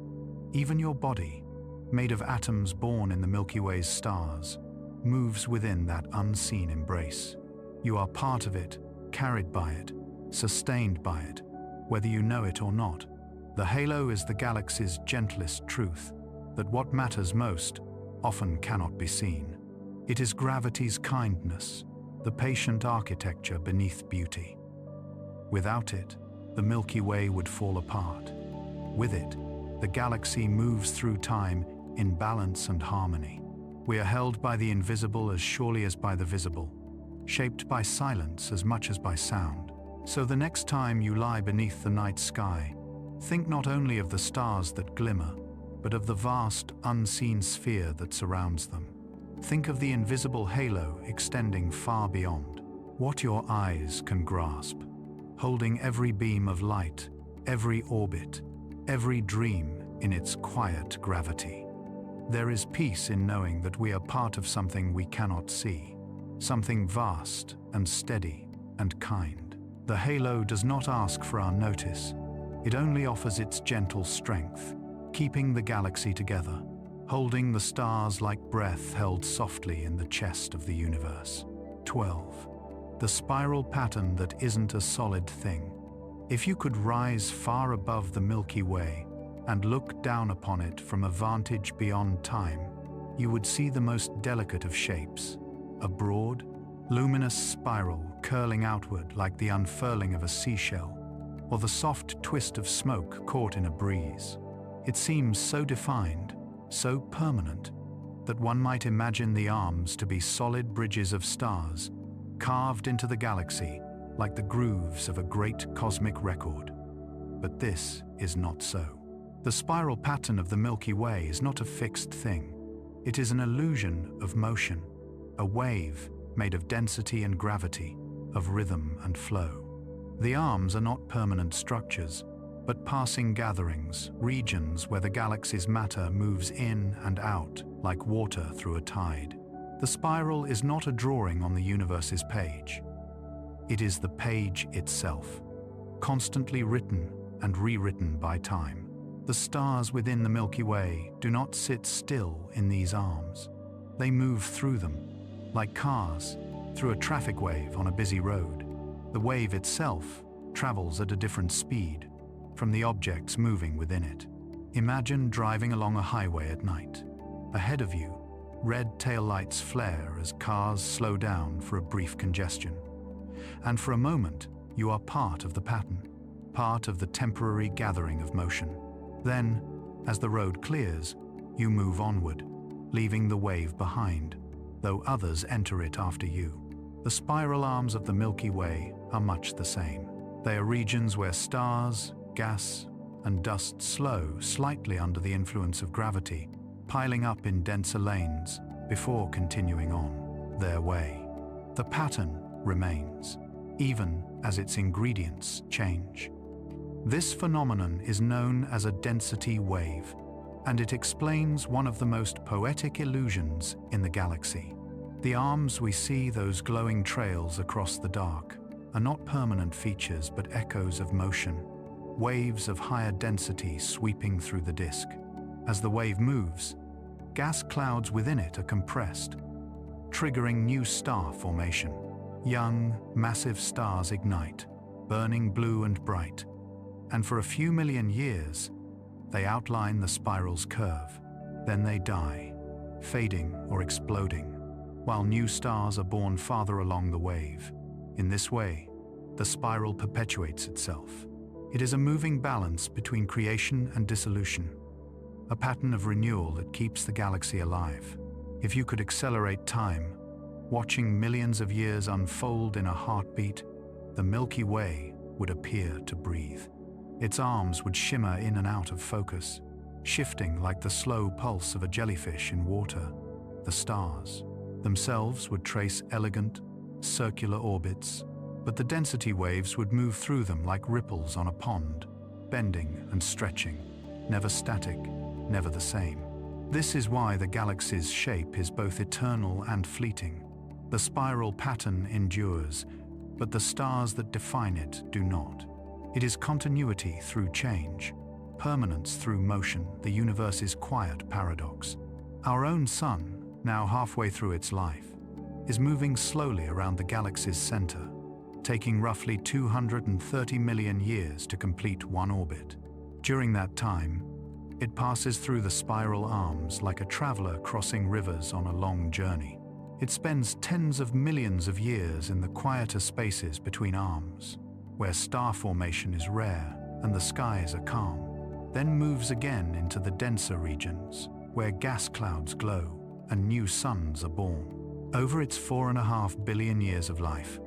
Even your body, made of atoms born in the Milky Way's stars, moves within that unseen embrace. You are part of it, carried by it, sustained by it, whether you know it or not. The halo is the galaxy's gentlest truth, that what matters most often cannot be seen. It is gravity's kindness, the patient architecture beneath beauty. Without it, the Milky Way would fall apart. With it, the galaxy moves through time in balance and harmony. We are held by the invisible as surely as by the visible, shaped by silence as much as by sound. So the next time you lie beneath the night sky, think not only of the stars that glimmer, but of the vast, unseen sphere that surrounds them. Think of the invisible halo extending far beyond what your eyes can grasp, holding every beam of light, every orbit, every dream in its quiet gravity. There is peace in knowing that we are part of something we cannot see, something vast and steady and kind. The halo does not ask for our notice. It only offers its gentle strength, keeping the galaxy together, holding the stars like breath held softly in the chest of the universe. 12. The spiral pattern that isn't a solid thing. If you could rise far above the Milky Way and look down upon it from a vantage beyond time, you would see the most delicate of shapes, a broad, luminous spiral curling outward like the unfurling of a seashell, or the soft twist of smoke caught in a breeze. It seems so defined, so permanent, that one might imagine the arms to be solid bridges of stars, carved into the galaxy like the grooves of a great cosmic record. But this is not so. The spiral pattern of the Milky Way is not a fixed thing. It is an illusion of motion, a wave made of density and gravity, of rhythm and flow. The arms are not permanent structures, but passing gatherings, regions where the galaxy's matter moves in and out like water through a tide. The spiral is not a drawing on the universe's page. It is the page itself, constantly written and rewritten by time. The stars within the Milky Way do not sit still in these arms. They move through them, like cars through a traffic wave on a busy road. The wave itself travels at a different speed from the objects moving within it. Imagine driving along a highway at night. Ahead of you, red taillights flare as cars slow down for a brief congestion. And for a moment, you are part of the pattern, part of the temporary gathering of motion. Then, as the road clears, you move onward, leaving the wave behind, though others enter it after you. The spiral arms of the Milky Way are much the same. They are regions where stars, gas, and dust slow slightly under the influence of gravity, piling up in denser lanes before continuing on their way. The pattern remains, even as its ingredients change. This phenomenon is known as a density wave, and it explains one of the most poetic illusions in the galaxy. The arms we see, those glowing trails across the dark, are not permanent features but echoes of motion, waves of higher density sweeping through the disk. As the wave moves, gas clouds within it are compressed, triggering new star formation. Young, massive stars ignite, burning blue and bright, and for a few million years, they outline the spiral's curve. Then they die, fading or exploding, while new stars are born farther along the wave. In this way, the spiral perpetuates itself. It is a moving balance between creation and dissolution, a pattern of renewal that keeps the galaxy alive. If you could accelerate time, watching millions of years unfold in a heartbeat, the Milky Way would appear to breathe. Its arms would shimmer in and out of focus, shifting like the slow pulse of a jellyfish in water. The stars themselves would trace elegant, circular orbits, but the density waves would move through them like ripples on a pond, bending and stretching, never static, never the same. This is why the galaxy's shape is both eternal and fleeting. The spiral pattern endures, but the stars that define it do not. It is continuity through change, permanence through motion, the universe's quiet paradox. Our own sun, now halfway through its life, is moving slowly around the galaxy's center, taking roughly 230 million years to complete one orbit. During that time, it passes through the spiral arms like a traveler crossing rivers on a long journey. It spends tens of millions of years in the quieter spaces between arms, where star formation is rare and the skies are calm, then moves again into the denser regions, where gas clouds glow and new suns are born. Over its 4.5 billion years of life,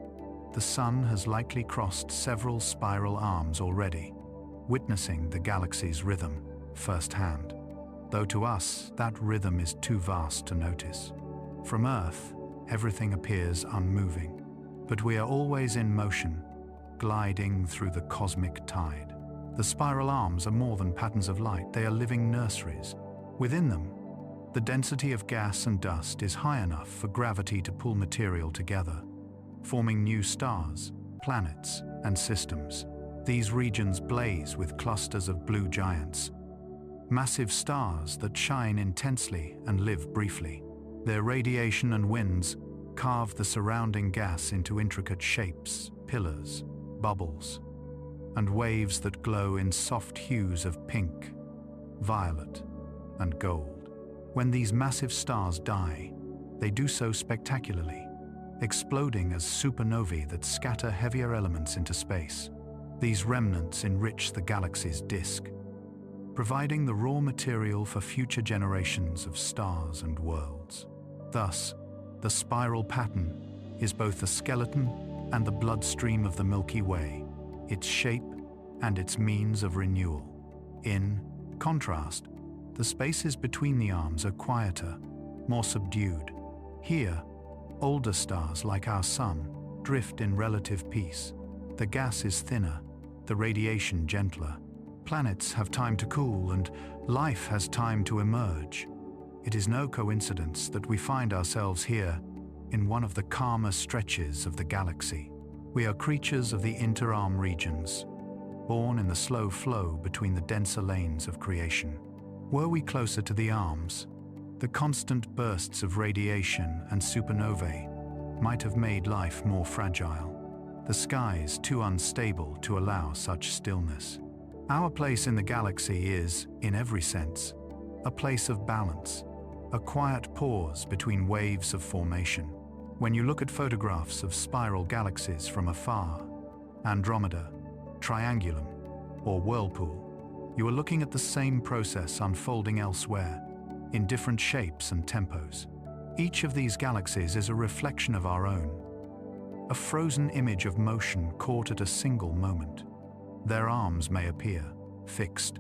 the sun has likely crossed several spiral arms already, witnessing the galaxy's rhythm firsthand, though to us that rhythm is too vast to notice. From Earth, everything appears unmoving, but we are always in motion, gliding through the cosmic tide. The spiral arms are more than patterns of light, they are living nurseries. Within them, the density of gas and dust is high enough for gravity to pull material together, forming new stars, planets, and systems. These regions blaze with clusters of blue giants, massive stars that shine intensely and live briefly. Their radiation and winds carve the surrounding gas into intricate shapes, pillars, bubbles, and waves that glow in soft hues of pink, violet, and gold. When these massive stars die, they do so spectacularly, exploding as supernovae that scatter heavier elements into space. These remnants enrich the galaxy's disk, providing the raw material for future generations of stars and worlds. Thus, the spiral pattern is both the skeleton and the bloodstream of the Milky Way, its shape and its means of renewal. In contrast, the spaces between the arms are quieter, more subdued. Here, older stars like our Sun drift in relative peace. The gas is thinner, the radiation gentler. Planets have time to cool and life has time to emerge. It is no coincidence that we find ourselves here in one of the calmer stretches of the galaxy. We are creatures of the interarm regions, born in the slow flow between the denser lanes of creation. Were we closer to the arms, the constant bursts of radiation and supernovae might have made life more fragile, the skies too unstable to allow such stillness. Our place in the galaxy is, in every sense, a place of balance, a quiet pause between waves of formation. When you look at photographs of spiral galaxies from afar, Andromeda, Triangulum, or Whirlpool, you are looking at the same process unfolding elsewhere, in different shapes and tempos. Each of these galaxies is a reflection of our own, a frozen image of motion caught at a single moment. Their arms may appear fixed,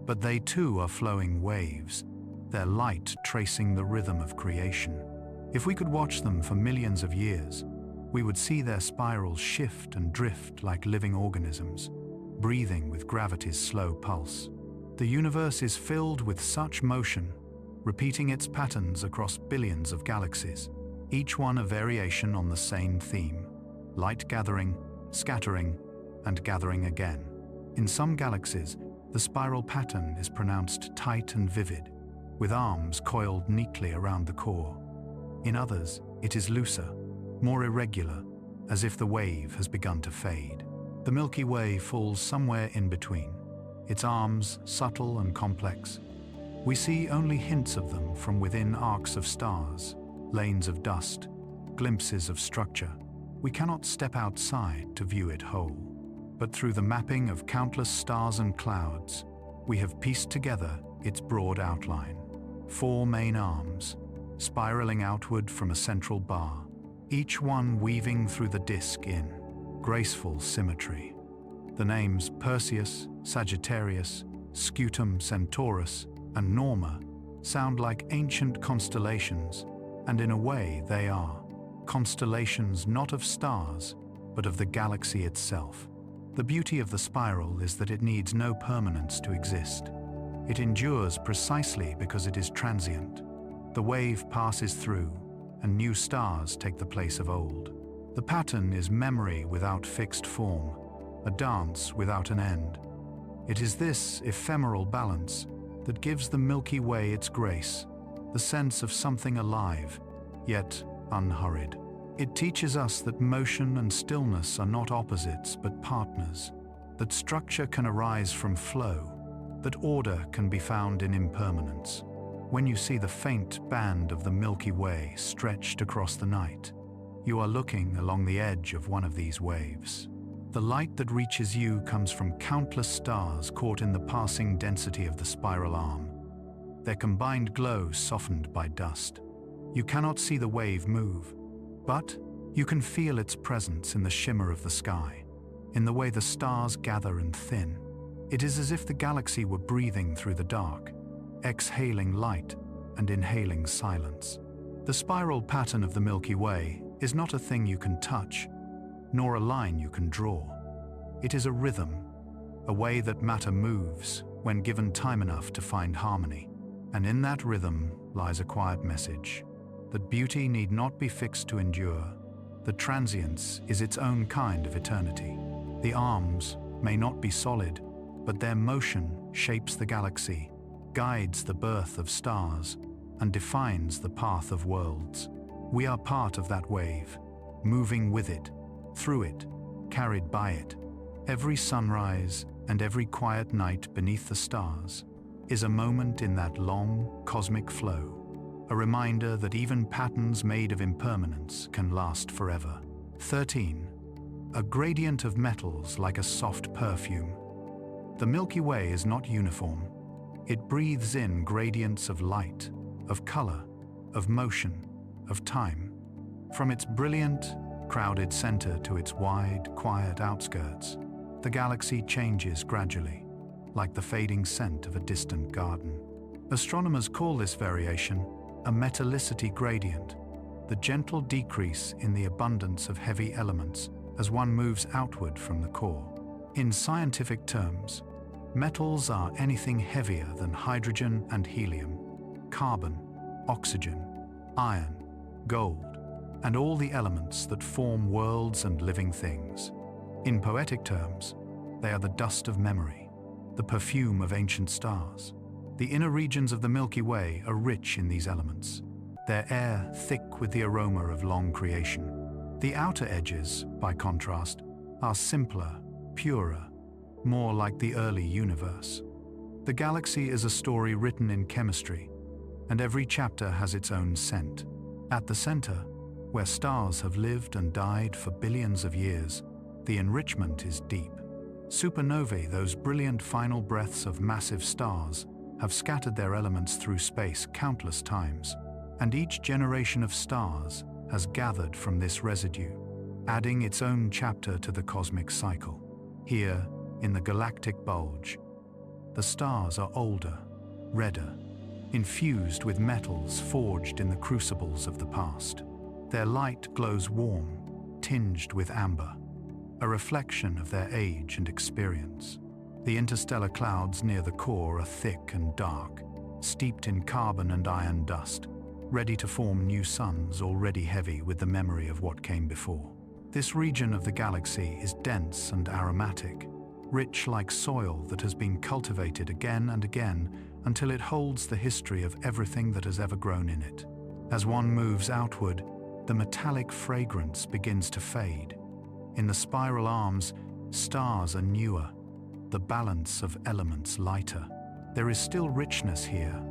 but they too are flowing waves, their light tracing the rhythm of creation. If we could watch them for millions of years, we would see their spirals shift and drift like living organisms, breathing with gravity's slow pulse. The universe is filled with such motion, repeating its patterns across billions of galaxies, each one a variation on the same theme: light gathering, scattering, and gathering again. In some galaxies, the spiral pattern is pronounced tight and vivid, with arms coiled neatly around the core. In others, it is looser, more irregular, as if the wave has begun to fade. The Milky Way falls somewhere in between, its arms subtle and complex. We see only hints of them from within arcs of stars, lanes of dust, glimpses of structure. We cannot step outside to view it whole, but through the mapping of countless stars and clouds, we have pieced together its broad outline. 4 main arms, spiraling outward from a central bar, each one weaving through the disk in graceful symmetry. The names Perseus, Sagittarius, Scutum Centaurus, and Norma sound like ancient constellations, and in a way they are. Constellations not of stars, but of the galaxy itself. The beauty of the spiral is that it needs no permanence to exist. It endures precisely because it is transient. The wave passes through, and new stars take the place of old. The pattern is memory without fixed form, a dance without an end. It is this ephemeral balance that gives the Milky Way its grace, the sense of something alive, yet unhurried. It teaches us that motion and stillness are not opposites but partners, that structure can arise from flow, that order can be found in impermanence. When you see the faint band of the Milky Way stretched across the night, you are looking along the edge of one of these waves. The light that reaches you comes from countless stars caught in the passing density of the spiral arm, their combined glow softened by dust. You cannot see the wave move, but you can feel its presence in the shimmer of the sky, in the way the stars gather and thin. It is as if the galaxy were breathing through the dark, exhaling light and inhaling silence. The spiral pattern of the Milky Way is not a thing you can touch, nor a line you can draw. It is a rhythm, a way that matter moves when given time enough to find harmony. And in that rhythm lies a quiet message, that beauty need not be fixed to endure, that transience is its own kind of eternity. The arms may not be solid, but their motion shapes the galaxy, guides the birth of stars, and defines the path of worlds. We are part of that wave, moving with it, through it, carried by it. Every sunrise and every quiet night beneath the stars is a moment in that long, cosmic flow, a reminder that even patterns made of impermanence can last forever. 13. A gradient of metals like a soft perfume. The Milky Way is not uniform. It breathes in gradients of light, of color, of motion, of time. From its brilliant, crowded center to its wide, quiet outskirts, the galaxy changes gradually, like the fading scent of a distant garden. Astronomers call this variation a metallicity gradient, the gentle decrease in the abundance of heavy elements as one moves outward from the core. In scientific terms, metals are anything heavier than hydrogen and helium, carbon, oxygen, iron, gold, and all the elements that form worlds and living things. In poetic terms, they are the dust of memory, the perfume of ancient stars. The inner regions of the Milky Way are rich in these elements, their air thick with the aroma of long creation. The outer edges, by contrast, are simpler, purer, more like the early universe. The galaxy is a story written in chemistry, and every chapter has its own scent. At the center, where stars have lived and died for billions of years, the enrichment is deep. Supernovae, those brilliant final breaths of massive stars, have scattered their elements through space countless times, and each generation of stars has gathered from this residue, adding its own chapter to the cosmic cycle. Here, in the galactic bulge, the stars are older, redder, infused with metals forged in the crucibles of the past. Their light glows warm, tinged with amber, a reflection of their age and experience. The interstellar clouds near the core are thick and dark, steeped in carbon and iron dust, ready to form new suns already heavy with the memory of what came before. This region of the galaxy is dense and aromatic, rich like soil that has been cultivated again and again until it holds the history of everything that has ever grown in it. As one moves outward, the metallic fragrance begins to fade. In the spiral arms, stars are newer, the balance of elements lighter. There is still richness here: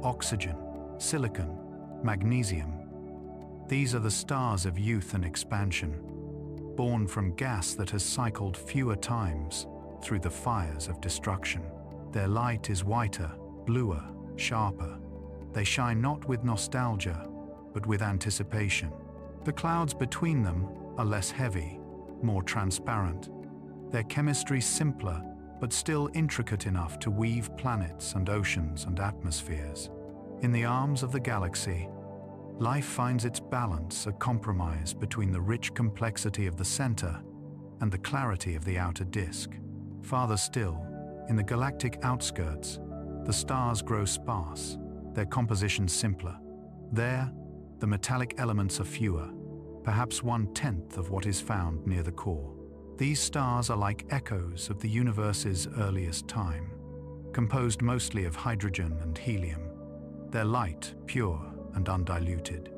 oxygen, silicon, magnesium. These are the stars of youth and expansion, born from gas that has cycled fewer times through the fires of destruction. Their light is whiter, bluer, sharper. They shine not with nostalgia, but with anticipation. The clouds between them are less heavy, more transparent. Their chemistry simpler, but still intricate enough to weave planets and oceans and atmospheres. In the arms of the galaxy, life finds its balance, a compromise between the rich complexity of the center and the clarity of the outer disk. Farther still, in the galactic outskirts, the stars grow sparse, their composition simpler. There, the metallic elements are fewer, perhaps 1/10 of what is found near the core. These stars are like echoes of the universe's earliest time, composed mostly of hydrogen and helium. Their light, pure and undiluted.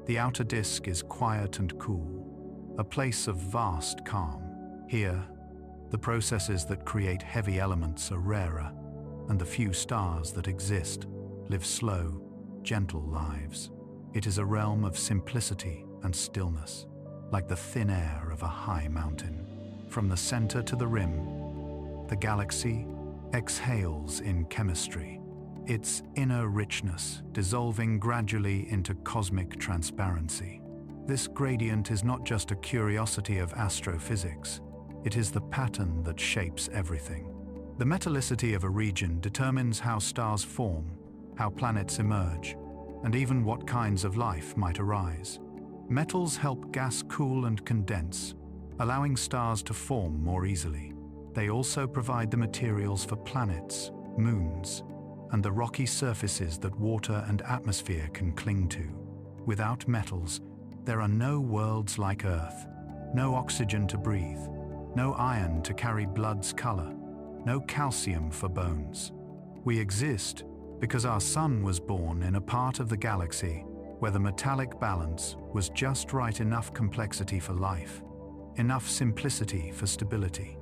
The outer disk is quiet and cool, a place of vast calm. Here, the processes that create heavy elements are rarer, and the few stars that exist live slow, gentle lives. It is a realm of simplicity and stillness, like the thin air of a high mountain. From the center to the rim, the galaxy exhales in chemistry, its inner richness dissolving gradually into cosmic transparency. This gradient is not just a curiosity of astrophysics, it is the pattern that shapes everything. The metallicity of a region determines how stars form, how planets emerge, and even what kinds of life might arise. Metals help gas cool and condense, allowing stars to form more easily. They also provide the materials for planets, moons, and the rocky surfaces that water and atmosphere can cling to. Without metals, there are no worlds like Earth, no oxygen to breathe, no iron to carry blood's color, no calcium for bones. We exist because our sun was born in a part of the galaxy where the metallic balance was just right, enough complexity for life, enough simplicity for stability.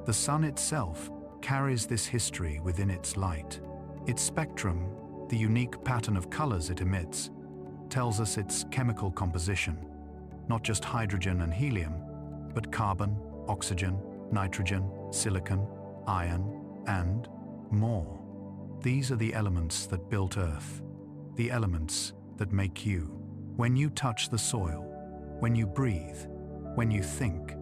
The sun itself carries this history within its light. Its spectrum, the unique pattern of colors it emits, tells us its chemical composition, not just hydrogen and helium, but carbon, oxygen, nitrogen, silicon, iron, and more. These are the elements that built Earth, the elements that make you. When you touch the soil, when you breathe, when you think,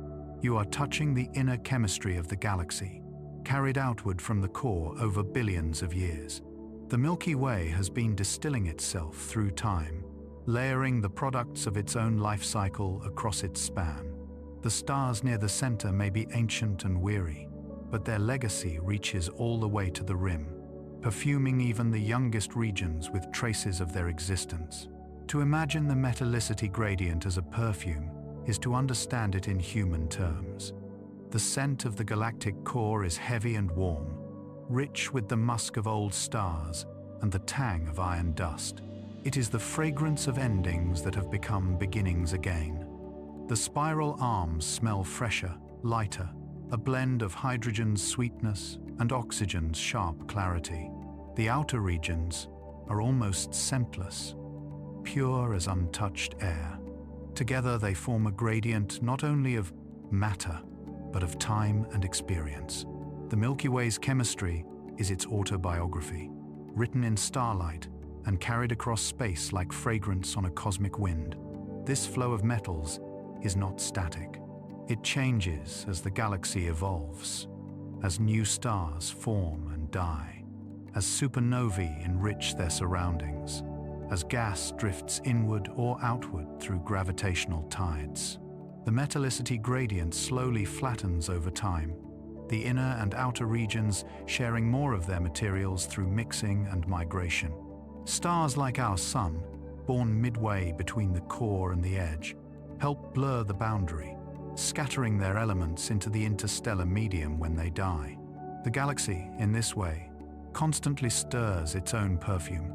you are touching the inner chemistry of the galaxy, carried outward from the core over billions of years. The Milky Way has been distilling itself through time, layering the products of its own life cycle across its span. The stars near the center may be ancient and weary, but their legacy reaches all the way to the rim, perfuming even the youngest regions with traces of their existence. To imagine the metallicity gradient as a perfume is to understand it in human terms. The scent of the galactic core is heavy and warm, rich with the musk of old stars and the tang of iron dust. It is the fragrance of endings that have become beginnings again. The spiral arms smell fresher, lighter, a blend of hydrogen's sweetness and oxygen's sharp clarity. The outer regions are almost scentless, pure as untouched air. Together they form a gradient not only of matter, but of time and experience. The Milky Way's chemistry is its autobiography, written in starlight and carried across space like fragrance on a cosmic wind. This flow of metals is not static. It changes as the galaxy evolves, as new stars form and die, as supernovae enrich their surroundings, as gas drifts inward or outward through gravitational tides. The metallicity gradient slowly flattens over time, the inner and outer regions sharing more of their materials through mixing and migration. Stars like our sun, born midway between the core and the edge, help blur the boundary, scattering their elements into the interstellar medium when they die. The galaxy, in this way, constantly stirs its own perfume,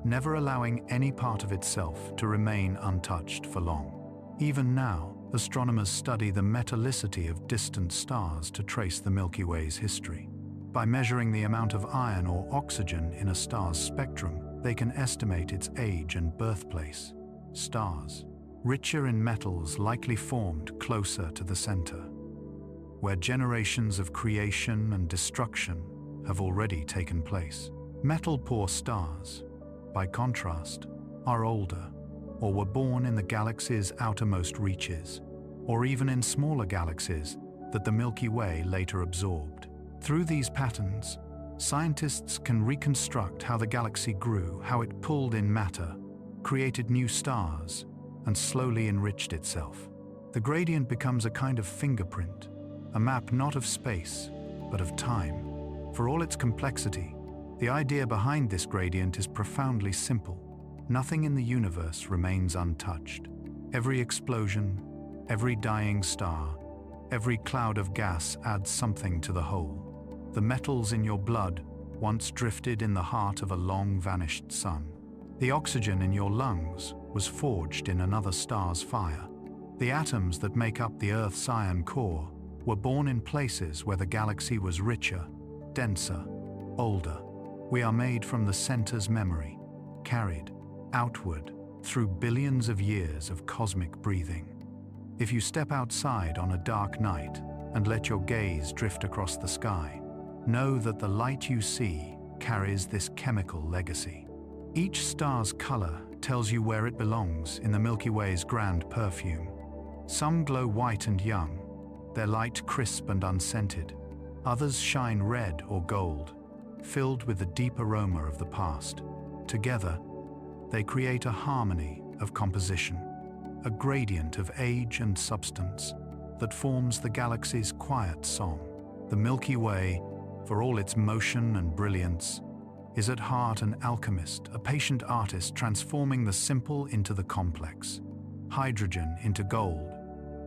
never allowing any part of itself to remain untouched for long. Even now, astronomers study the metallicity of distant stars to trace the Milky Way's history. By measuring the amount of iron or oxygen in a star's spectrum, they can estimate its age and birthplace. Stars, richer in metals, likely formed closer to the center, where generations of creation and destruction have already taken place. Metal-poor stars, by contrast, are older, or were born in the galaxy's outermost reaches, or even in smaller galaxies that the Milky Way later absorbed. Through these patterns, scientists can reconstruct how the galaxy grew, how it pulled in matter, created new stars, and slowly enriched itself. The gradient becomes a kind of fingerprint, a map not of space, but of time. For all its complexity, the idea behind this gradient is profoundly simple. Nothing in the universe remains untouched. Every explosion, every dying star, Every cloud of gas adds something to the whole. The metals in your blood once drifted in the heart of a long-vanished sun. The oxygen in your lungs was forged in another star's fire. The atoms that make up the Earth's iron core were born in places where the galaxy was richer, denser, older. We are made from the center's memory, carried outward through billions of years of cosmic breathing. If you step outside on a dark night and let your gaze drift across the sky, know that the light you see carries this chemical legacy. Each star's color tells you where it belongs in the Milky Way's grand perfume. Some glow white and young, their light crisp and unscented. Others shine red or gold, filled with the deep aroma of the past. Together, they create a harmony of composition, a gradient of age and substance that forms the galaxy's quiet song. The Milky Way, for all its motion and brilliance, is at heart an alchemist, a patient artist transforming the simple into the complex, hydrogen into gold,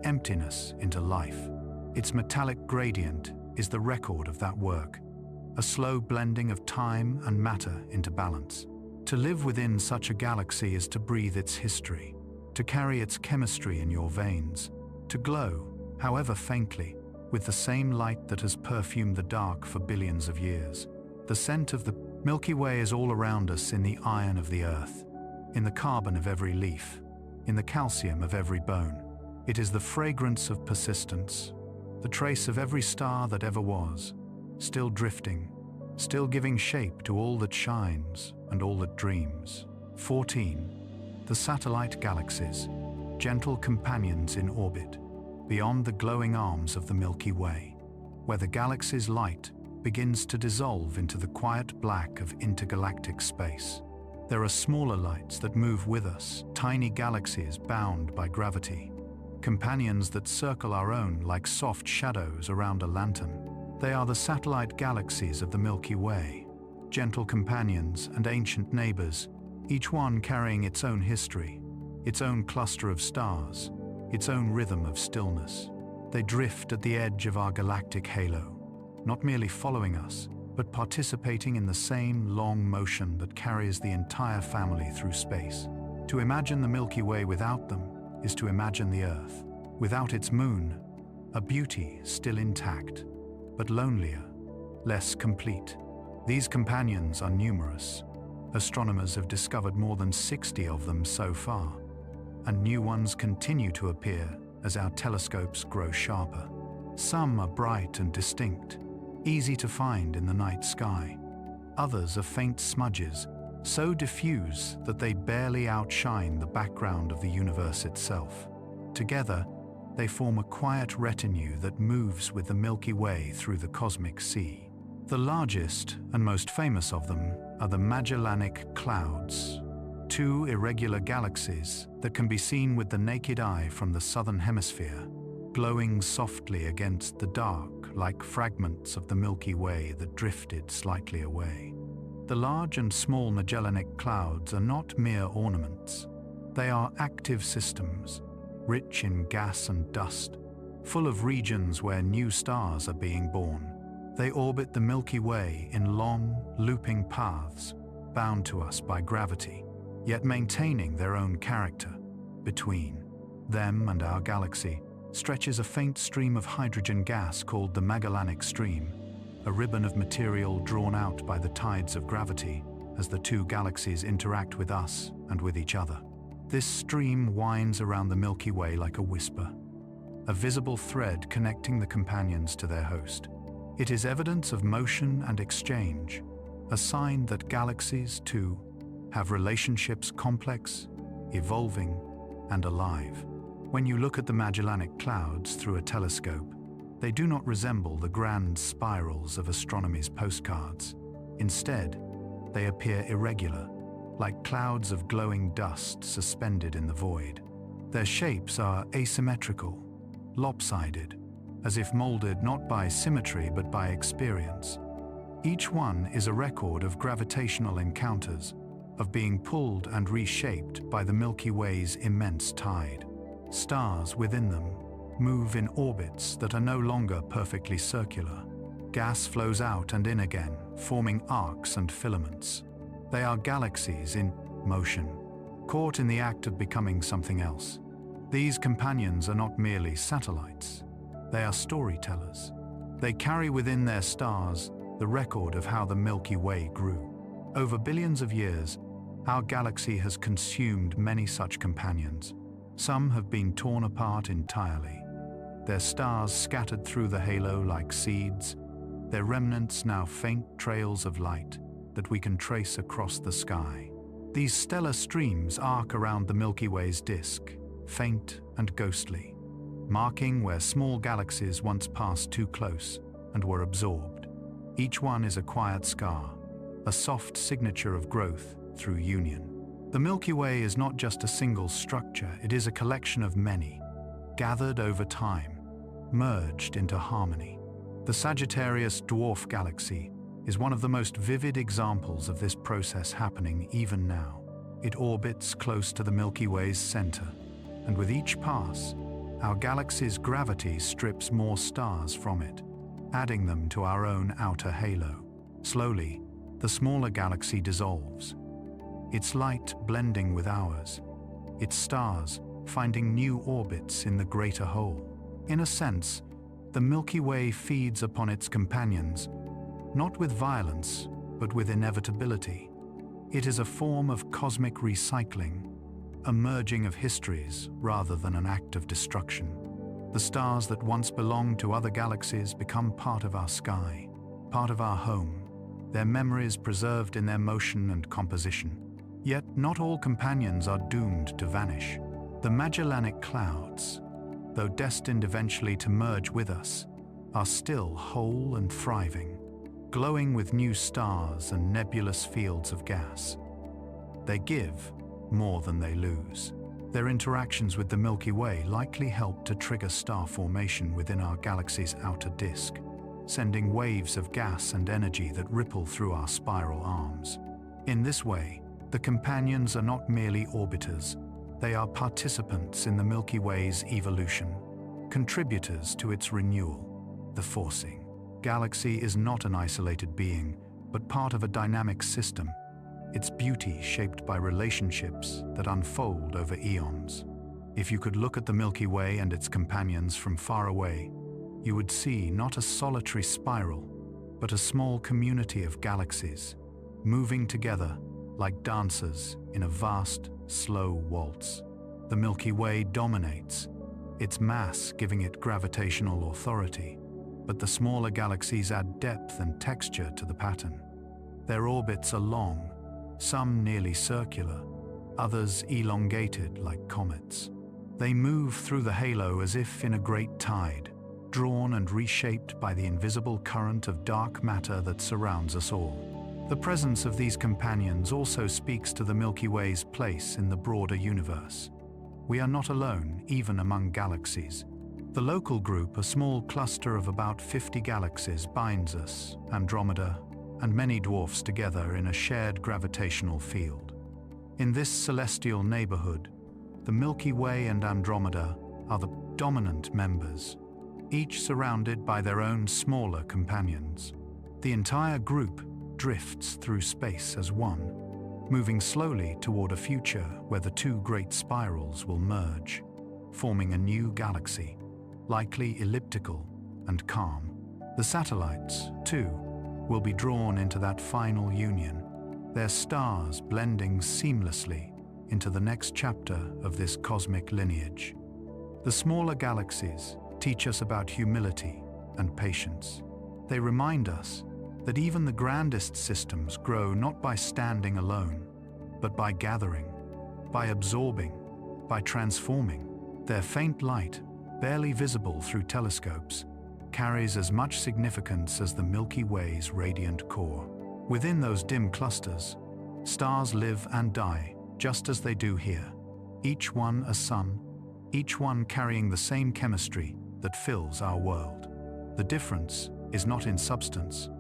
emptiness into life. Its metallic gradient is the record of that work, a slow blending of time and matter into balance. To live within such a galaxy is to breathe its history, to carry its chemistry in your veins, to glow, however faintly, with the same light that has perfumed the dark for billions of years. The scent of the Milky Way is all around us in the iron of the earth, in the carbon of every leaf, in the calcium of every bone. It is the fragrance of persistence, the trace of every star that ever was, still drifting, still giving shape to all that shines and all that dreams. 14. The satellite galaxies, gentle companions in orbit, beyond the glowing arms of the Milky Way, where the galaxy's light begins to dissolve into the quiet black of intergalactic space. There are smaller lights that move with us, tiny galaxies bound by gravity, companions that circle our own like soft shadows around a lantern. They are the satellite galaxies of the Milky Way, gentle companions and ancient neighbors, each one carrying its own history, its own cluster of stars, its own rhythm of stillness. They drift at the edge of our galactic halo, not merely following us, but participating in the same long motion that carries the entire family through space. To imagine the Milky Way without them is to imagine the Earth, without its moon, a beauty still intact, but lonelier, less complete. These companions are numerous. Astronomers have discovered more than 60 of them so far, and new ones continue to appear as our telescopes grow sharper. Some are bright and distinct, easy to find in the night sky. Others are faint smudges, so diffuse that they barely outshine the background of the universe itself. Together, they form a quiet retinue that moves with the Milky Way through the cosmic sea. The largest and most famous of them are the Magellanic Clouds, two irregular galaxies that can be seen with the naked eye from the southern hemisphere, glowing softly against the dark like fragments of the Milky Way that drifted slightly away. The large and small Magellanic Clouds are not mere ornaments. They are active systems, rich in gas and dust, full of regions where new stars are being born. They orbit the Milky Way in long, looping paths, bound to us by gravity, yet maintaining their own character. Between them and our galaxy stretches a faint stream of hydrogen gas called the Magellanic Stream, a ribbon of material drawn out by the tides of gravity as the two galaxies interact with us and with each other. This stream winds around the Milky Way like a whisper, a visible thread connecting the companions to their host. It is evidence of motion and exchange, a sign that galaxies, too, have relationships complex, evolving, and alive. When you look at the Magellanic Clouds through a telescope, they do not resemble the grand spirals of astronomy's postcards. Instead, they appear irregular, like clouds of glowing dust suspended in the void. Their shapes are asymmetrical, lopsided, as if molded not by symmetry but by experience. Each one is a record of gravitational encounters, of being pulled and reshaped by the Milky Way's immense tide. Stars within them, move in orbits that are no longer perfectly circular. Gas flows out and in again, forming arcs and filaments. They are galaxies in motion, caught in the act of becoming something else. These companions are not merely satellites. They are storytellers. They carry within their stars the record of how the Milky Way grew. Over billions of years, our galaxy has consumed many such companions. Some have been torn apart entirely, their stars scattered through the halo like seeds, their remnants now faint trails of light that we can trace across the sky. These stellar streams arc around the Milky Way's disk, faint and ghostly, marking where small galaxies once passed too close and were absorbed. Each one is a quiet scar, a soft signature of growth through union. The Milky Way is not just a single structure, it is a collection of many, gathered over time, merged into harmony. The Sagittarius dwarf galaxy is one of the most vivid examples of this process happening even now. It orbits close to the Milky Way's center, and with each pass, our galaxy's gravity strips more stars from it, adding them to our own outer halo. Slowly, the smaller galaxy dissolves, its light blending with ours, its stars finding new orbits in the greater whole. In a sense, the Milky Way feeds upon its companions, not with violence, but with inevitability. It is a form of cosmic recycling, a merging of histories rather than an act of destruction. The stars that once belonged to other galaxies become part of our sky, part of our home, their memories preserved in their motion and composition. Yet not all companions are doomed to vanish. The Magellanic Clouds, though destined eventually to merge with us, are still whole and thriving, glowing with new stars and nebulous fields of gas. They give more than they lose. Their interactions with the Milky Way likely help to trigger star formation within our galaxy's outer disk, sending waves of gas and energy that ripple through our spiral arms. In this way, the companions are not merely orbiters, they are participants in the Milky Way's evolution, contributors to its renewal. The forcing galaxy is not an isolated being, but part of a dynamic system, its beauty shaped by relationships that unfold over eons. If you could look at the Milky Way and its companions from far away, you would see not a solitary spiral, but a small community of galaxies, moving together like dancers in a vast, slow waltz. The Milky Way dominates, its mass giving it gravitational authority, but the smaller galaxies add depth and texture to the pattern. Their orbits are long, some nearly circular, others elongated like comets. They move through the halo as if in a great tide, drawn and reshaped by the invisible current of dark matter that surrounds us all. The presence of these companions also speaks to the Milky Way's place in the broader universe. We are not alone, even among galaxies. The local group, a small cluster of about 50 galaxies, binds us, Andromeda, and many dwarfs together in a shared gravitational field. In this celestial neighborhood, the Milky Way and Andromeda are the dominant members, each surrounded by their own smaller companions. The entire group drifts through space as one, moving slowly toward a future where the two great spirals will merge, forming a new galaxy, likely elliptical and calm. The satellites, too, will be drawn into that final union, their stars blending seamlessly into the next chapter of this cosmic lineage. The smaller galaxies teach us about humility and patience. They remind us that even the grandest systems grow not by standing alone, but by gathering, by absorbing, by transforming. Their faint light, barely visible through telescopes, carries as much significance as the Milky Way's radiant core. Within those dim clusters, stars live and die just as they do here, each one a sun, each one carrying the same chemistry that fills our world. The difference is not in substance,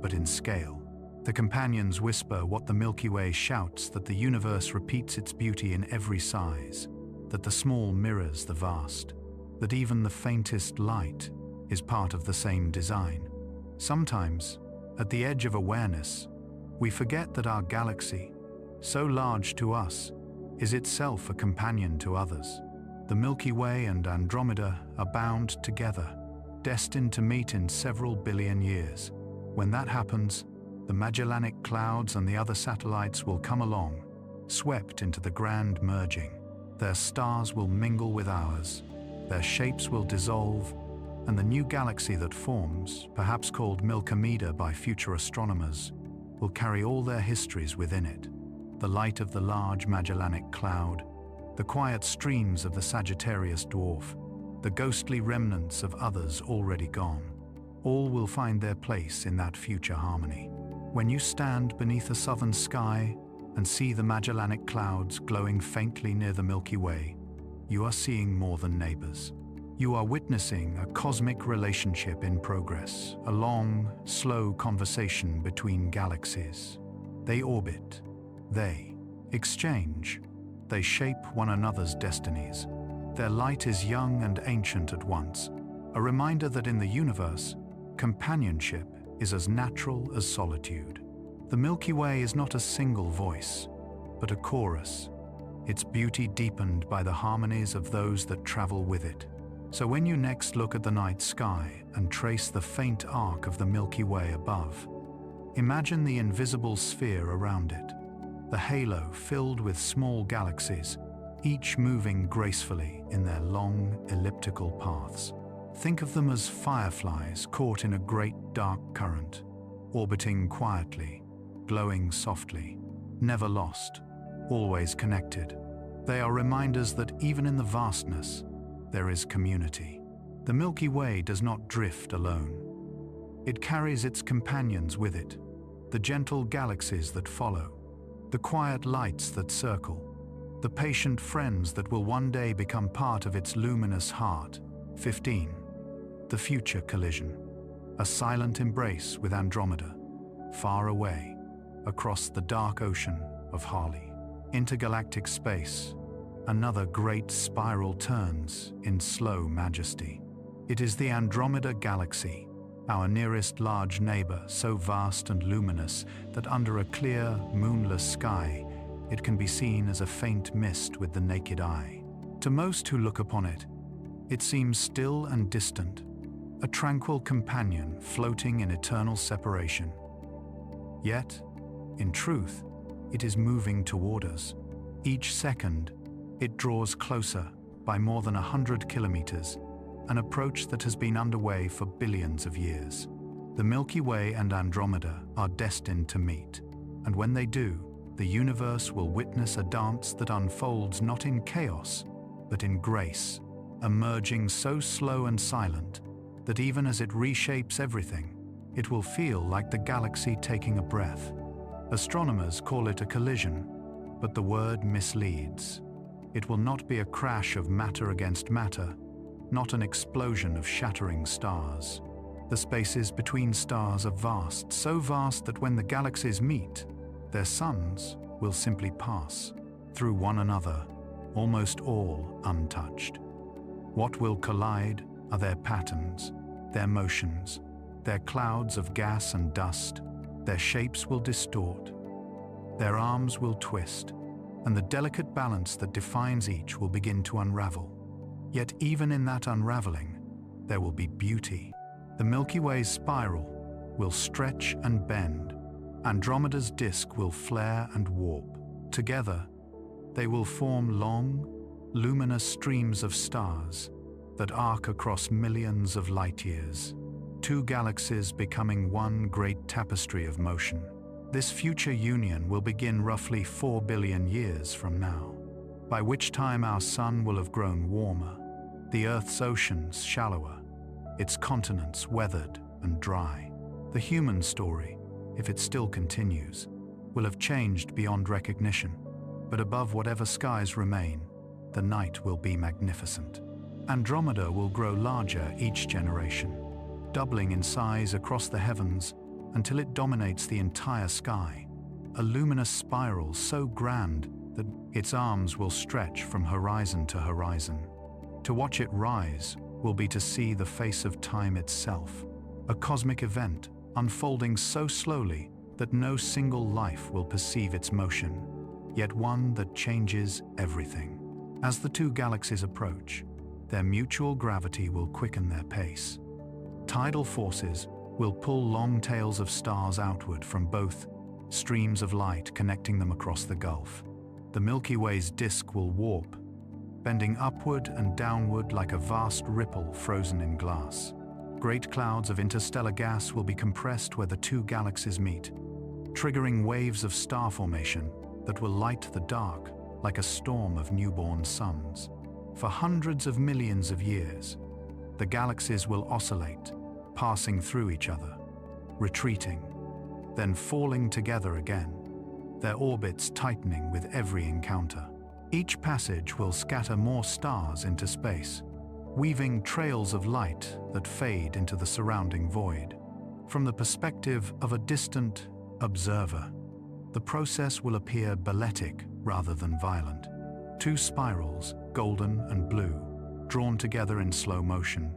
but in scale. The companions whisper what the Milky Way shouts, that the universe repeats its beauty in every size, that the small mirrors the vast. that even the faintest light is part of the same design. Sometimes, at the edge of awareness, we forget that our galaxy, so large to us, is itself a companion to others. The Milky Way and Andromeda are bound together, destined to meet in several billion years. When that happens, the Magellanic Clouds and the other satellites will come along, swept into the grand merging. Their stars will mingle with ours, their shapes will dissolve, and the new galaxy that forms, perhaps called Milky Way by future astronomers, will carry all their histories within it. The light of the large Magellanic Cloud, the quiet streams of the Sagittarius Dwarf, the ghostly remnants of others already gone, all will find their place in that future harmony. When you stand beneath a southern sky and see the Magellanic Clouds glowing faintly near the Milky Way, you are seeing more than neighbors. You are witnessing a cosmic relationship in progress, a long, slow conversation between galaxies. They orbit, they exchange, they shape one another's destinies. Their light is young and ancient at once, a reminder that in the universe, companionship is as natural as solitude. The Milky Way is not a single voice, but a chorus, its beauty deepened by the harmonies of those that travel with it. So when you next look at the night sky and trace the faint arc of the Milky Way above, imagine the invisible sphere around it, the halo filled with small galaxies, each moving gracefully in their long, elliptical paths. Think of them as fireflies caught in a great dark current, orbiting quietly, glowing softly, never lost, always connected. They are reminders that even in the vastness, there is community. The Milky Way does not drift alone. It carries its companions with it, the gentle galaxies that follow, the quiet lights that circle, the patient friends that will one day become part of its luminous heart. 15. The future collision. A silent embrace with Andromeda, far away, across the dark ocean of Halley. Intergalactic space, another great spiral turns in slow majesty. It is the Andromeda Galaxy, our nearest large neighbor, so vast and luminous that under a clear, moonless sky, it can be seen as a faint mist with the naked eye. To most who look upon it, it seems still and distant, a tranquil companion floating in eternal separation. Yet, in truth, it is moving toward us. Each second, it draws closer by more than 100 kilometers, an approach that has been underway for billions of years. The Milky Way and Andromeda are destined to meet, and when they do, the universe will witness a dance that unfolds not in chaos, but in grace, emerging so slow and silent that even as it reshapes everything, it will feel like the galaxy taking a breath. Astronomers call it a collision, but the word misleads. It will not be a crash of matter against matter, not an explosion of shattering stars. The spaces between stars are vast, so vast that when the galaxies meet, their suns will simply pass through one another, almost all untouched. What will collide are their patterns, their motions, their clouds of gas and dust. Their shapes will distort, their arms will twist, and the delicate balance that defines each will begin to unravel. Yet even in that unraveling, there will be beauty. The Milky Way's spiral will stretch and bend. Andromeda's disk will flare and warp. Together, they will form long, luminous streams of stars that arc across millions of light years. Two galaxies becoming one great tapestry of motion. This future union will begin roughly 4 billion years from now, by which time our sun will have grown warmer, the Earth's oceans shallower, its continents weathered and dry. The human story, if it still continues, will have changed beyond recognition, but above whatever skies remain, the night will be magnificent. Andromeda will grow larger each generation, doubling in size across the heavens until it dominates the entire sky, a luminous spiral so grand that its arms will stretch from horizon to horizon. To watch it rise will be to see the face of time itself, a cosmic event unfolding so slowly that no single life will perceive its motion, yet one that changes everything. As the two galaxies approach, their mutual gravity will quicken their pace. Tidal forces will pull long tails of stars outward from both streams of light connecting them across the gulf. The Milky Way's disk will warp, bending upward and downward like a vast ripple frozen in glass. Great clouds of interstellar gas will be compressed where the two galaxies meet, triggering waves of star formation that will light the dark like a storm of newborn suns. For hundreds of millions of years, the galaxies will oscillate, passing through each other, retreating, then falling together again, their orbits tightening with every encounter. Each passage will scatter more stars into space, weaving trails of light that fade into the surrounding void. From the perspective of a distant observer, the process will appear balletic rather than violent. Two spirals, golden and blue, drawn together in slow motion,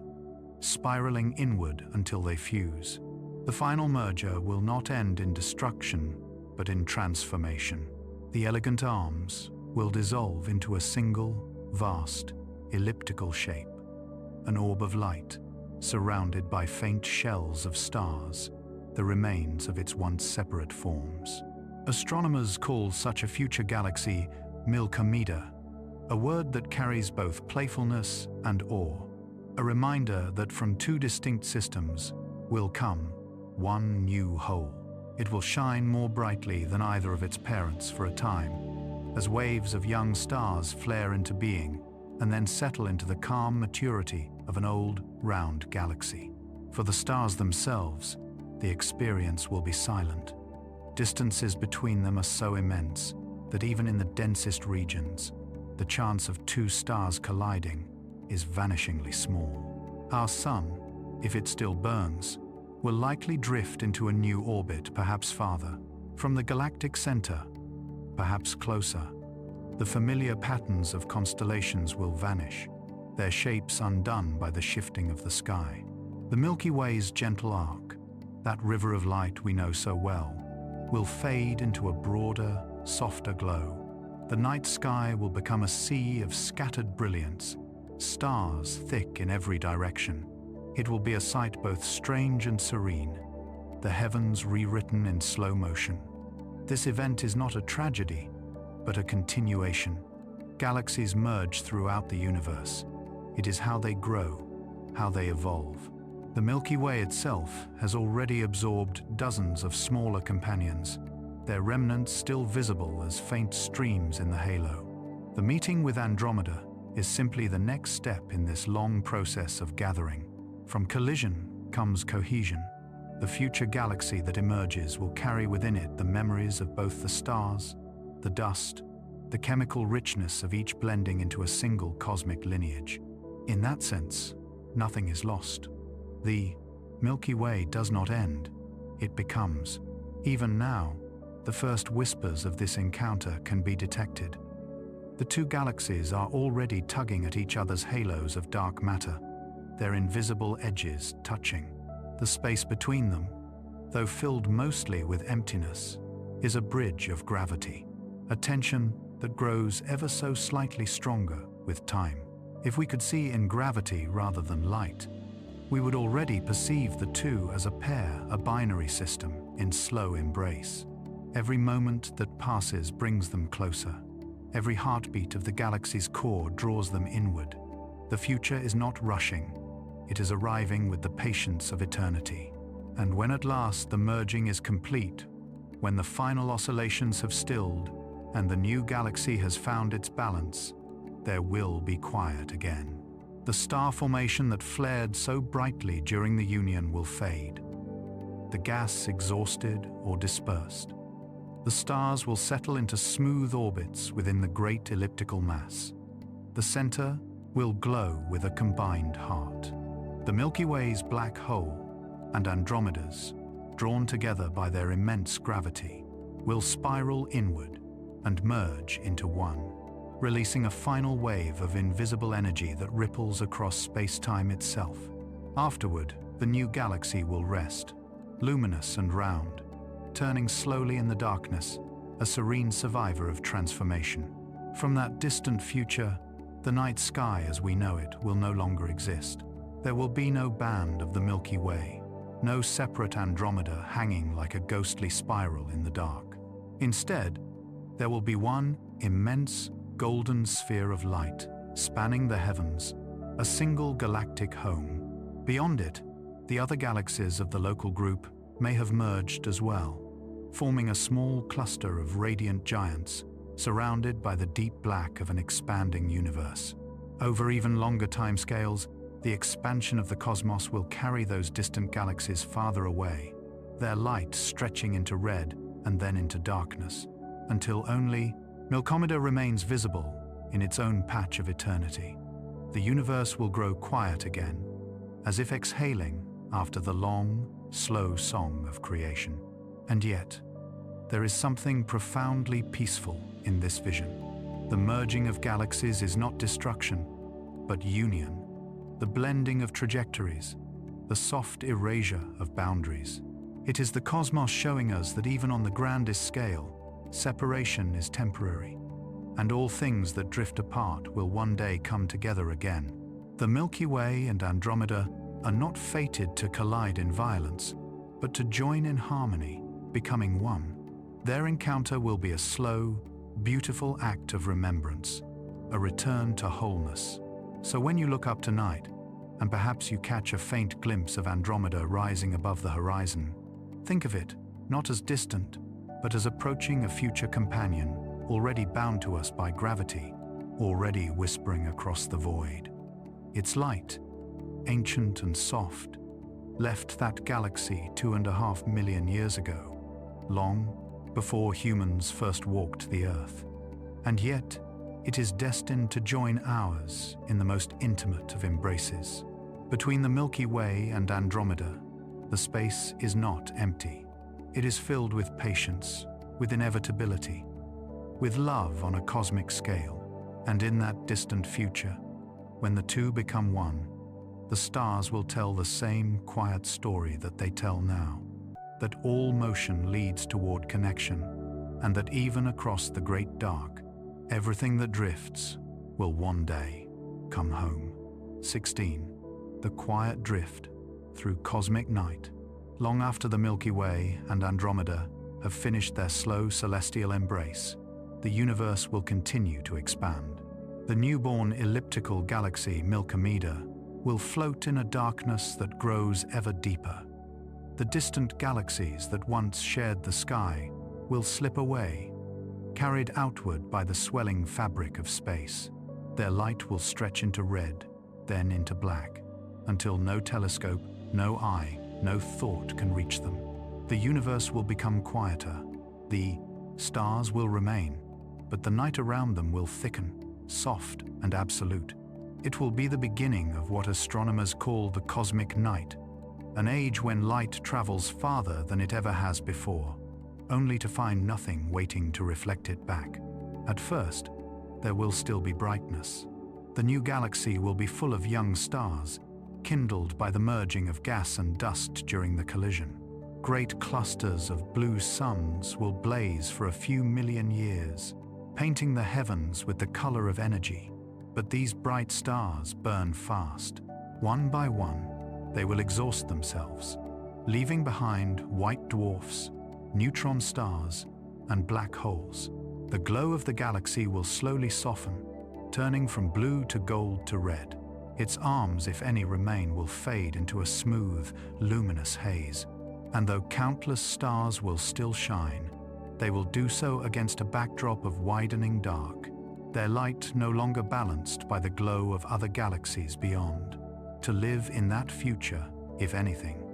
spiraling inward until they fuse. The final merger will not end in destruction, but in transformation. The elegant arms will dissolve into a single, vast, elliptical shape, an orb of light, surrounded by faint shells of stars, the remains of its once separate forms. Astronomers call such a future galaxy Milky Way, a word that carries both playfulness and awe, a reminder that from two distinct systems will come one new whole. It will shine more brightly than either of its parents for a time, as waves of young stars flare into being and then settle into the calm maturity of an old, round galaxy. For the stars themselves, the experience will be silent. Distances between them are so immense that even in the densest regions, the chance of two stars colliding is vanishingly small. Our sun, if it still burns, will likely drift into a new orbit, perhaps farther. From the galactic center, perhaps closer, the familiar patterns of constellations will vanish, their shapes undone by the shifting of the sky. The Milky Way's gentle arc, that river of light we know so well, will fade into a broader, softer glow. The night sky will become a sea of scattered brilliance, stars thick in every direction. It will be a sight both strange and serene, the heavens rewritten in slow motion. This event is not a tragedy, but a continuation. Galaxies merge throughout the universe. It is how they grow, how they evolve. The Milky Way itself has already absorbed dozens of smaller companions, their remnants still visible as faint streams in the halo. The meeting with Andromeda is simply the next step in this long process of gathering. From collision comes cohesion. The future galaxy that emerges will carry within it the memories of both the stars, the dust, the chemical richness of each blending into a single cosmic lineage. In that sense, nothing is lost. The Milky Way does not end, it becomes. Even now, the first whispers of this encounter can be detected. The two galaxies are already tugging at each other's halos of dark matter, their invisible edges touching. The space between them, though filled mostly with emptiness, is a bridge of gravity, a tension that grows ever so slightly stronger with time. If we could see in gravity rather than light, we would already perceive the two as a pair, a binary system in slow embrace. Every moment that passes brings them closer. Every heartbeat of the galaxy's core draws them inward. The future is not rushing. It is arriving with the patience of eternity. And when at last the merging is complete, when the final oscillations have stilled and the new galaxy has found its balance, there will be quiet again. The star formation that flared so brightly during the union will fade. The gas exhausted or dispersed. The stars will settle into smooth orbits within the great elliptical mass. The center will glow with a combined heart. The Milky Way's black hole and Andromeda's, drawn together by their immense gravity, will spiral inward and merge into one. releasing a final wave of invisible energy that ripples across space-time itself. Afterward, the new galaxy will rest, luminous and round, turning slowly in the darkness, a serene survivor of transformation. From that distant future, the night sky as we know it will no longer exist. There will be no band of the Milky Way, no separate Andromeda hanging like a ghostly spiral in the dark. Instead, there will be one immense, golden sphere of light, spanning the heavens, a single galactic home. Beyond it, the other galaxies of the local group may have merged as well, forming a small cluster of radiant giants, surrounded by the deep black of an expanding universe. Over even longer timescales, the expansion of the cosmos will carry those distant galaxies farther away, their light stretching into red and then into darkness, until only Milkomeda remains visible in its own patch of eternity. The universe will grow quiet again, as if exhaling after the long, slow song of creation. And yet, there is something profoundly peaceful in this vision. The merging of galaxies is not destruction, but union, the blending of trajectories, the soft erasure of boundaries. It is the cosmos showing us that even on the grandest scale, separation is temporary, and all things that drift apart will one day come together again. The Milky Way and Andromeda are not fated to collide in violence, but to join in harmony, becoming one. Their encounter will be a slow, beautiful act of remembrance, a return to wholeness. So when you look up tonight, and perhaps you catch a faint glimpse of Andromeda rising above the horizon, think of it not as distant, but as approaching a future companion, already bound to us by gravity, already whispering across the void. Its light, ancient and soft, left that galaxy 2.5 million years ago, long before humans first walked the Earth. And yet, it is destined to join ours in the most intimate of embraces. Between the Milky Way and Andromeda, the space is not empty. It is filled with patience, with inevitability, with love on a cosmic scale. And in that distant future, when the two become one, the stars will tell the same quiet story that they tell now, that all motion leads toward connection, and that even across the great dark, everything that drifts will one day come home. 16. The quiet drift through cosmic night. Long after the Milky Way and Andromeda have finished their slow celestial embrace, the universe will continue to expand. The newborn elliptical galaxy Milkomeda will float in a darkness that grows ever deeper. The distant galaxies that once shared the sky will slip away, carried outward by the swelling fabric of space. Their light will stretch into red, then into black, until no telescope, no eye, no thought can reach them. The universe will become quieter. The stars will remain, but the night around them will thicken, soft and absolute. It will be the beginning of what astronomers call the cosmic night, an age when light travels farther than it ever has before, only to find nothing waiting to reflect it back. At first, there will still be brightness. The new galaxy will be full of young stars, kindled by the merging of gas and dust during the collision. Great clusters of blue suns will blaze for a few million years, painting the heavens with the color of energy. But these bright stars burn fast. One by one, they will exhaust themselves, leaving behind white dwarfs, neutron stars, and black holes. The glow of the galaxy will slowly soften, turning from blue to gold to red. Its arms, if any remain, will fade into a smooth, luminous haze. And though countless stars will still shine, they will do so against a backdrop of widening dark, their light no longer balanced by the glow of other galaxies beyond. To live in that future, if anything,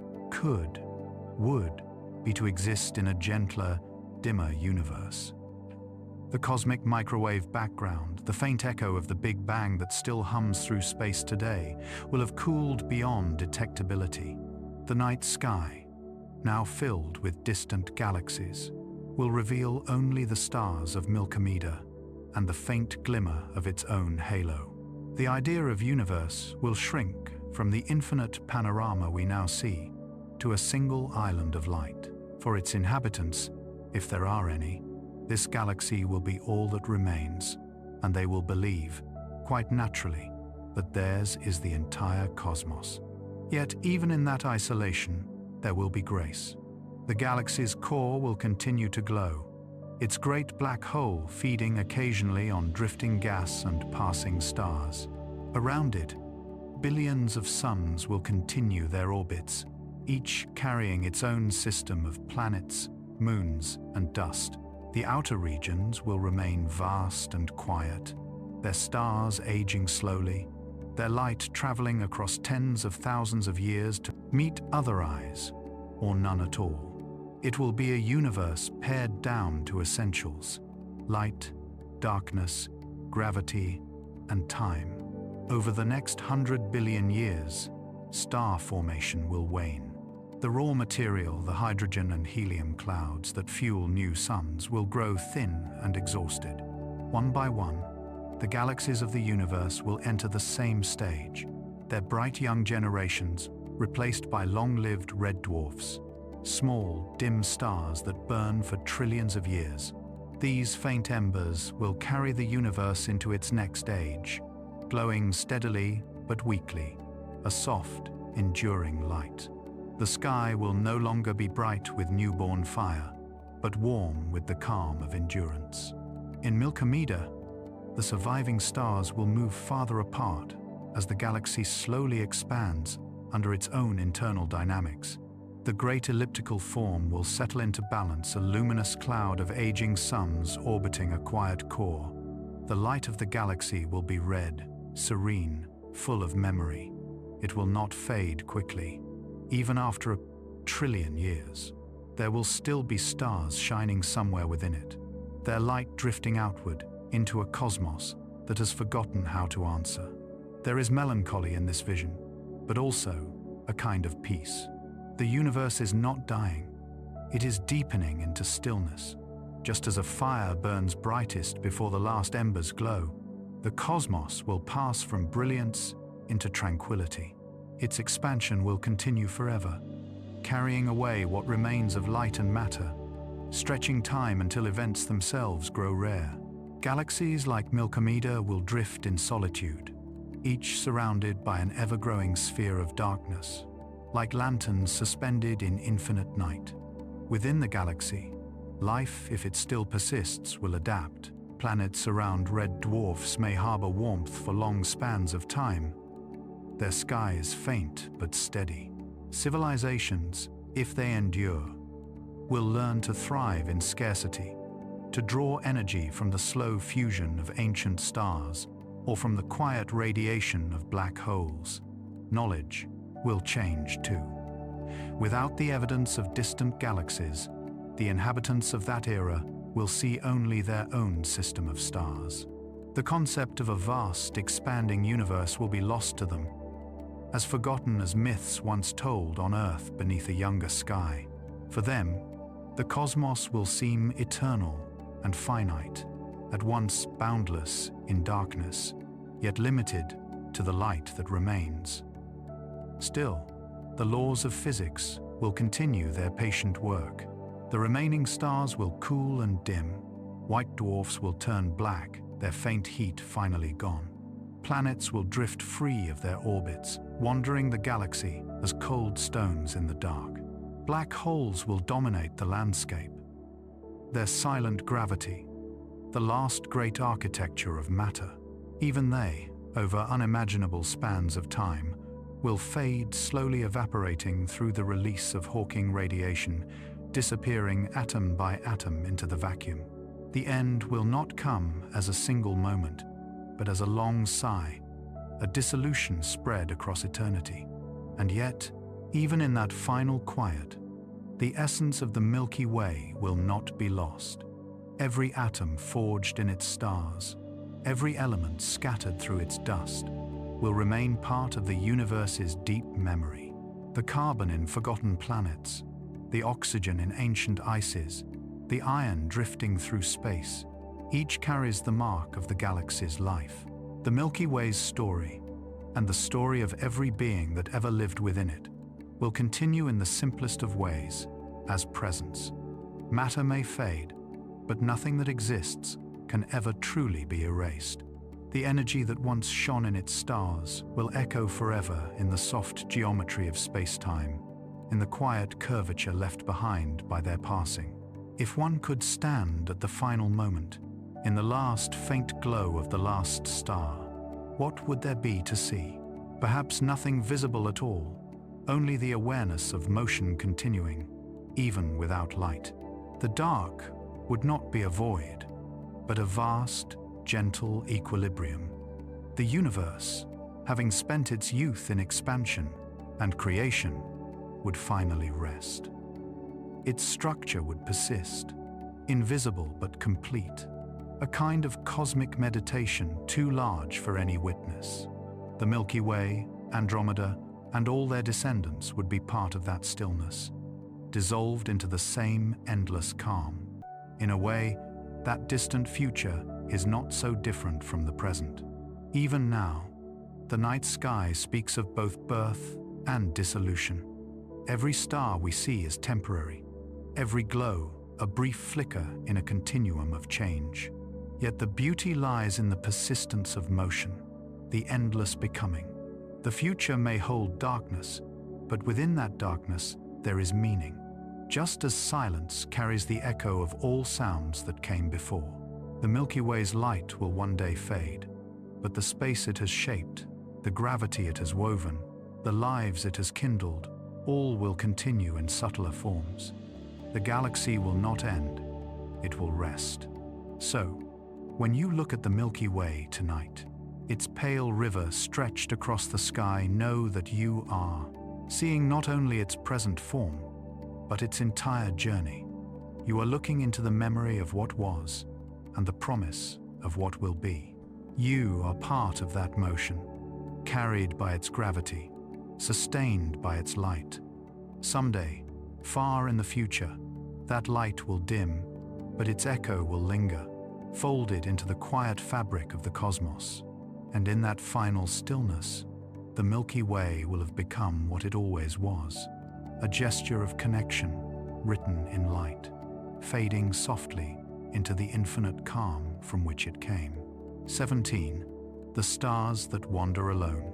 would be to exist in a gentler, dimmer universe. The cosmic microwave background, the faint echo of the Big Bang that still hums through space today, will have cooled beyond detectability. The night sky, now filled with distant galaxies, will reveal only the stars of Milkomeda, and the faint glimmer of its own halo. The idea of universe will shrink from the infinite panorama we now see to a single island of light. For its inhabitants, if there are any, this galaxy will be all that remains, and they will believe, quite naturally, that theirs is the entire cosmos. Yet even in that isolation, there will be grace. The galaxy's core will continue to glow, its great black hole feeding occasionally on drifting gas and passing stars. Around it, billions of suns will continue their orbits, each carrying its own system of planets, moons, and dust. The outer regions will remain vast and quiet, their stars aging slowly, their light traveling across tens of thousands of years to meet other eyes, or none at all. It will be a universe pared down to essentials: light, darkness, gravity, and time. Over the next 100 billion years, star formation will wane. The raw material, the hydrogen and helium clouds that fuel new suns, will grow thin and exhausted. One by one, the galaxies of the universe will enter the same stage, their bright young generations replaced by long-lived red dwarfs, small, dim stars that burn for trillions of years. These faint embers will carry the universe into its next age, glowing steadily but weakly, a soft, enduring light. The sky will no longer be bright with newborn fire, but warm with the calm of endurance. In Milky Way, the surviving stars will move farther apart as the galaxy slowly expands under its own internal dynamics. The great elliptical form will settle into balance, a luminous cloud of aging suns orbiting a quiet core. The light of the galaxy will be red, serene, full of memory. It will not fade quickly. Even after a trillion years, there will still be stars shining somewhere within it, their light drifting outward into a cosmos that has forgotten how to answer. There is melancholy in this vision, but also a kind of peace. The universe is not dying. It is deepening into stillness. Just as a fire burns brightest before the last embers glow, the cosmos will pass from brilliance into tranquility. Its expansion will continue forever, carrying away what remains of light and matter, stretching time until events themselves grow rare. Galaxies like Milky Way will drift in solitude, each surrounded by an ever-growing sphere of darkness, like lanterns suspended in infinite night. Within the galaxy, life, if it still persists, will adapt. Planets around red dwarfs may harbor warmth for long spans of time. Their sky is faint but steady. Civilizations, if they endure, will learn to thrive in scarcity, to draw energy from the slow fusion of ancient stars or from the quiet radiation of black holes. Knowledge will change too. Without the evidence of distant galaxies, the inhabitants of that era will see only their own system of stars. The concept of a vast, expanding universe will be lost to them, as forgotten as myths once told on Earth beneath a younger sky. For them, the cosmos will seem eternal and finite, at once boundless in darkness, yet limited to the light that remains. Still, the laws of physics will continue their patient work. The remaining stars will cool and dim. White dwarfs will turn black, their faint heat finally gone. Planets will drift free of their orbits, wandering the galaxy as cold stones in the dark. Black holes will dominate the landscape. Their silent gravity, the last great architecture of matter, even they, over unimaginable spans of time, will fade, slowly evaporating through the release of Hawking radiation, disappearing atom by atom into the vacuum. The end will not come as a single moment, but as a long sigh, a dissolution spread across eternity. And yet, even in that final quiet, the essence of the Milky Way will not be lost. Every atom forged in its stars, every element scattered through its dust, will remain part of the universe's deep memory. The carbon in forgotten planets, the oxygen in ancient ices, the iron drifting through space, Each carries the mark of the galaxy's life, the Milky Way's story, and the story of every being that ever lived within it, will continue in the simplest of ways, as presence. Matter may fade, but nothing that exists can ever truly be erased. The energy that once shone in its stars will echo forever in the soft geometry of space-time, in the quiet curvature left behind by their passing. If one could stand at the final moment, in the last faint glow of the last star, what would there be to see? Perhaps nothing visible at all, only the awareness of motion continuing, even without light. The dark would not be a void, but a vast, gentle equilibrium. The universe, having spent its youth in expansion and creation, would finally rest. Its structure would persist, invisible but complete, a kind of cosmic meditation too large for any witness. The Milky Way, Andromeda, and all their descendants would be part of that stillness, dissolved into the same endless calm. In a way, that distant future is not so different from the present. Even now, the night sky speaks of both birth and dissolution. Every star we see is temporary, every glow a brief flicker in a continuum of change. Yet the beauty lies in the persistence of motion, the endless becoming. The future may hold darkness, but within that darkness there is meaning. Just as silence carries the echo of all sounds that came before. The Milky Way's light will one day fade, but the space it has shaped, the gravity it has woven, the lives it has kindled, all will continue in subtler forms. The galaxy will not end, it will rest. So, when you look at the Milky Way tonight, its pale river stretched across the sky, know that you are seeing not only its present form, but its entire journey. You are looking into the memory of what was and the promise of what will be. You are part of that motion, carried by its gravity, sustained by its light. Someday, far in the future, that light will dim, but its echo will linger, folded into the quiet fabric of the cosmos. And in that final stillness, the Milky Way will have become what it always was, a gesture of connection written in light, fading softly into the infinite calm from which it came. 17. The stars that wander alone.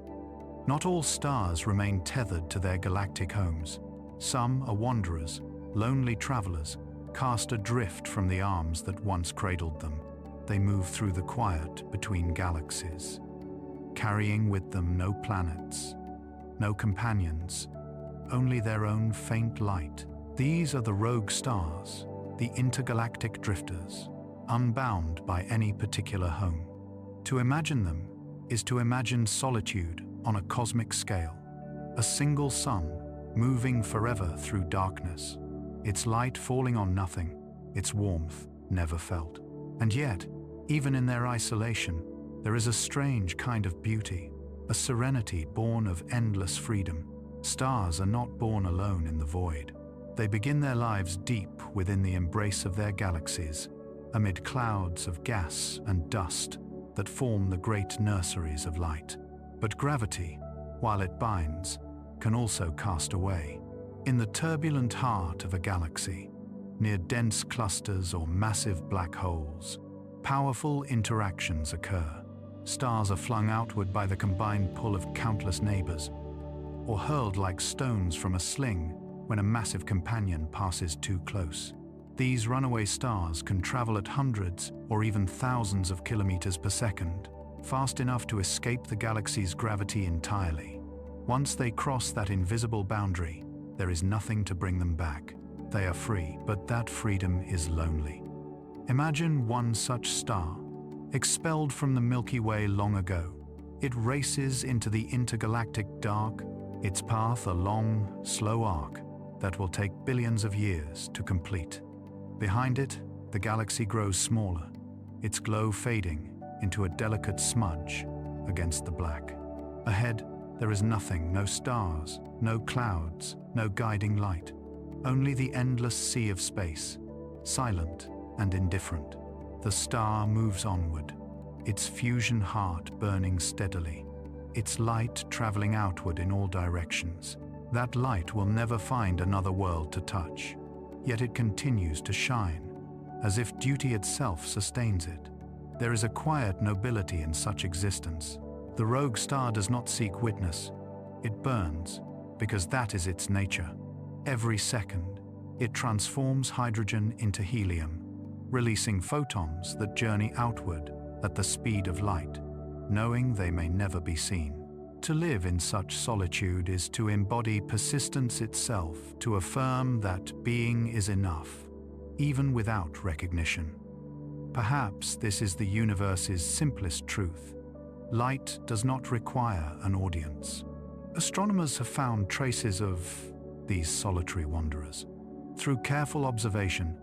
Not all stars remain tethered to their galactic homes. Some are wanderers, lonely travelers, cast adrift from the arms that once cradled them. They move through the quiet between galaxies, carrying with them no planets, no companions, only their own faint light. These are the rogue stars, the intergalactic drifters, unbound by any particular home. To imagine them is to imagine solitude on a cosmic scale, a single sun moving forever through darkness, its light falling on nothing, its warmth never felt. And yet, even in their isolation, there is a strange kind of beauty, a serenity born of endless freedom. Stars are not born alone in the void. They begin their lives deep within the embrace of their galaxies, amid clouds of gas and dust that form the great nurseries of light. But gravity, while it binds, can also cast away. In the turbulent heart of a galaxy, near dense clusters or massive black holes, powerful interactions occur. Stars are flung outward by the combined pull of countless neighbors, or hurled like stones from a sling when a massive companion passes too close. These runaway stars can travel at hundreds or even thousands of kilometers per second, fast enough to escape the galaxy's gravity entirely. Once they cross that invisible boundary, there is nothing to bring them back. They are free, but that freedom is lonely. Imagine one such star, expelled from the Milky Way long ago. It races into the intergalactic dark, its path a long, slow arc that will take billions of years to complete. Behind it, the galaxy grows smaller, its glow fading into a delicate smudge against the black. Ahead, there is nothing, no stars, no clouds, no guiding light, only the endless sea of space, silent and indifferent. The star moves onward, its fusion heart burning steadily, its light traveling outward in all directions. That light will never find another world to touch, yet it continues to shine, as if duty itself sustains it. There is a quiet nobility in such existence. The rogue star does not seek witness, it burns, because that is its nature. Every second, it transforms hydrogen into helium, releasing photons that journey outward at the speed of light, knowing they may never be seen. To live in such solitude is to embody persistence itself, to affirm that being is enough, even without recognition. Perhaps this is the universe's simplest truth. Light does not require an audience. Astronomers have found traces of these solitary wanderers. Through careful observation,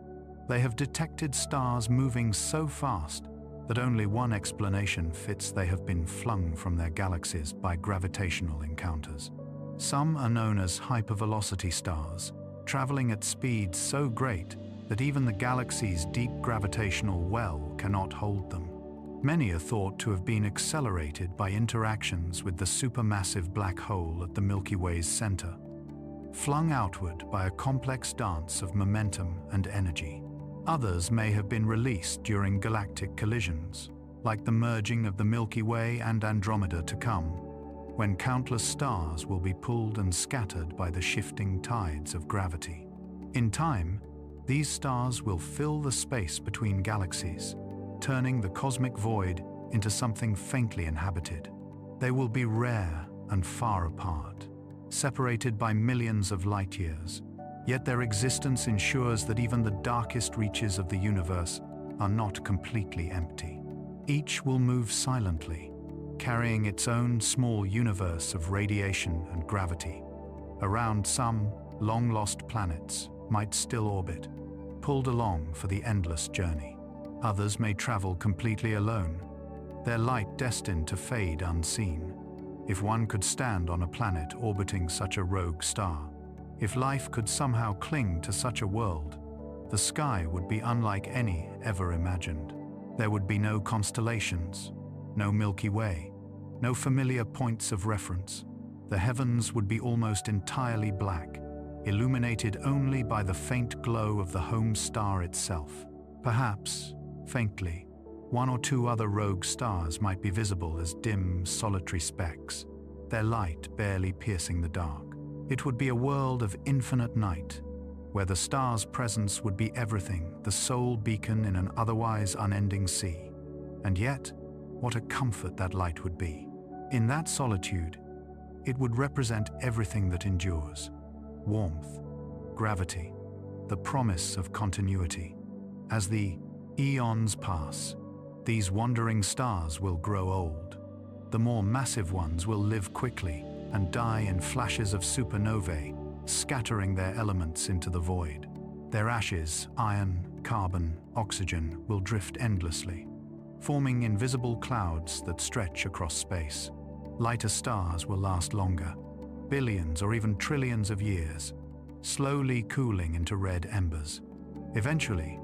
they have detected stars moving so fast that only one explanation fits: they have been flung from their galaxies by gravitational encounters. Some are known as hypervelocity stars, traveling at speeds so great that even the galaxy's deep gravitational well cannot hold them. Many are thought to have been accelerated by interactions with the supermassive black hole at the Milky Way's center, flung outward by a complex dance of momentum and energy. Others may have been released during galactic collisions, like the merging of the Milky Way and Andromeda to come, when countless stars will be pulled and scattered by the shifting tides of gravity. In time, these stars will fill the space between galaxies, turning the cosmic void into something faintly inhabited. They will be rare and far apart, separated by millions of light years. Yet their existence ensures that even the darkest reaches of the universe are not completely empty. Each will move silently, carrying its own small universe of radiation and gravity. Around some long-lost planets might still orbit, pulled along for the endless journey. Others may travel completely alone, their light destined to fade unseen. If one could stand on a planet orbiting such a rogue star, if life could somehow cling to such a world, the sky would be unlike any ever imagined. There would be no constellations, no Milky Way, no familiar points of reference. The heavens would be almost entirely black, illuminated only by the faint glow of the home star itself. Perhaps, faintly, one or two other rogue stars might be visible as dim, solitary specks, their light barely piercing the dark. It would be a world of infinite night, where the star's presence would be everything, the sole beacon in an otherwise unending sea. And yet, what a comfort that light would be. In that solitude, it would represent everything that endures: warmth, gravity, the promise of continuity. As the eons pass, these wandering stars will grow old. The more massive ones will live quickly and die in flashes of supernovae, scattering their elements into the void. Their ashes, iron, carbon, oxygen, will drift endlessly, forming invisible clouds that stretch across space. Lighter stars will last longer, billions or even trillions of years, slowly cooling into red embers. Eventually,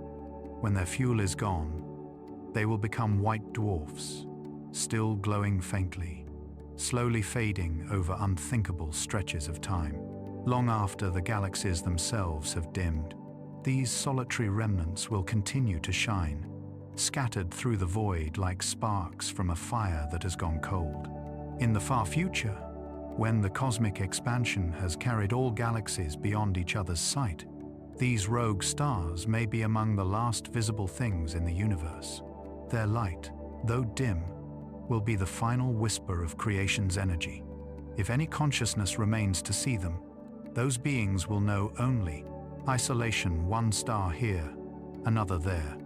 when their fuel is gone, they will become white dwarfs, still glowing faintly, slowly fading over unthinkable stretches of time. Long after the galaxies themselves have dimmed, these solitary remnants will continue to shine, scattered through the void like sparks from a fire that has gone cold. In the far future, when the cosmic expansion has carried all galaxies beyond each other's sight, these rogue stars may be among the last visible things in the universe. Their light, though dim, will be the final whisper of creation's energy. If any consciousness remains to see them, those beings will know only isolation, one star here, another there,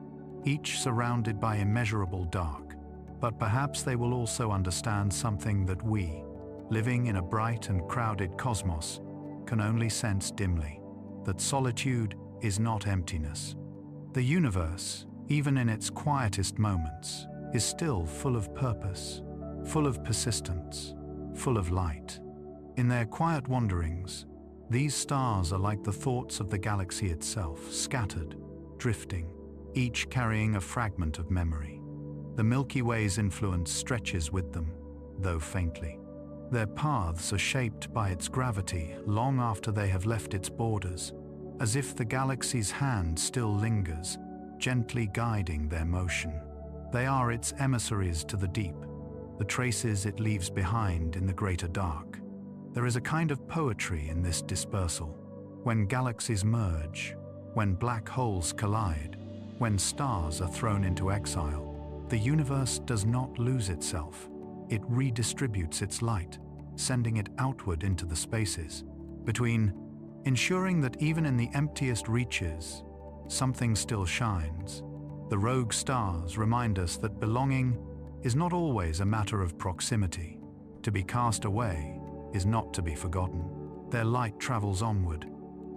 each surrounded by immeasurable dark. But perhaps they will also understand something that we, living in a bright and crowded cosmos, can only sense dimly: that solitude is not emptiness. The universe, even in its quietest moments, is still full of purpose, full of persistence, full of light. In their quiet wanderings, these stars are like the thoughts of the galaxy itself, scattered, drifting, each carrying a fragment of memory. The Milky Way's influence stretches with them, though faintly. Their paths are shaped by its gravity long after they have left its borders, as if the galaxy's hand still lingers, gently guiding their motion. They are its emissaries to the deep, the traces it leaves behind in the greater dark. There is a kind of poetry in this dispersal. When galaxies merge, when black holes collide, when stars are thrown into exile, the universe does not lose itself. It redistributes its light, sending it outward into the spaces between, ensuring that even in the emptiest reaches, something still shines. The rogue stars remind us that belonging is not always a matter of proximity. To be cast away is not to be forgotten. Their light travels onward,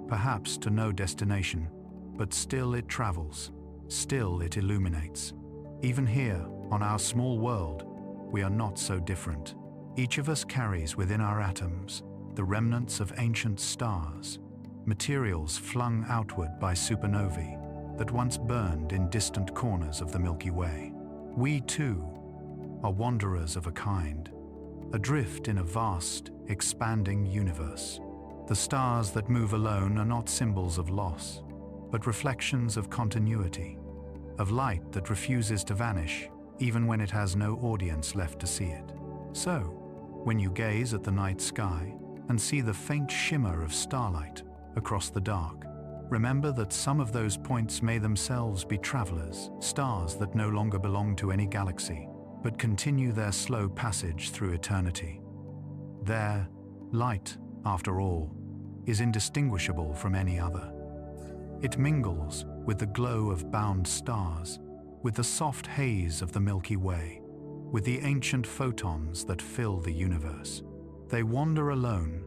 perhaps to no destination, but still it travels, still it illuminates. Even here, on our small world, we are not so different. Each of us carries within our atoms the remnants of ancient stars, materials flung outward by supernovae that once burned in distant corners of the Milky Way. We, too, are wanderers of a kind, adrift in a vast, expanding universe. The stars that move alone are not symbols of loss, but reflections of continuity, of light that refuses to vanish even when it has no audience left to see it. So, when you gaze at the night sky and see the faint shimmer of starlight across the dark, remember that some of those points may themselves be travelers, stars that no longer belong to any galaxy, but continue their slow passage through eternity. Their light, after all, is indistinguishable from any other. It mingles with the glow of bound stars, with the soft haze of the Milky Way, with the ancient photons that fill the universe. They wander alone,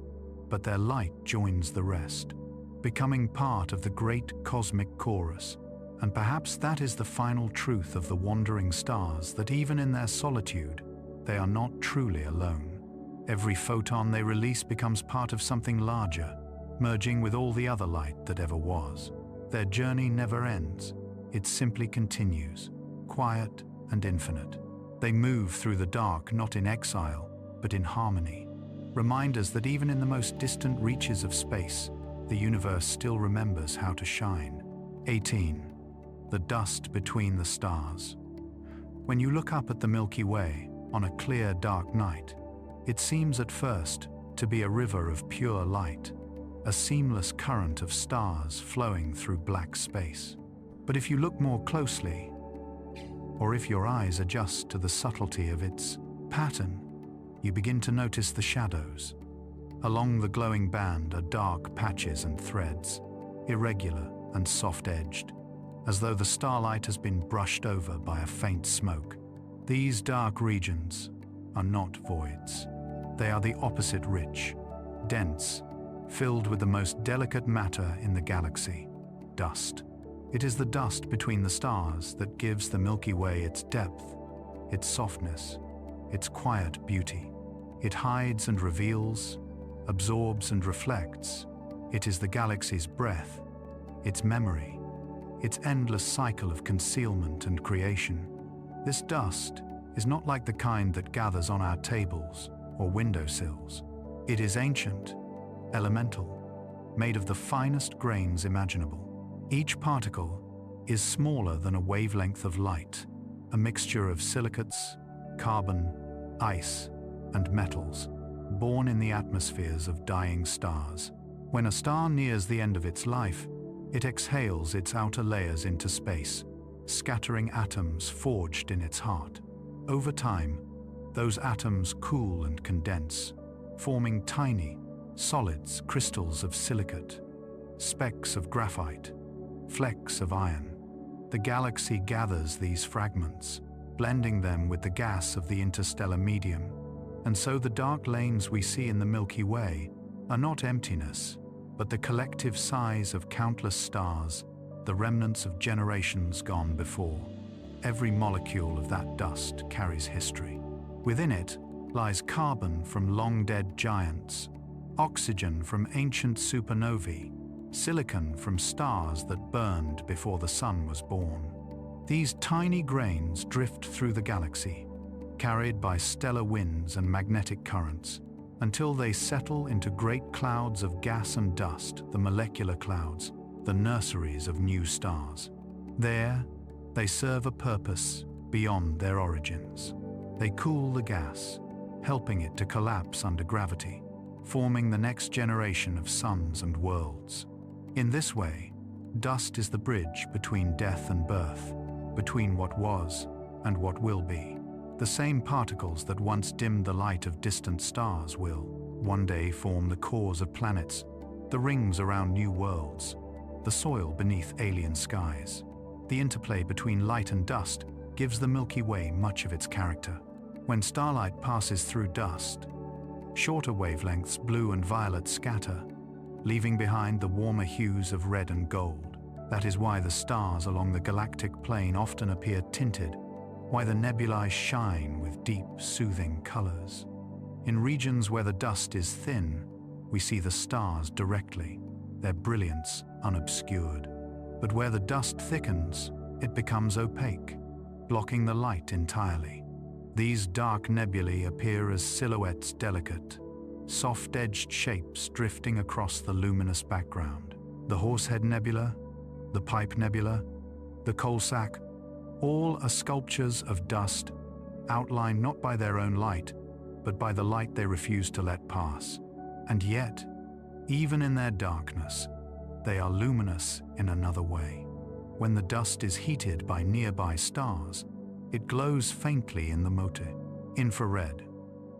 but their light joins the rest, becoming part of the great cosmic chorus. And perhaps that is the final truth of the wandering stars, that even in their solitude, they are not truly alone. Every photon they release becomes part of something larger, merging with all the other light that ever was. Their journey never ends. It simply continues, quiet and infinite. They move through the dark not in exile, but in harmony. Reminders that even in the most distant reaches of space, the universe still remembers how to shine. 18. The dust between the stars. When you look up at the Milky Way on a clear, dark night, it seems at first to be a river of pure light, a seamless current of stars flowing through black space. But if you look more closely, or if your eyes adjust to the subtlety of its pattern, you begin to notice the shadows. Along the glowing band are dark patches and threads, irregular and soft-edged, as though the starlight has been brushed over by a faint smoke. These dark regions are not voids. They are the opposite, rich, dense, filled with the most delicate matter in the galaxy, dust. It is the dust between the stars that gives the Milky Way its depth, its softness, its quiet beauty. It hides and reveals, absorbs and reflects. It is the galaxy's breath, its memory, its endless cycle of concealment and creation. This dust is not like the kind that gathers on our tables or windowsills. It is ancient, elemental, made of the finest grains imaginable. Each particle is smaller than a wavelength of light, a mixture of silicates, carbon, ice, and metals, born in the atmospheres of dying stars. When a star nears the end of its life, it exhales its outer layers into space, scattering atoms forged in its heart. Over time, those atoms cool and condense, forming tiny, solids, crystals of silicate, specks of graphite, flecks of iron. The galaxy gathers these fragments, blending them with the gas of the interstellar medium. And so the dark lanes we see in the Milky Way are not emptiness, but the collective size of countless stars, the remnants of generations gone before. Every molecule of that dust carries history. Within it lies carbon from long-dead giants, oxygen from ancient supernovae, silicon from stars that burned before the sun was born. These tiny grains drift through the galaxy, carried by stellar winds and magnetic currents, until they settle into great clouds of gas and dust, the molecular clouds, the nurseries of new stars. There, they serve a purpose beyond their origins. They cool the gas, helping it to collapse under gravity, forming the next generation of suns and worlds. In this way, dust is the bridge between death and birth, between what was and what will be. The same particles that once dimmed the light of distant stars will, one day, form the cores of planets, the rings around new worlds, the soil beneath alien skies. The interplay between light and dust gives the Milky Way much of its character. When starlight passes through dust, shorter wavelengths, blue and violet, scatter, leaving behind the warmer hues of red and gold. That is why the stars along the galactic plane often appear tinted, why the nebulae shine with deep, soothing colors. In regions where the dust is thin, we see the stars directly, their brilliance unobscured. But where the dust thickens, it becomes opaque, blocking the light entirely. These dark nebulae appear as silhouettes, delicate, soft-edged shapes drifting across the luminous background. The Horsehead Nebula, the Pipe Nebula, the Coal Sack, all are sculptures of dust, outlined not by their own light, but by the light they refuse to let pass. And yet, even in their darkness, they are luminous in another way. When the dust is heated by nearby stars, it glows faintly in the infrared,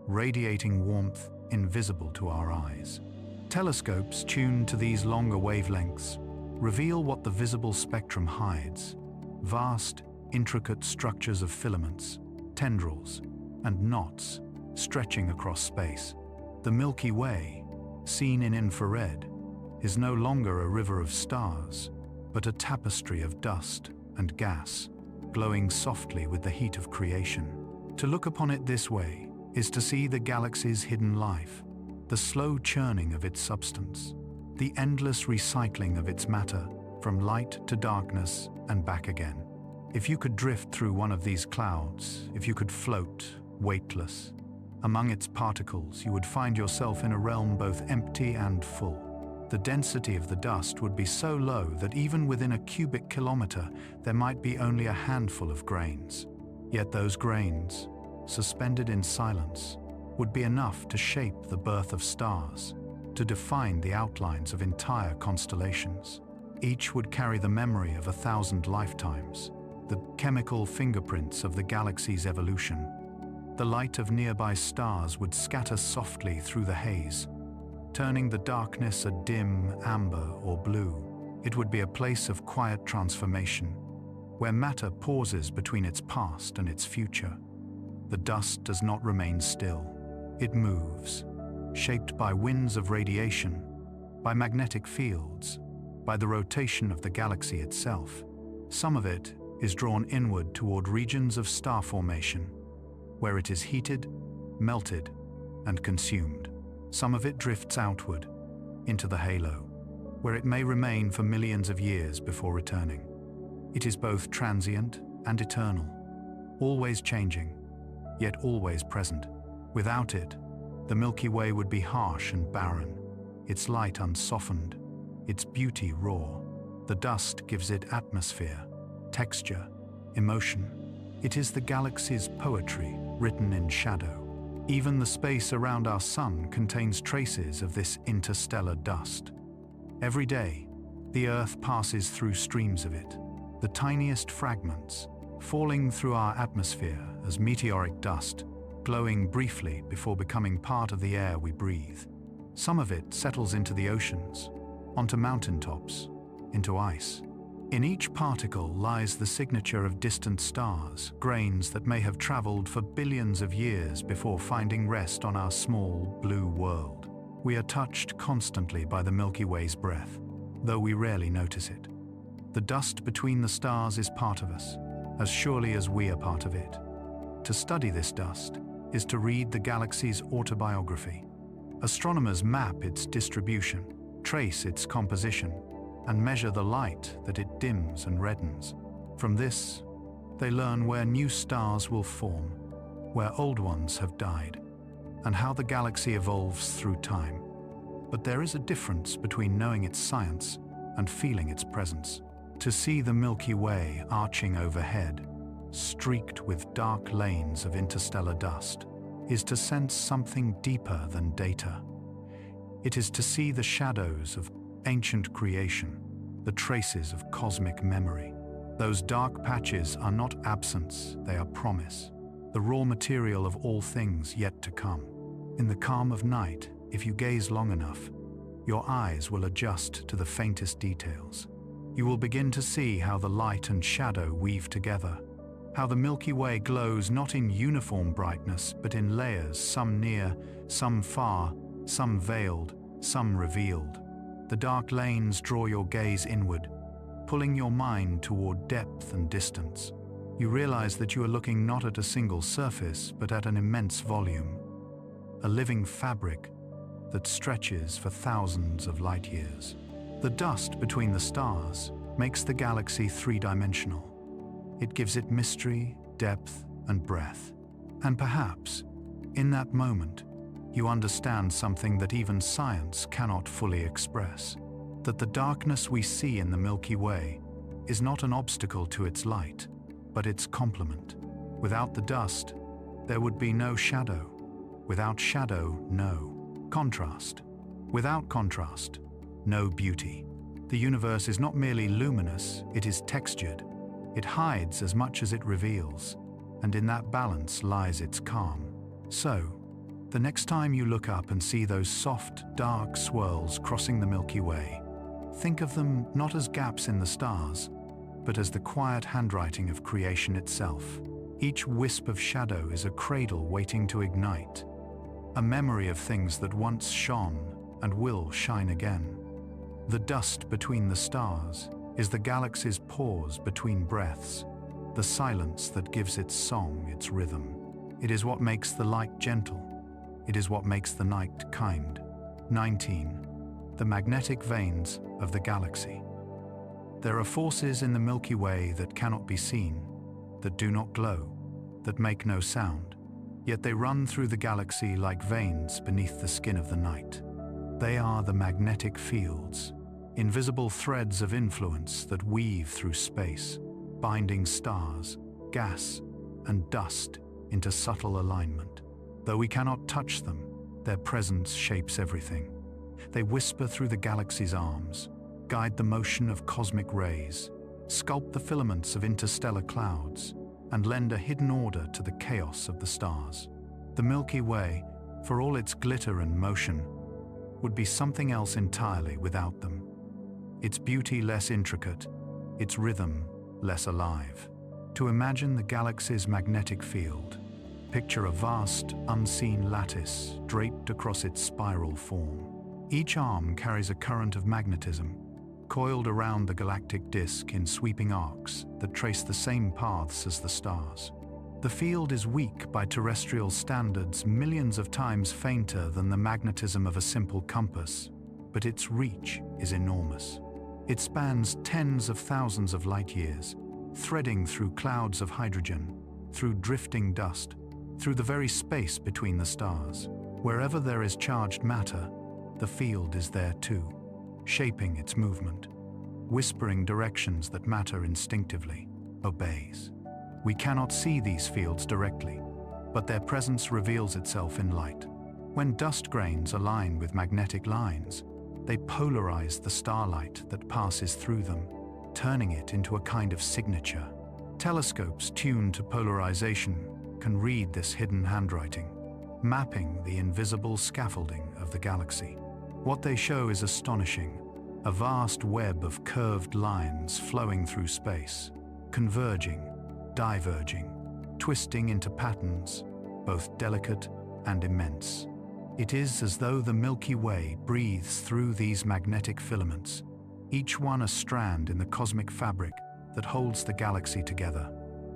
radiating warmth invisible to our eyes. Telescopes tuned to these longer wavelengths reveal what the visible spectrum hides: vast, intricate structures of filaments, tendrils, and knots stretching across space. The Milky Way, seen in infrared, is no longer a river of stars, but a tapestry of dust and gas, glowing softly with the heat of creation. To look upon it this way is to see the galaxy's hidden life, the slow churning of its substance, the endless recycling of its matter from light to darkness and back again. If you could drift through one of these clouds, if you could float, weightless, among its particles, you would find yourself in a realm both empty and full. The density of the dust would be so low that even within a cubic kilometer, there might be only a handful of grains. Yet those grains, suspended in silence, would be enough to shape the birth of stars, to define the outlines of entire constellations. Each would carry the memory of 1,000 lifetimes, the chemical fingerprints of the galaxy's evolution. The light of nearby stars would scatter softly through the haze, turning the darkness a dim amber or blue. It would be a place of quiet transformation, where matter pauses between its past and its future. The dust does not remain still. It moves, shaped by winds of radiation, by magnetic fields, by the rotation of the galaxy itself. Some of it is drawn inward toward regions of star formation, where it is heated, melted, and consumed. Some of it drifts outward, into the halo, where it may remain for millions of years before returning. It is both transient and eternal, always changing, yet always present. Without it, the Milky Way would be harsh and barren, its light unsoftened, its beauty raw. The dust gives it atmosphere, texture, emotion. It is the galaxy's poetry written in shadow. Even the space around our sun contains traces of this interstellar dust. Every day, the Earth passes through streams of it, the tiniest fragments, falling through our atmosphere as meteoric dust, glowing briefly before becoming part of the air we breathe. Some of it settles into the oceans, onto mountaintops, into ice. In each particle lies the signature of distant stars, grains that may have traveled for billions of years before finding rest on our small, blue world. We are touched constantly by the Milky Way's breath, though we rarely notice it. The dust between the stars is part of us, as surely as we are part of it. To study this dust is to read the galaxy's autobiography. Astronomers map its distribution, trace its composition, and measure the light that it dims and reddens. From this, They learn where new stars will form, where old ones have died, and how the galaxy evolves through time. But there is a difference between knowing its science and feeling its presence. To see the Milky Way arching overhead, streaked with dark lanes of interstellar dust, is to sense something deeper than data. It is to see the shadows of ancient creation, the traces of cosmic memory. Those dark patches are not absence, they are promise, the raw material of all things yet to come. In the calm of night, if you gaze long enough, your eyes will adjust to the faintest details. You will begin to see how the light and shadow weave together, how the Milky Way glows not in uniform brightness, but in layers, some near, some far, some veiled, some revealed. The dark lanes draw your gaze inward, pulling your mind toward depth and distance. You realize that you are looking not at a single surface, but at an immense volume, a living fabric that stretches for thousands of light years. The dust between the stars makes the galaxy three-dimensional. It gives it mystery, depth, and breadth. And perhaps, in that moment, you understand something that even science cannot fully express, that the darkness we see in the Milky Way is not an obstacle to its light, but its complement. Without the dust, there would be no shadow. Without shadow, no contrast. Without contrast, no beauty. The universe is not merely luminous, it is textured. It hides as much as it reveals, and in that balance lies its calm. So, the next time you look up and see those soft, dark swirls crossing the Milky Way, think of them not as gaps in the stars, but as the quiet handwriting of creation itself. Each wisp of shadow is a cradle waiting to ignite, a memory of things that once shone and will shine again. The dust between the stars is the galaxy's pause between breaths, the silence that gives its song its rhythm. It is what makes the light gentle. It is what makes the night kind. 19. The magnetic veins of the galaxy. There are forces in the Milky Way that cannot be seen, that do not glow, that make no sound, yet they run through the galaxy like veins beneath the skin of the night. They are the magnetic fields, invisible threads of influence that weave through space, binding stars, gas, and dust into subtle alignment. Though we cannot touch them, their presence shapes everything. They whisper through the galaxy's arms, guide the motion of cosmic rays, sculpt the filaments of interstellar clouds, and lend a hidden order to the chaos of the stars. The Milky Way, for all its glitter and motion, would be something else entirely without them. Its beauty less intricate, its rhythm less alive. To imagine the galaxy's magnetic field, picture a vast, unseen lattice draped across its spiral form. Each arm carries a current of magnetism, coiled around the galactic disk in sweeping arcs that trace the same paths as the stars. The field is weak by terrestrial standards, millions of times fainter than the magnetism of a simple compass, but its reach is enormous. It spans tens of thousands of light years, threading through clouds of hydrogen, through drifting dust, through the very space between the stars. Wherever there is charged matter, the field is there too, shaping its movement, whispering directions that matter instinctively obeys. We cannot see these fields directly, but their presence reveals itself in light. When dust grains align with magnetic lines, they polarize the starlight that passes through them, turning it into a kind of signature. Telescopes tuned to polarization can read this hidden handwriting, mapping the invisible scaffolding of the galaxy. What they show is astonishing, a vast web of curved lines flowing through space, converging, diverging, twisting into patterns, both delicate and immense. It is as though the Milky Way breathes through these magnetic filaments, each one a strand in the cosmic fabric that holds the galaxy together.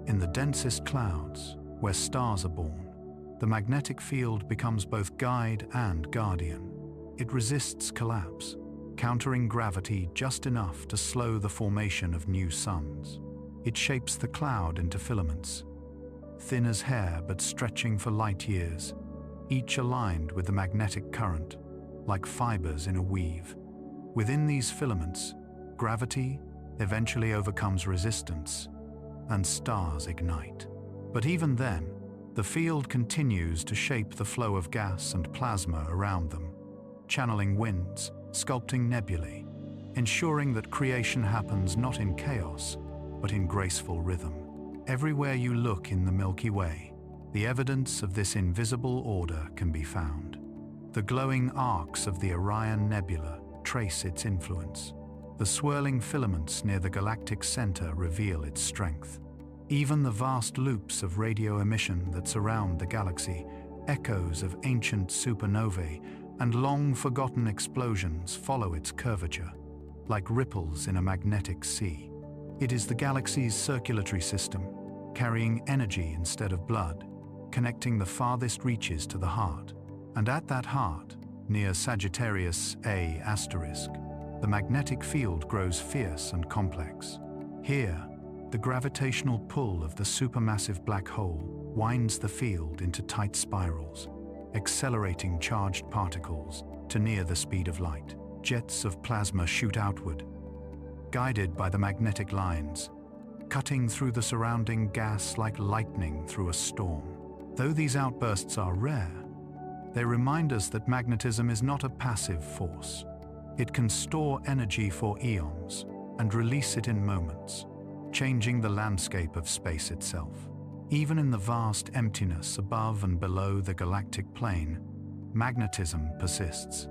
In the densest clouds, where stars are born, the magnetic field becomes both guide and guardian. It resists collapse, countering gravity just enough to slow the formation of new suns. It shapes the cloud into filaments, thin as hair but stretching for light years, each aligned with the magnetic current, like fibers in a weave. Within these filaments, gravity eventually overcomes resistance, and stars ignite. But even then, the field continues to shape the flow of gas and plasma around them, channeling winds, sculpting nebulae, ensuring that creation happens not in chaos, but in graceful rhythm. Everywhere you look in the Milky Way, the evidence of this invisible order can be found. The glowing arcs of the Orion Nebula trace its influence. The swirling filaments near the galactic center reveal its strength. Even the vast loops of radio emission that surround the galaxy, echoes of ancient supernovae and long-forgotten explosions, follow its curvature, like ripples in a magnetic sea. It is the galaxy's circulatory system, carrying energy instead of blood, connecting the farthest reaches to the heart. And at that heart, near Sagittarius A*, the magnetic field grows fierce and complex. Here, the gravitational pull of the supermassive black hole winds the field into tight spirals, accelerating charged particles to near the speed of light. Jets of plasma shoot outward, guided by the magnetic lines, cutting through the surrounding gas like lightning through a storm. Though these outbursts are rare, they remind us that magnetism is not a passive force. It can store energy for eons and release it in moments, changing the landscape of space itself. Even in the vast emptiness above and below the galactic plane, magnetism persists.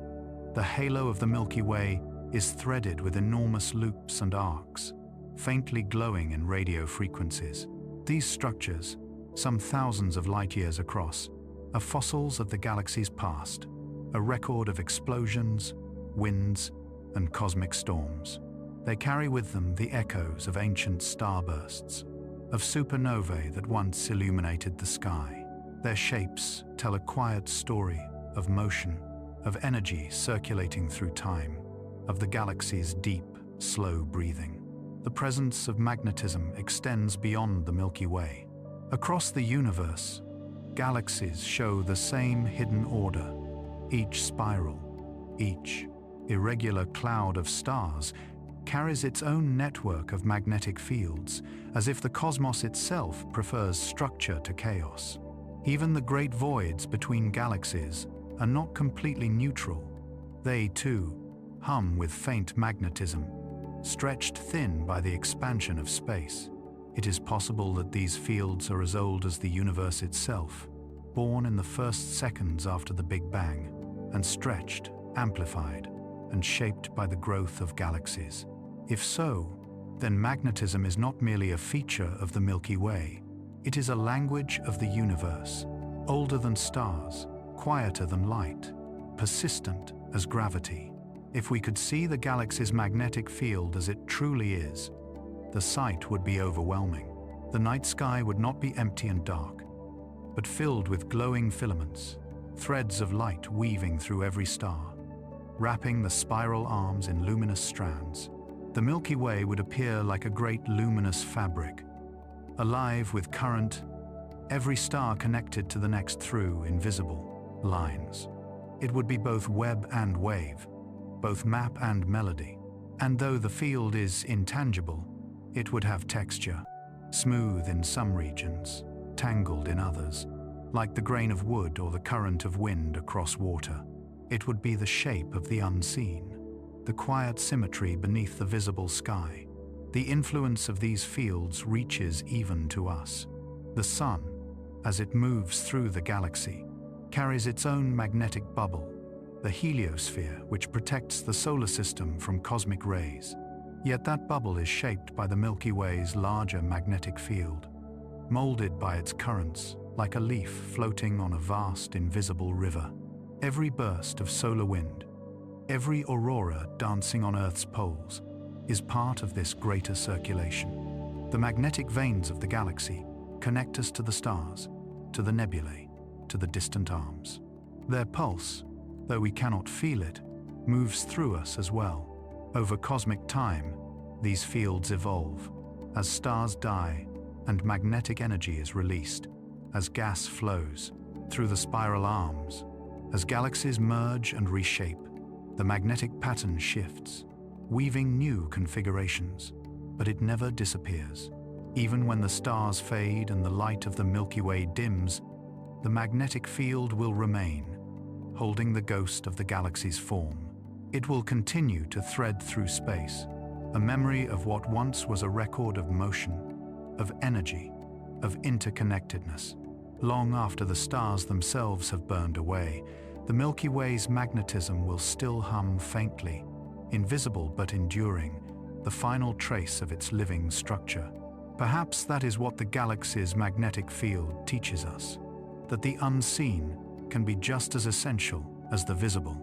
The halo of the Milky Way is threaded with enormous loops and arcs, faintly glowing in radio frequencies. These structures, some thousands of light years across, are fossils of the galaxy's past, a record of explosions, winds, and cosmic storms. They carry with them the echoes of ancient starbursts, of supernovae that once illuminated the sky. Their shapes tell a quiet story of motion, of energy circulating through time, of the galaxy's deep, slow breathing. The presence of magnetism extends beyond the Milky Way. Across the universe, galaxies show the same hidden order. Each spiral, each irregular cloud of stars carries its own network of magnetic fields, as if the cosmos itself prefers structure to chaos. Even the great voids between galaxies are not completely neutral. They, too, hum with faint magnetism, stretched thin by the expansion of space. It is possible that these fields are as old as the universe itself, born in the first seconds after the Big Bang, and stretched, amplified, and shaped by the growth of galaxies. If so, then magnetism is not merely a feature of the Milky Way. It is a language of the universe, older than stars, quieter than light, persistent as gravity. If we could see the galaxy's magnetic field as it truly is, the sight would be overwhelming. The night sky would not be empty and dark, but filled with glowing filaments, threads of light weaving through every star, wrapping the spiral arms in luminous strands. The Milky Way would appear like a great luminous fabric, alive with current, every star connected to the next through invisible lines. It would be both web and wave, both map and melody. And though the field is intangible, it would have texture, smooth in some regions, tangled in others, like the grain of wood or the current of wind across water. It would be the shape of the unseen, the quiet symmetry beneath the visible sky. The influence of these fields reaches even to us. The sun, as it moves through the galaxy, carries its own magnetic bubble, the heliosphere, which protects the solar system from cosmic rays. Yet that bubble is shaped by the Milky Way's larger magnetic field, molded by its currents, like a leaf floating on a vast invisible river. Every burst of solar wind, every aurora dancing on Earth's poles, is part of this greater circulation. The magnetic veins of the galaxy connect us to the stars, to the nebulae, to the distant arms. Their pulse, though we cannot feel it, moves through us as well. Over cosmic time, these fields evolve, as stars die and magnetic energy is released, as gas flows through the spiral arms, as galaxies merge and reshape, the magnetic pattern shifts, weaving new configurations, but it never disappears. Even when the stars fade and the light of the Milky Way dims, the magnetic field will remain, holding the ghost of the galaxy's form. It will continue to thread through space, a memory of what once was a record of motion, of energy, of interconnectedness. Long after the stars themselves have burned away, the Milky Way's magnetism will still hum faintly, invisible but enduring, the final trace of its living structure. Perhaps that is what the galaxy's magnetic field teaches us, that the unseen can be just as essential as the visible.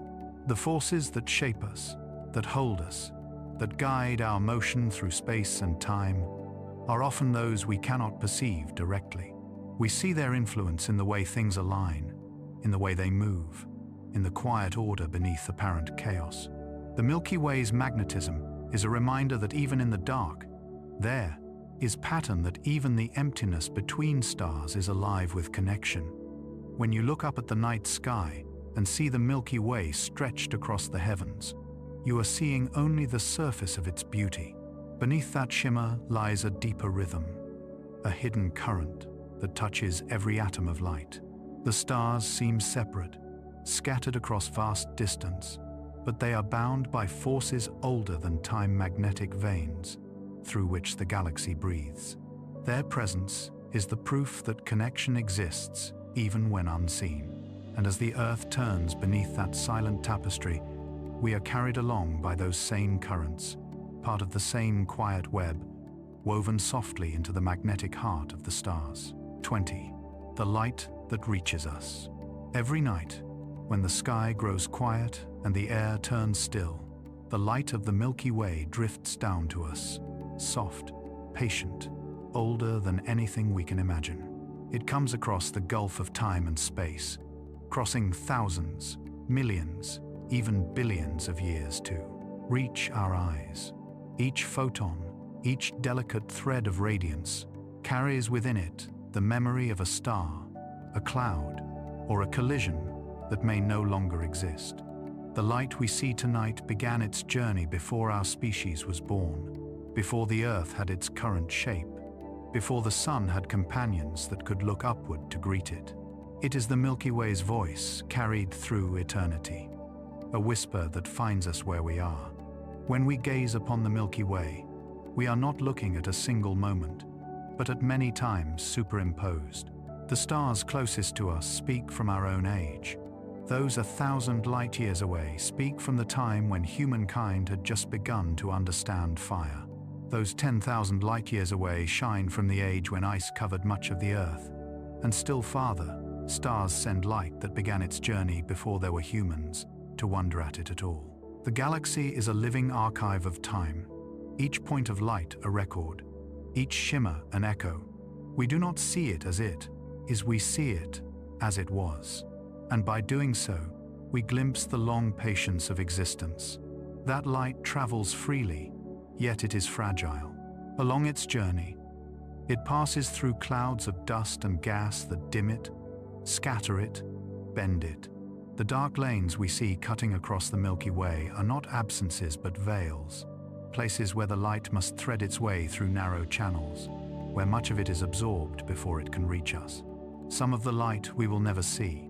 The forces that shape us, that hold us, that guide our motion through space and time, are often those we cannot perceive directly. We see their influence in the way things align, in the way they move, in the quiet order beneath apparent chaos. The Milky Way's magnetism is a reminder that even in the dark, there is pattern, that even the emptiness between stars is alive with connection. When you look up at the night sky and see the Milky Way stretched across the heavens, you are seeing only the surface of its beauty. Beneath that shimmer lies a deeper rhythm, a hidden current that touches every atom of light. The stars seem separate, scattered across vast distance, but they are bound by forces older than time, magnetic veins through which the galaxy breathes. Their presence is the proof that connection exists even when unseen. And as the earth turns beneath that silent tapestry, we are carried along by those same currents, part of the same quiet web, woven softly into the magnetic heart of the stars. 20. The light that reaches us. Every night, when the sky grows quiet and the air turns still, the light of the Milky Way drifts down to us, soft, patient, older than anything we can imagine. It comes across the gulf of time and space, crossing thousands, millions, even billions of years to reach our eyes. Each photon, each delicate thread of radiance, carries within it the memory of a star, a cloud, or a collision that may no longer exist. The light we see tonight began its journey before our species was born, before the earth had its current shape, before the sun had companions that could look upward to greet it. It is the Milky Way's voice carried through eternity, a whisper that finds us where we are. When we gaze upon the Milky Way, we are not looking at a single moment, but at many times superimposed. The stars closest to us speak from our own age. Those 1,000 light years away speak from the time when humankind had just begun to understand fire. Those 10,000 light years away shine from the age when ice covered much of the earth. And still farther, stars send light that began its journey before there were humans to wonder at it at all. The galaxy is a living archive of time, each point of light a record, each shimmer an echo. We do not see it as it is, we see it as it was. And by doing so, we glimpse the long patience of existence. That light travels freely, yet it is fragile. Along its journey, it passes through clouds of dust and gas that dim it, scatter it, bend it. The dark lanes we see cutting across the Milky Way are not absences but veils, places where the light must thread its way through narrow channels, where much of it is absorbed before it can reach us. Some of the light we will never see.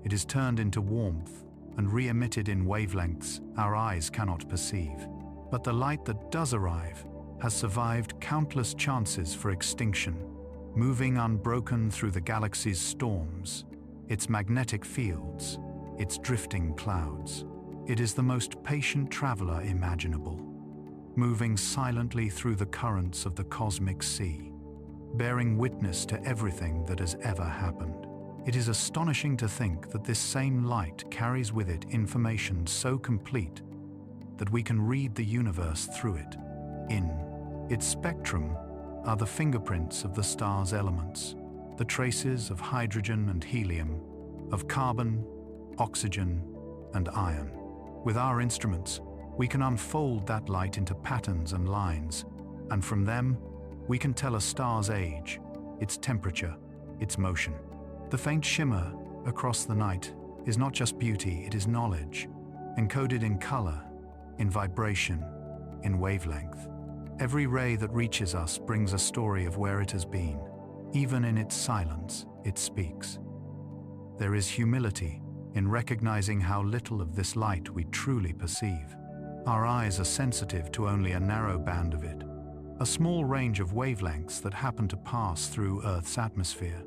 It is turned into warmth and re-emitted in wavelengths our eyes cannot perceive. But the light that does arrive has survived countless chances for extinction, moving unbroken through the galaxy's storms, its magnetic fields, its drifting clouds. It is the most patient traveler imaginable, moving silently through the currents of the cosmic sea, bearing witness to everything that has ever happened. It is astonishing to think that this same light carries with it information so complete that we can read the universe through it. In its spectrum are the fingerprints of the star's elements, the traces of hydrogen and helium, of carbon, oxygen, and iron. With our instruments, we can unfold that light into patterns and lines, and from them, We can tell a star's age, its temperature, its motion. The faint shimmer across the night is not just beauty, it is knowledge, encoded in color, in vibration, in wavelength. Every ray that reaches us brings a story of where it has been. Even in its silence, it speaks. There is humility in recognizing how little of this light we truly perceive. Our eyes are sensitive to only a narrow band of it, a small range of wavelengths that happen to pass through Earth's atmosphere.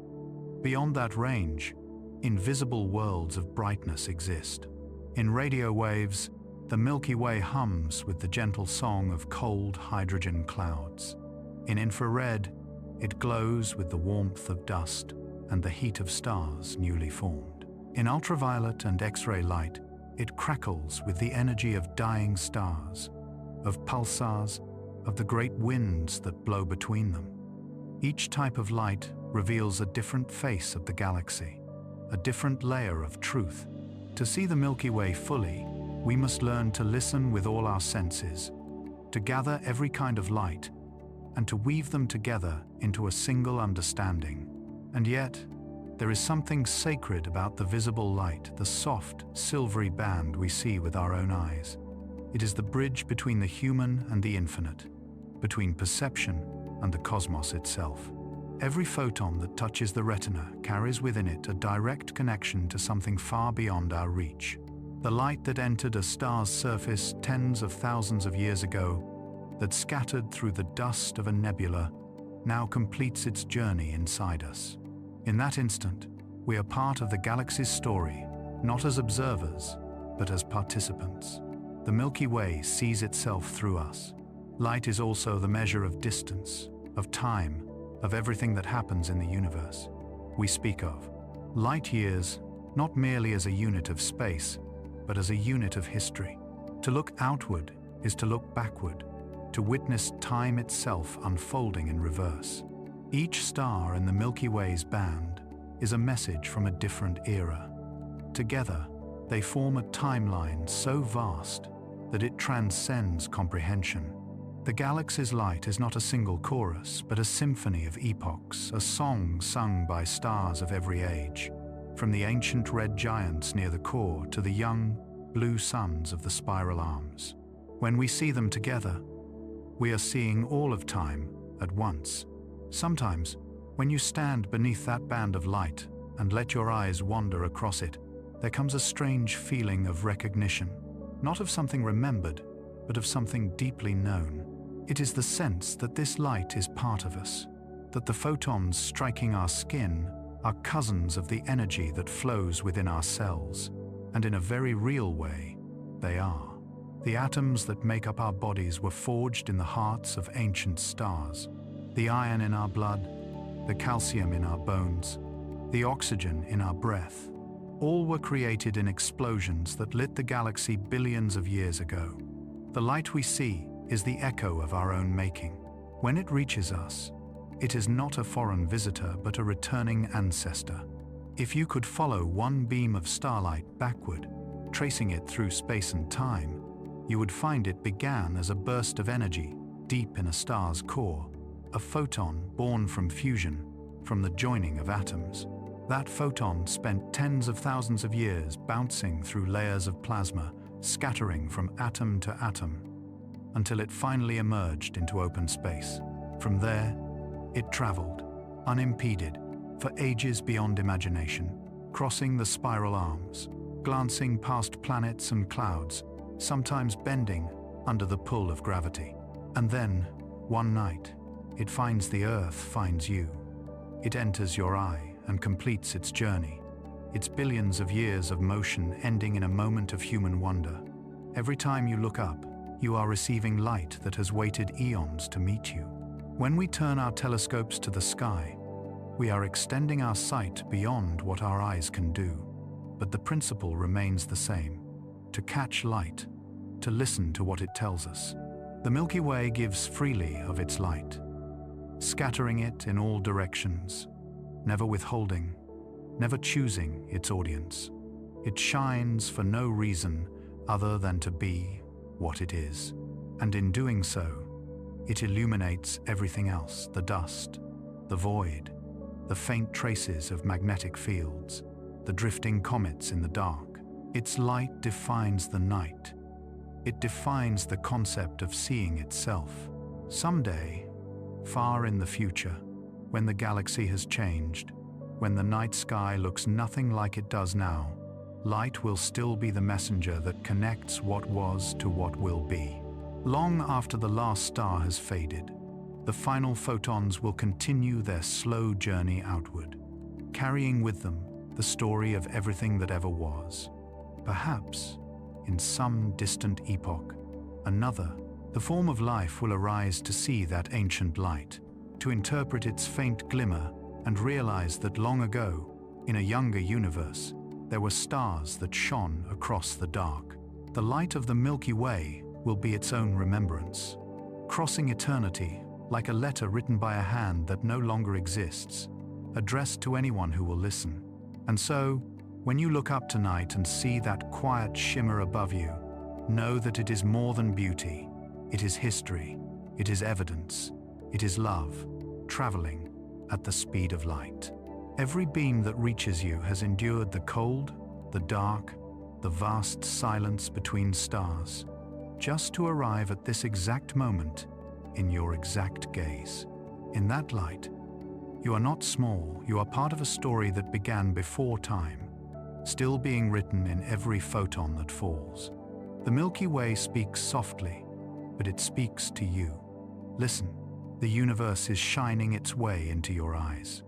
Beyond that range, invisible worlds of brightness exist. In radio waves, the Milky Way hums with the gentle song of cold hydrogen clouds. In infrared, it glows with the warmth of dust and the heat of stars newly formed. In ultraviolet and X-ray light, it crackles with the energy of dying stars, of pulsars, of the great winds that blow between them. Each type of light reveals a different face of the galaxy, a different layer of truth. To see the Milky Way fully, we must learn to listen with all our senses, to gather every kind of light, and to weave them together into a single understanding. And yet, there is something sacred about the visible light, the soft, silvery band we see with our own eyes. It is the bridge between the human and the infinite, between perception and the cosmos itself. Every photon that touches the retina carries within it a direct connection to something far beyond our reach. The light that entered a star's surface tens of thousands of years ago, that scattered through the dust of a nebula, now completes its journey inside us. In that instant, we are part of the galaxy's story, not as observers, but as participants. The Milky Way sees itself through us. Light is also the measure of distance, of time, of everything that happens in the universe. We speak of light years not merely as a unit of space, but as a unit of history. To look outward is to look backward, to witness time itself unfolding in reverse. Each star in the Milky Way's band is a message from a different era. Together, they form a timeline so vast that it transcends comprehension. The galaxy's light is not a single chorus, but a symphony of epochs, a song sung by stars of every age, from the ancient red giants near the core to the young, blue suns of the spiral arms. When we see them together, we are seeing all of time at once. Sometimes, when you stand beneath that band of light and let your eyes wander across it, there comes a strange feeling of recognition, not of something remembered, but of something deeply known. It is the sense that this light is part of us, that the photons striking our skin are cousins of the energy that flows within our cells, and in a very real way, they are. The atoms that make up our bodies were forged in the hearts of ancient stars. The iron in our blood, the calcium in our bones, the oxygen in our breath, all were created in explosions that lit the galaxy billions of years ago. The light we see is the echo of our own making. When it reaches us, it is not a foreign visitor but a returning ancestor. If you could follow one beam of starlight backward, tracing it through space and time, you would find it began as a burst of energy deep in a star's core, a photon born from fusion, from the joining of atoms. That photon spent tens of thousands of years bouncing through layers of plasma, scattering from atom to atom, until it finally emerged into open space. From there, it traveled, unimpeded, for ages beyond imagination, crossing the spiral arms, glancing past planets and clouds, sometimes bending under the pull of gravity. And then, one night, it finds the Earth finds you. It enters your eye and completes its journey, its billions of years of motion ending in a moment of human wonder. Every time you look up, you are receiving light that has waited eons to meet you. When we turn our telescopes to the sky, we are extending our sight beyond what our eyes can do. But the principle remains the same: to catch light, to listen to what it tells us. The Milky Way gives freely of its light, scattering it in all directions, never withholding, never choosing its audience. It shines for no reason other than to be what it is. And in doing so, It illuminates everything else: the dust, the void, the faint traces of magnetic fields, the drifting comets in the dark. Its light defines the night. It defines the concept of seeing itself. Someday, far in the future, when the galaxy has changed, when the night sky looks nothing like it does now, light will still be the messenger that connects what was to what will be. Long after the last star has faded, the final photons will continue their slow journey outward, carrying with them the story of everything that ever was. Perhaps, in some distant epoch, another, the form of life will arise to see that ancient light, to interpret its faint glimmer and realize that long ago, in a younger universe, there were stars that shone across the dark. The light of the Milky Way will be its own remembrance, crossing eternity like a letter written by a hand that no longer exists, addressed to anyone who will listen. And so, when you look up tonight and see that quiet shimmer above you, know that it is more than beauty. It is history, it is evidence, it is love, traveling at the speed of light. Every beam that reaches you has endured the cold, the dark, the vast silence between stars, just to arrive at this exact moment in your exact gaze. In that light, you are not small, you are part of a story that began before time, still being written in every photon that falls. The Milky Way speaks softly, but it speaks to you. Listen, the universe is shining its way into your eyes.